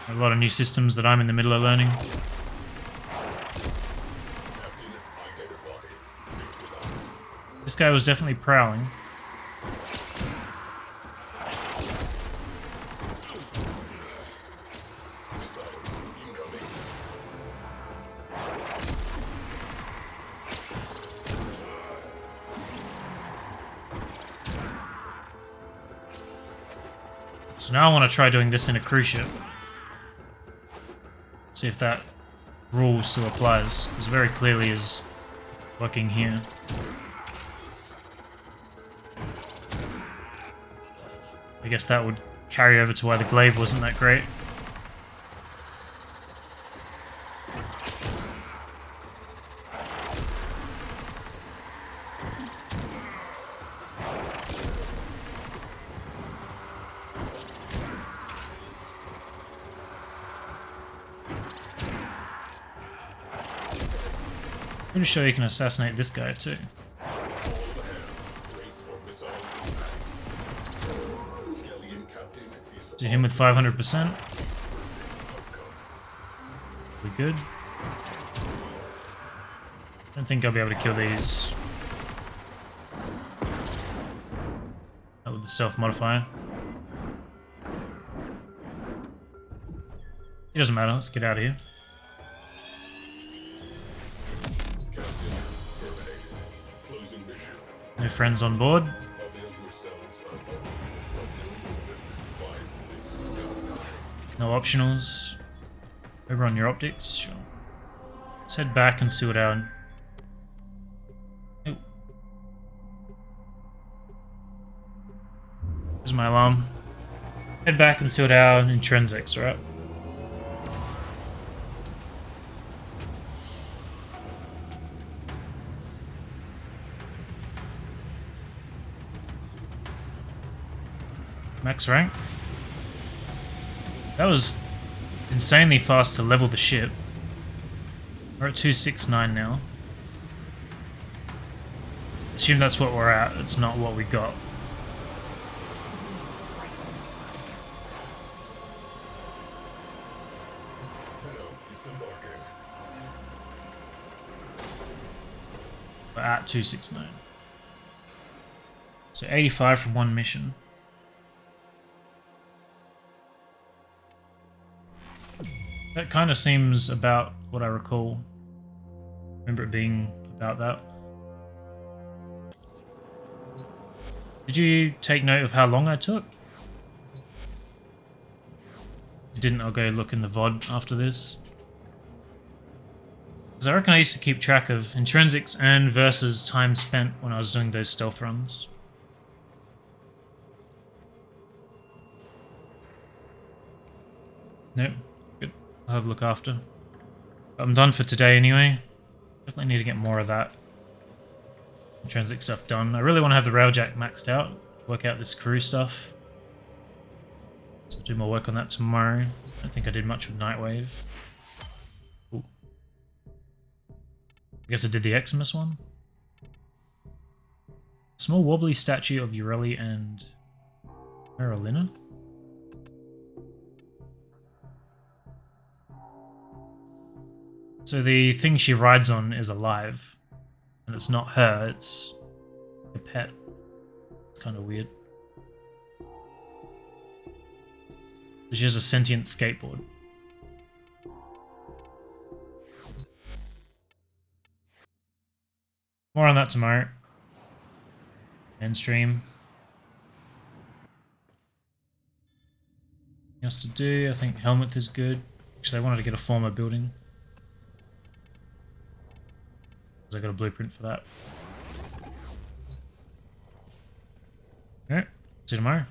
A lot of new systems that I'm in the middle of learning. This guy was definitely prowling. So now I want to try doing this in a cruise ship. See if that rule still applies, because very clearly is working here. I guess that would carry over to why the Glaive wasn't that great. Pretty sure you can assassinate this guy too. Do him with 500%. We good? Don't think I'll be able to kill these. Not with the stealth modifier. It doesn't matter, let's get out of here. No friends on board. No optionals. Over on your optics? Sure. Let's head back and see what our... Oh. Here's my alarm. Head back and see what our intrinsics are at. Max rank. That was insanely fast to level the ship. We're at 269 now. Assume that's what we're at, it's not what we got. We're at 269. So 85 from one mission. That kind of seems about what I recall. Remember it being about that. Did you take note of how long I took? If you didn't, I'll go look in the VOD after this. Because I reckon I used to keep track of intrinsics and versus time spent when I was doing those stealth runs. Nope. Good. I'll have a look after. I'm done for today anyway. Definitely need to get more of that intrinsic stuff done. I really want to have the Railjack maxed out. Work out this crew stuff. So do more work on that tomorrow. I don't think I did much with Nightwave. Ooh. I guess I did the Eximus one. Small wobbly statue of Ureli and Marilina. So the thing she rides on is alive. And it's not her, it's a pet. It's kind of weird. She has a sentient skateboard. More on that tomorrow. End stream. Anything else to do? I think Helmet is good. Actually, I wanted to get a former building. I got a blueprint for that. Alright, see you tomorrow.